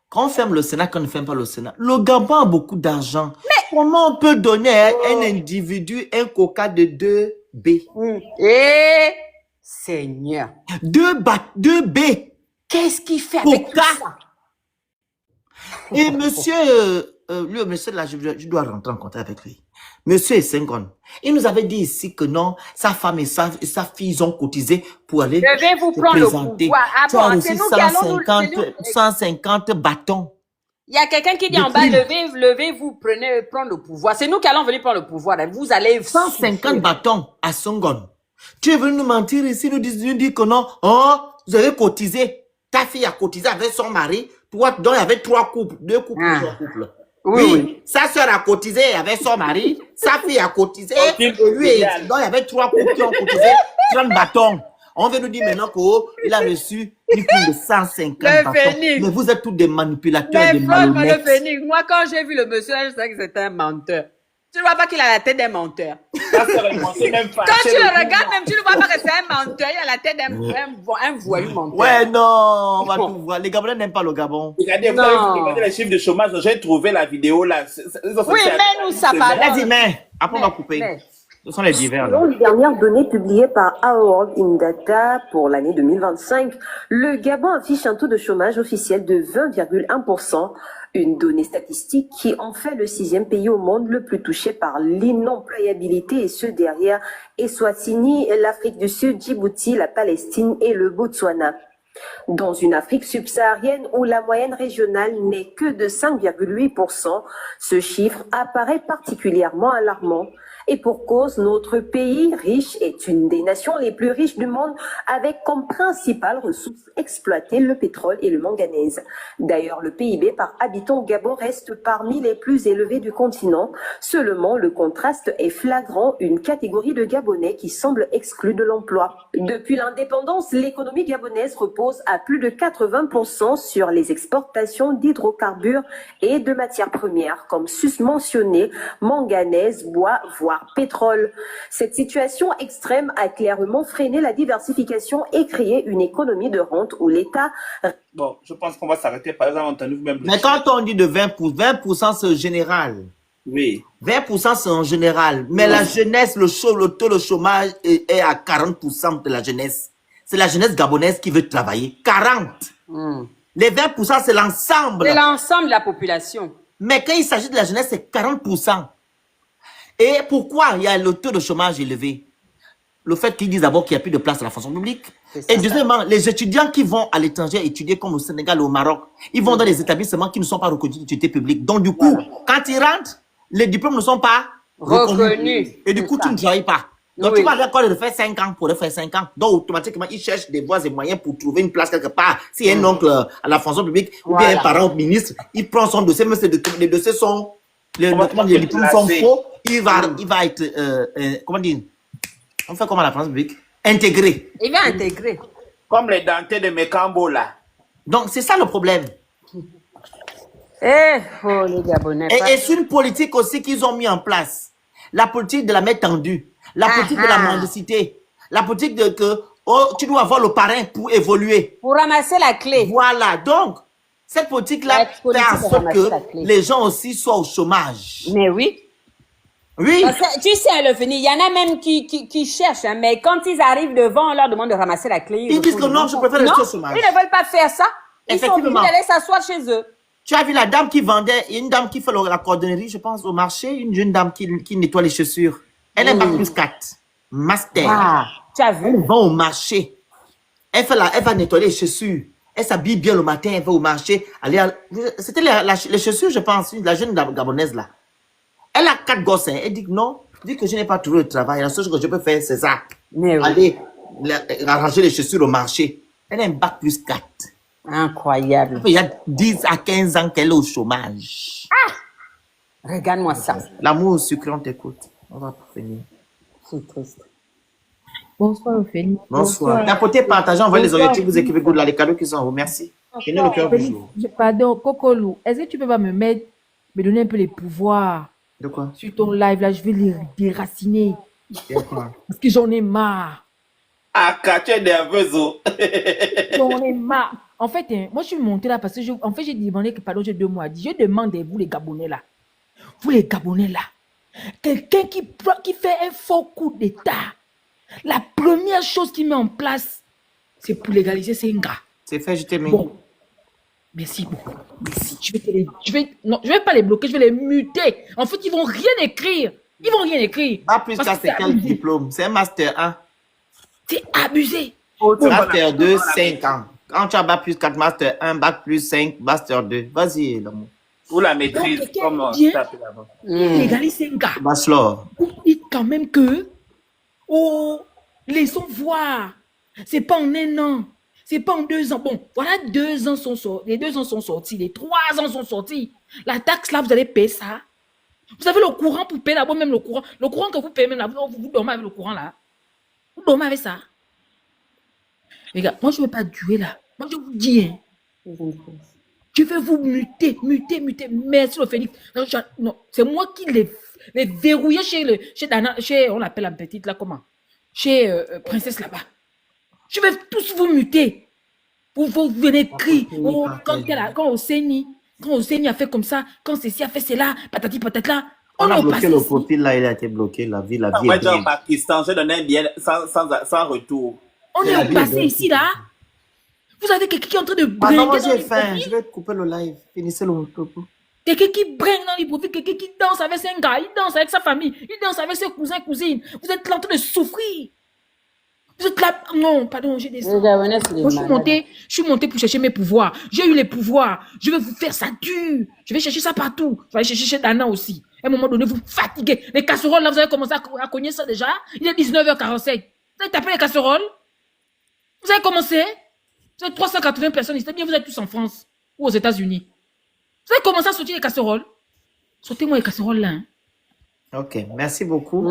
quand on ferme le Sénat, quand on ne ferme pas le Sénat, le Gabon a beaucoup d'argent. Comment on peut donner à un individu un coca de 2 B? Et Seigneur, 2 B. qu'est-ce qu'il fait avec tout Coca. ça? Et monsieur, le monsieur là, je dois rentrer en contact avec lui. Monsieur Senghon, il nous avait dit ici que non, sa femme et sa fille, ils ont cotisé pour aller Je vais vous se prendre le présenter. pouvoir. Ah Tu as bon, c'est reçu nous qui allons nous... 150 bâtons. Il y a quelqu'un qui dit De en bas, prime. levez-vous, prendre le pouvoir. C'est nous qui allons venir prendre le pouvoir. Vous allez... 150 bâtons à Senghon. Tu es venu nous mentir ici, nous dire que non, oh, vous avez cotisé. Ta fille a cotisé avec son mari. Toi, donc il y avait 3 couples, 2 couples, 3 couples. Oui, sa soeur a cotisé avec son mari, sa fille a cotisé, et lui, donc il y avait 3 couples qui ont cotisé 30 bâtons. On veut nous dire maintenant qu'il a reçu une prime de 150 bâtons. Phénix. Mais vous êtes tous des manipulateurs, Mais des franchement, le malhonnêtes. Phénix, moi, quand j'ai vu le monsieur, je savais que c'était un menteur. Tu ne vois pas qu'il a la tête d'un menteur. Quand tu le regardes, même tu ne vois pas que c'est un menteur. Il a la tête d'un voyou menteur. Ouais, non, on va tout voir. Les Gabonais n'aiment pas le Gabon. Regardez, vous avez regardé les chiffres de chômage, j'ai trouvé la vidéo là. Oui, mais nous, ça parle. Vas-y, mais après on va couper. Ce sont les divers. Là. Selon les dernières données publiées par World in Data pour l'année 2025, le Gabon affiche un taux de chômage officiel de 20,1%, une donnée statistique qui en fait le 6e pays au monde le plus touché par l'inemployabilité, et ce derrière Eswatini, l'Afrique du Sud, Djibouti, la Palestine et le Botswana. Dans une Afrique subsaharienne où la moyenne régionale n'est que de 5,8%, ce chiffre apparaît particulièrement alarmant. Et pour cause, notre pays riche est une des nations les plus riches du monde, avec comme principale ressource exploitée le pétrole et le manganèse. D'ailleurs, le PIB par habitant au Gabon reste parmi les plus élevés du continent. Seulement, le contraste est flagrant, une catégorie de Gabonais qui semble exclue de l'emploi. Depuis l'indépendance, l'économie gabonaise repose à plus de 80% sur les exportations d'hydrocarbures et de matières premières, comme susmentionné, manganèse, bois, voire pétrole. Cette situation extrême a clairement freiné la diversification et créé une économie de rente où l'État... Bon, je pense qu'on va s'arrêter. Par exemple, entendu vous-même. Mais quand on dit de 20% c'est général. Oui. 20% c'est en général. Mais la jeunesse, le taux de chômage est à 40% de la jeunesse. C'est la jeunesse gabonaise qui veut travailler. 40. Les 20% c'est l'ensemble. C'est l'ensemble de la population. Mais quand il s'agit de la jeunesse, c'est 40%. Et pourquoi il y a le taux de chômage élevé? Le fait qu'ils disent d'abord qu'il n'y a plus de place à la fonction publique. Et deuxièmement, les étudiants qui vont à l'étranger étudier comme au Sénégal ou au Maroc, ils vont dans des établissements qui ne sont pas reconnus d'utilité publique. Donc du coup, quand ils rentrent, les diplômes ne sont pas reconnus. Et du coup, tu ne travailles pas. Donc tu vas aller encore refaire 5 ans pour refaire 5 ans. Donc automatiquement, ils cherchent des voies et moyens pour trouver une place quelque part. Si un oncle à la fonction publique ou bien un parent ministre, il prend son dossier, mais les dossiers sont... Les diplômes sont faux, il va être, comment dire, on fait comment la France publique? Intégré. Il va intégrer. Comme les dentelles de Mekambo là. Donc c'est ça le problème. Les Gabonais. Et c'est une politique aussi qu'ils ont mis en place. La politique de la main tendue, la politique de la mendicité, la politique de que tu dois avoir le parrain pour évoluer. Pour ramasser la clé. Voilà, donc cette politique-là fait en sorte que les gens aussi soient au chômage. Mais oui. Oui. Parce que, tu sais, le fini, il y en a même qui cherchent, hein, mais quand ils arrivent devant, on leur demande de ramasser la clé. Ils disent que non, je préfère rester au chômage. Ils ne veulent pas faire ça. Ils sont obligés d'aller s'asseoir chez eux. Tu as vu la dame qui vendait, une dame qui fait la cordonnerie, je pense, au marché, une jeune dame qui nettoie les chaussures. Elle est bac plus 4. Master. Ah, tu as vu. Elle va au marché. Elle va nettoyer les chaussures. Elle s'habille bien le matin, elle va au marché. C'était les chaussures, je pense, la jeune gabonaise là. Elle a 4 gosses. Hein. Elle dit que non, Dis que je n'ai pas trouvé de travail. La seule chose que je peux faire, c'est ça. Mais oui. Aller arranger les chaussures au marché. Elle a un bac plus 4. Incroyable. Il y a 10 à 15 ans qu'elle est au chômage. Regarde-moi ça. L'amour au sucre, on t'écoute. On va finir. C'est triste. Bonsoir, Ophélie. Bonsoir. D'apporter, partagez, envoyez les objectifs, vous écrivez good là, les cadeaux qui sont en haut. Merci. Tenez le cœur du jour. Pardon, Cocolou, est-ce que tu peux pas me donner un peu les pouvoirs De quoi? sur ton live là? Je vais les déraciner. Parce que j'en ai marre. Ah, quand tu es nerveuse. J'en ai marre. En fait, moi je suis montée là parce que j'ai demandé que, pardon, j'ai 2 mois. Je demande à vous les Gabonais là. Vous les Gabonais là. Quelqu'un qui fait un faux coup d'État. La première chose qu'il met en place, c'est pour légaliser ces gars. C'est fait, je t'ai mis. Bon. Merci beaucoup. Merci. Je vais pas les bloquer, je vais les muter. En fait, ils vont rien écrire. Ils vont rien écrire. Pas plus qu'à c'est quel diplôme? C'est un master 1. C'est abusé. Master 2, 5 ans. Quand tu as bac plus 4, master 1, bac plus 5, master 2. Vas-y, l'amour. Pour la maîtrise, Donc, comment bien, ça fait là-bas? légalise ces gars. Bachelor. Vous dites quand même que, laissons voir. C'est pas en 1 an. C'est pas en 2 ans. Bon, voilà, 2 ans sont sortis. Les 2 ans sont sortis. Les 3 ans sont sortis. La taxe là, vous allez payer ça. Vous avez le courant pour payer là-bas, même le courant. Le courant que vous payez même là, vous dormez avec le courant là. Vous dormez avec ça. Les gars, moi je ne veux pas durer là. Moi je vous dis, hein. Je vais vous muter. Merci le Phénix. Non, c'est moi qui les verrouillé chez Dana, on l'appelle la petite là, comment? Chez Princesse là-bas. Je vais tous vous muter. Vous venez crier. Quand Oseni a fait comme ça, quand ceci a fait cela, patati patata. On a bloqué le profil là, il a été bloqué, la vie Moi, est j'ai bien. au Pakistan, je donnais un billet sans retour. On est au passé ici là. Vous avez quelqu'un qui est en train de Ah non, moi bringuer dans j'ai les faim, profils. je vais couper le live. Finissez le topo. Quelqu'un qui bringue dans les profils, quelqu'un qui danse avec ses gars, il danse avec sa famille, il danse avec ses cousins, cousines. Vous êtes là en train de souffrir. Vous êtes là. Non, pardon, j'ai des. Moi, je suis montée pour chercher mes pouvoirs. J'ai eu les pouvoirs. Je vais vous faire ça dur. Je vais chercher ça partout. Je vais aller chercher chez Dana aussi. À un moment donné, vous fatiguez. Les casseroles, là, vous avez commencé à cogner ça déjà. Il est 19h45. Vous avez tapé les casseroles. Vous avez commencé. Vous êtes 380 personnes ici. Bien, vous êtes tous en France ou aux États-Unis. Vous avez commencé à sortir les casseroles. Sortez-moi les casseroles là. Hein. Ok, merci beaucoup.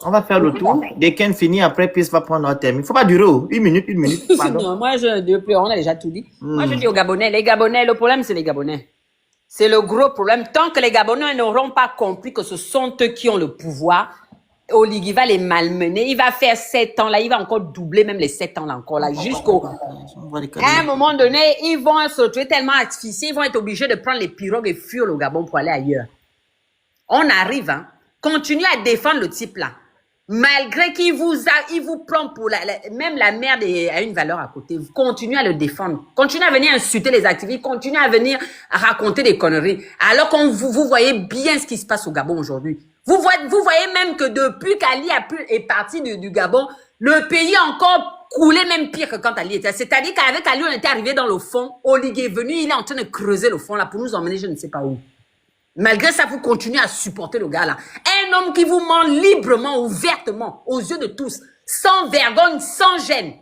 On va faire le tour. Dès qu'elle finit, après, Peace va prendre notre thème. Il ne faut pas durer. 1 minute. Pardon. Non, moi, on a déjà tout dit. Moi, je dis aux Gabonais, les Gabonais, le problème, c'est les Gabonais. C'est le gros problème. Tant que les Gabonais n'auront pas compris que ce sont eux qui ont le pouvoir, Oligui va les malmener. Il va faire 7 ans là. Il va encore doubler même les 7 ans là encore là. Jusqu'au. À un moment donné, ils vont se retrouver tellement asphyxiés. Ils vont être obligés de prendre les pirogues et fuir le Gabon pour aller ailleurs. On arrive, hein. Continuez à défendre le type là. Malgré qu'il vous prend pour même la merde a une valeur à côté. Vous continuez à le défendre. Continuez à venir insulter les activistes. Continuez à venir raconter des conneries. Alors qu'on vous voyez bien ce qui se passe au Gabon aujourd'hui. Vous voyez même que depuis qu'Ali est parti du Gabon, le pays a encore coulé même pire que quand Ali était. C'est-à-dire qu'avec Ali, on était arrivé dans le fond. Oligui est venu, il est en train de creuser le fond là pour nous emmener je ne sais pas où. Malgré ça, vous continuez à supporter le gars là. Un homme qui vous ment librement, ouvertement, aux yeux de tous, sans vergogne, sans gêne.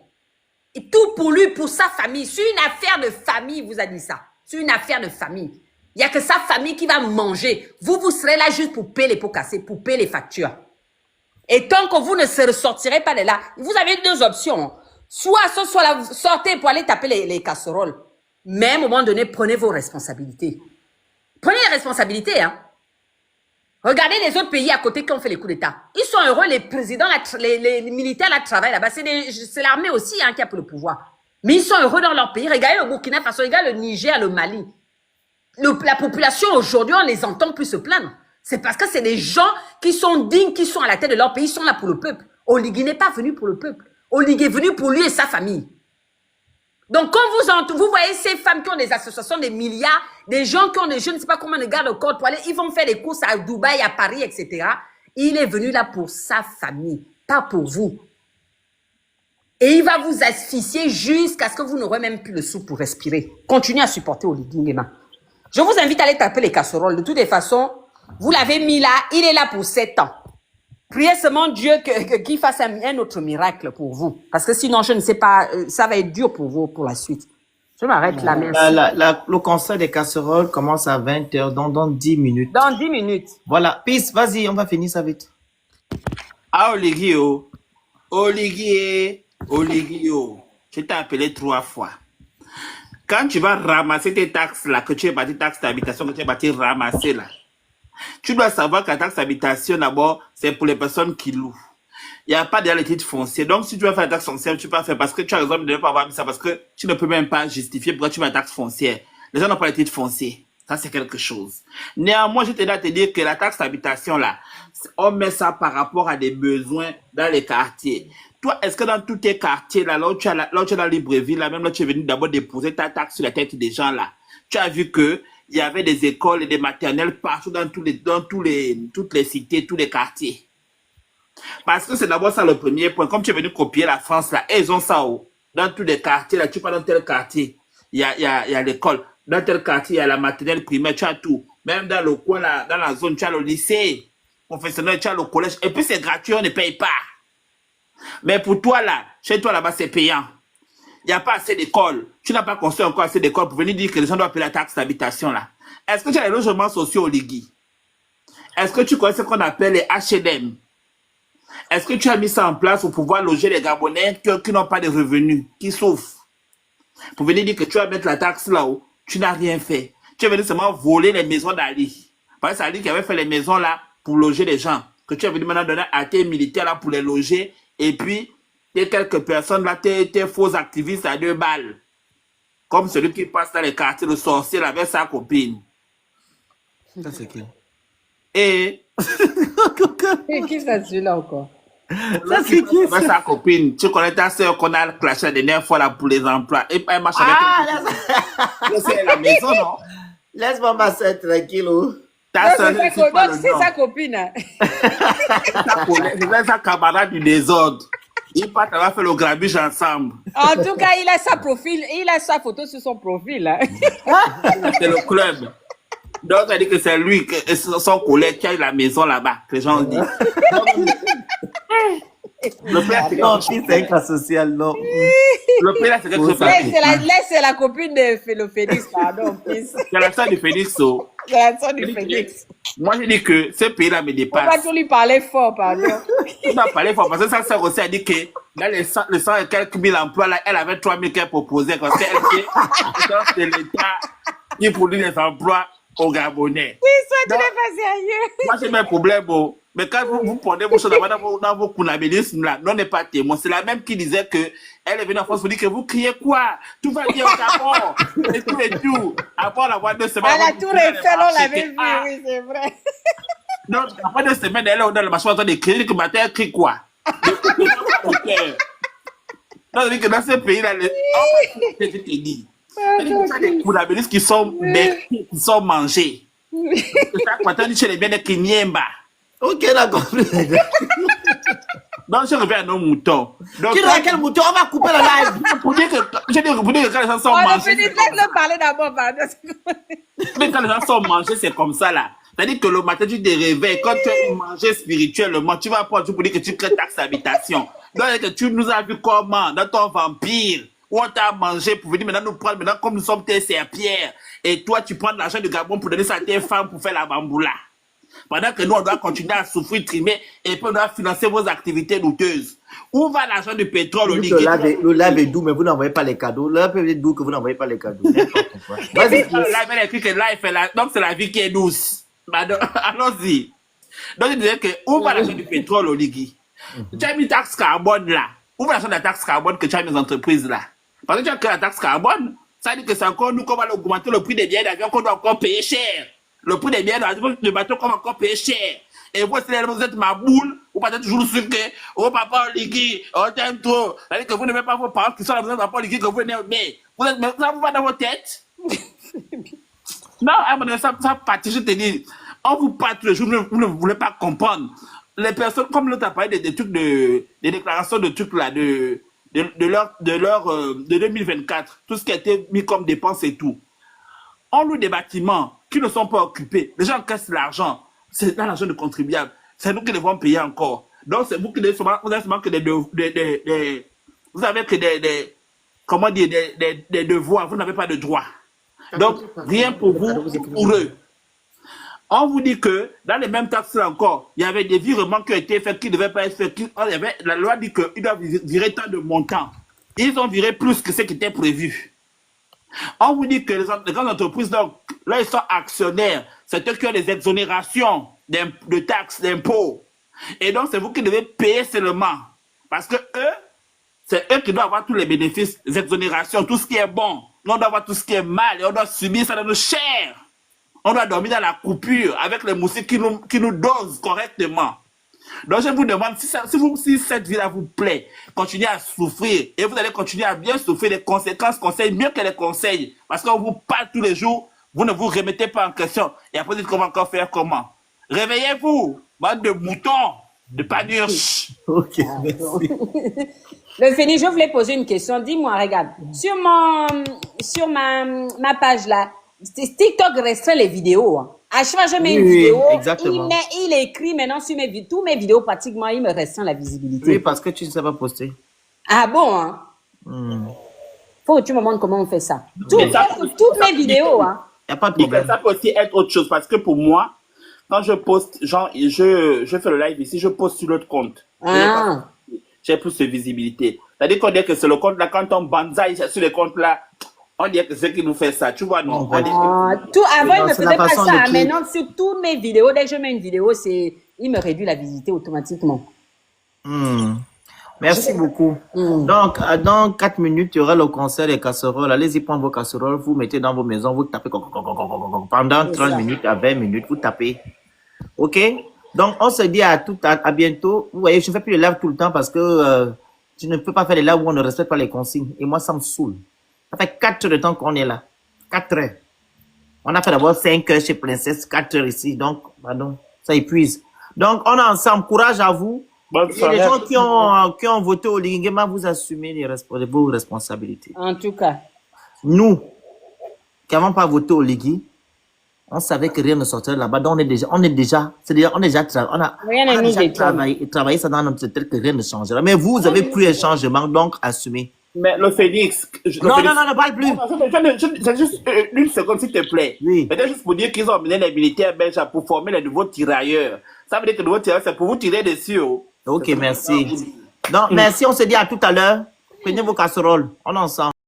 Et tout pour lui, pour sa famille. C'est une affaire de famille, il vous a dit ça. C'est une affaire de famille. Il n'y a que sa famille qui va manger. Vous serez là juste pour payer les pots cassés, pour payer les factures. Et tant que vous ne se ressortirez pas de là, vous avez 2 options. Soit sortez pour aller taper les casseroles. Mais à un moment donné, prenez vos responsabilités. Prenez les responsabilités, hein. Regardez les autres pays à côté qui ont fait les coups d'État. Ils sont heureux, les présidents, les militaires là travaillent là-bas. C'est l'armée aussi hein, qui a pris le pouvoir. Mais ils sont heureux dans leur pays. Regardez le Burkina Faso, regardez le Niger, le Mali. La population aujourd'hui, on les entend plus se plaindre. C'est parce que c'est des gens qui sont dignes, qui sont à la tête de leur pays, ils sont là pour le peuple. Oligui n'est pas venu pour le peuple. Oligui est venu pour lui et sa famille. Donc, quand vous voyez ces femmes qui ont des associations, des milliards, des gens qui ont des, je ne sais pas comment de garde-corps pour aller, ils vont faire des courses à Dubaï, à Paris, etc. Il est venu là pour sa famille, pas pour vous. Et il va vous asphyxier jusqu'à ce que vous n'aurez même plus le sou pour respirer. Continuez à supporter Oligui Nguema. Je vous invite à aller taper les casseroles. De toutes les façons, vous l'avez mis là, il est là pour 7 ans. Priez seulement Dieu qu'il fasse un autre miracle pour vous. Parce que sinon, je ne sais pas, ça va être dur pour vous pour la suite. Je m'arrête là, merci. Le concert des casseroles commence à 20h, dans 10 minutes. Dans 10 minutes. Voilà, peace, vas-y, on va finir ça vite. Ah, Oligio. Je t'ai appelé 3 fois. Quand tu vas ramasser tes taxes là, que tu es bâti taxe d'habitation, que tu es bâti ramasser là, tu dois savoir que la taxe d'habitation d'abord, c'est pour les personnes qui louent. Il n'y a pas de titre foncier. Donc, si tu vas faire la taxe foncière, tu peux faire parce que tu as raison de ne pas avoir mis ça parce que tu ne peux même pas justifier pourquoi tu mets la taxe foncière. Les gens n'ont pas le titre foncier. Ça, c'est quelque chose. Néanmoins, je t'ai à te dire que la taxe d'habitation là, on met ça par rapport à des besoins dans les quartiers. Toi, est-ce que dans tous tes quartiers là, là où tu es dans Libreville, là, même là, tu es venu d'abord déposer ta taxe sur la tête des gens là, tu as vu que il y avait des écoles et des maternelles partout dans toutes les cités, tous les quartiers. Parce que c'est d'abord ça le premier point. Comme tu es venu copier la France là, et ils ont ça dans tous les quartiers là. Tu pars dans tel quartier, il y a l'école. Dans tel quartier, il y a la maternelle primaire, tu as tout. Même dans le coin là, dans la zone, tu as le lycée professionnel, tu as le collège. Et puis c'est gratuit, on ne paye pas. Mais pour toi là, chez toi là-bas, c'est payant. Il n'y a pas assez d'écoles. Tu n'as pas construit encore assez d'écoles pour venir dire que les gens doivent payer la taxe d'habitation là. Est-ce que tu as les logements sociaux au Ligui? Est-ce que tu connais ce qu'on appelle les HLM? Est-ce que tu as mis ça en place pour pouvoir loger les Gabonais qui n'ont pas de revenus, qui souffrent? Pour venir dire que tu vas mettre la taxe là-haut, tu n'as rien fait. Tu es venu seulement voler les maisons d'Ali. Parce que c'est Ali qui avait fait les maisons là pour loger les gens. Que tu es venu maintenant donner à tes militaires là pour les loger. Et puis, il y a quelques personnes là, tes faux activistes à 2 balles. Comme celui qui passe dans les quartiers, le sorcier là, avec sa copine. Ça, c'est qui? Et... Qui ça celui-là encore? Ça, c'est qui? Avec sa copine. Tu connais ta soeur qu'on a clashé la dernière fois là pour les emplois. Et elle marche avec c'est la maison, non? Laisse-moi ma soeur tranquille. C'est sa copine. C'est sa camarade du désordre. Ils partent à faire le grabuge ensemble. En tout cas, il a sa photo sur son profil. Hein. C'est le club. Donc, ça dit que c'est lui, son collègue qui a eu la maison là-bas, que les gens disent. Le père, c'est non, c'est un cas social, non. Le père, c'est quelque chose. Laisse la copine de Félix, pardon. C'est la soeur du Félix. C'est la soeur du Félix. Moi, je dis que ce pays-là me dépasse. On va tout lui parler fort, pardon. On va parler fort parce que sa sœur aussi a dit que dans les 100 et quelques mille emplois, là, elle avait 3 000 qu'elle proposait parce qu'elle était c'est l'État qui produit les emplois aux Gabonais. Oui, ça, tu l'es pas sérieux. Moi, j'ai mes problèmes, bon. Mais quand vous prenez vos choses dans vos kunabilismes là, non n'est pas témoin. C'est la même qui disait que elle est venue en France pour dire que vous criez quoi? Tout va bien au Gabon. Et tout. Après l'avoir 2 semaines. À la tour Eiffel, on l'avait vu, oui, c'est vrai. Donc, après 2 semaines, elle est dans le machin en train de crier que matin, elle crie quoi? Non, c'est que dans ce pays-là, je te dis. C'est des kunabilistes qui sont mangés. Chaque matin, tu les bien des Kinyemba. Ok, d'accord. Donc, je reviens à nos moutons. Donc, quel mouton? On va couper la live. Pour dire que quand les gens sont mangés. Laisse-le parler d'abord, pardon. Mais quand les gens sont mangés, c'est comme ça, là. C'est-à-dire que le matin, tu te réveilles. Quand tu es mangé spirituellement, tu vas prendre pour dire que tu crées taxe d'habitation. Donc, tu nous as vu comment, dans ton vampire, où on t'a mangé pour venir maintenant nous prendre, maintenant, comme nous sommes tes serpillères. Et toi, tu prends de l'argent du Gabon pour donner ça à tes femmes pour faire la bamboula. Pendant que nous, on doit continuer à souffrir, trimer, et puis on doit financer vos activités douteuses. Où va l'argent du pétrole au Ligui? Le live est doux, mais vous n'envoyez pas les cadeaux. Le live est doux que vous n'envoyez pas les cadeaux. Vas-y. Le live est écrit que live est là, donc c'est la vie qui est douce. Allons-y. Donc, je disais que où va l'argent du pétrole au Ligui? Tu as mis taxe carbone là. Où va l'argent de la taxe carbone que tu as mis aux entreprises là? Parce que tu as créé la taxe carbone, ça veut dire que c'est encore nous qu'on va augmenter le prix des billets d'avion qu'on doit encore payer cher. Le prix des billets de bateau qu'on va encore payer cher. Et vous, vous êtes ma boule, vous partez toujours sur que, oh papa, Ligui, on t'aime trop. C'est-à-dire que vous n'aimez pas vos parents qui sont là, vous êtes papa, Ligui, que vous aimez. Ça vous va dans votre tête? Non, ça partit, je te dis, on vous part tous les jours, vous ne voulez pas comprendre. Les personnes, comme l'autre a parlé des trucs des déclarations de trucs là, de 2024, tout ce qui a été mis comme dépenses et tout. On loue des bâtiments qui ne sont pas occupés. Les gens cassent l'argent. C'est dans l'argent de contribuables. c'est nous qui devons payer encore. Donc, c'est vous qui devez vous avez seulement que vous avez que comment dire, des devoirs, vous n'avez pas de droits. Donc, rien pour vous, pour eux. On vous dit que dans les mêmes taxes là encore, il y avait des virements qui ont été faits, qui ne devaient pas être faits. La loi dit qu'ils doivent virer tant de montants. Ils ont viré plus que ce qui était prévu. On vous dit que les grandes entreprises, donc, là, ils sont actionnaires. C'est eux qui ont des exonérations de taxes, d'impôts. Et donc, c'est vous qui devez payer seulement. Parce que eux, c'est eux qui doivent avoir tous les bénéfices, les exonérations, tout ce qui est bon. Nous, on doit avoir tout ce qui est mal et on doit subir ça dans nos chairs. On doit dormir dans la coupure avec les moustiques qui nous dosent correctement. Donc, je vous demande, si cette vie-là vous plaît, continuez à souffrir. Et vous allez continuer à bien souffrir des conséquences conseils, mieux que les conseils. Parce qu'on vous parle tous les jours, vous ne vous remettez pas en question. Et après, vous dites comment encore faire comment. Réveillez-vous, bande de moutons, de panurges. Ok, merci. Le Phénix, je voulais poser une question. Dis-moi, regarde, sur ma page là, TikTok restreint les vidéos. Hein. À chaque fois que je mets une vidéo, il écrit maintenant sur tous mes vidéos, pratiquement, il me restreint la visibilité. Oui, parce que tu ne sais pas poster. Ah bon, hein? Faut que tu me montres comment on fait ça. Toutes mes vidéos, hein. Il n'y a pas de problème. Ça peut aussi être autre chose, parce que pour moi, quand je poste, genre, je fais le live ici, je poste sur l'autre compte. J'ai plus de visibilité. C'est-à-dire qu'on dit que c'est le compte là, quand on banzai sur les comptes là, on dit que c'est qui nous fait ça, tu vois, non? Avant, il ne faisait pas ça. Maintenant, sur toutes mes vidéos, dès que je mets une vidéo, il me réduit la visibilité automatiquement. Merci beaucoup. Donc, dans 4 minutes, il y aura le concert des casseroles. Allez-y prendre vos casseroles, vous mettez dans vos maisons, vous tapez pendant 30 minutes à 20 minutes, vous tapez. OK? Donc, on se dit à bientôt. Vous voyez, je ne fais plus les lives tout le temps parce que je ne peux pas faire les lives où on ne respecte pas les consignes. Et moi, ça me saoule. Ça fait 4 heures de temps qu'on est là. 4 heures. On a fait d'abord 5 heures chez Princesse, 4 heures ici. Donc, pardon, ça épuise. Donc, on est ensemble. Courage à vous. Et les gens qui ont voté au Lingema, vous assumez vos responsabilités. En tout cas. Nous, qui n'avons pas voté au Ligui, on savait que rien ne sortait là-bas. Donc, on a déjà travaillé ça dans notre tête que rien ne changera. Mais vous avez pris un changement, donc assumez. Mais le Phénix... Non, parle plus. C'est juste une seconde, s'il te plaît. Oui. Peut-être juste pour dire qu'ils ont amené les militaires belges pour former les nouveaux tirailleurs. Ça veut dire que les nouveaux tirailleurs, c'est pour vous tirer dessus. Ok, merci. Donc, merci, on se dit à tout à l'heure. Prenez vos casseroles. On est ensemble.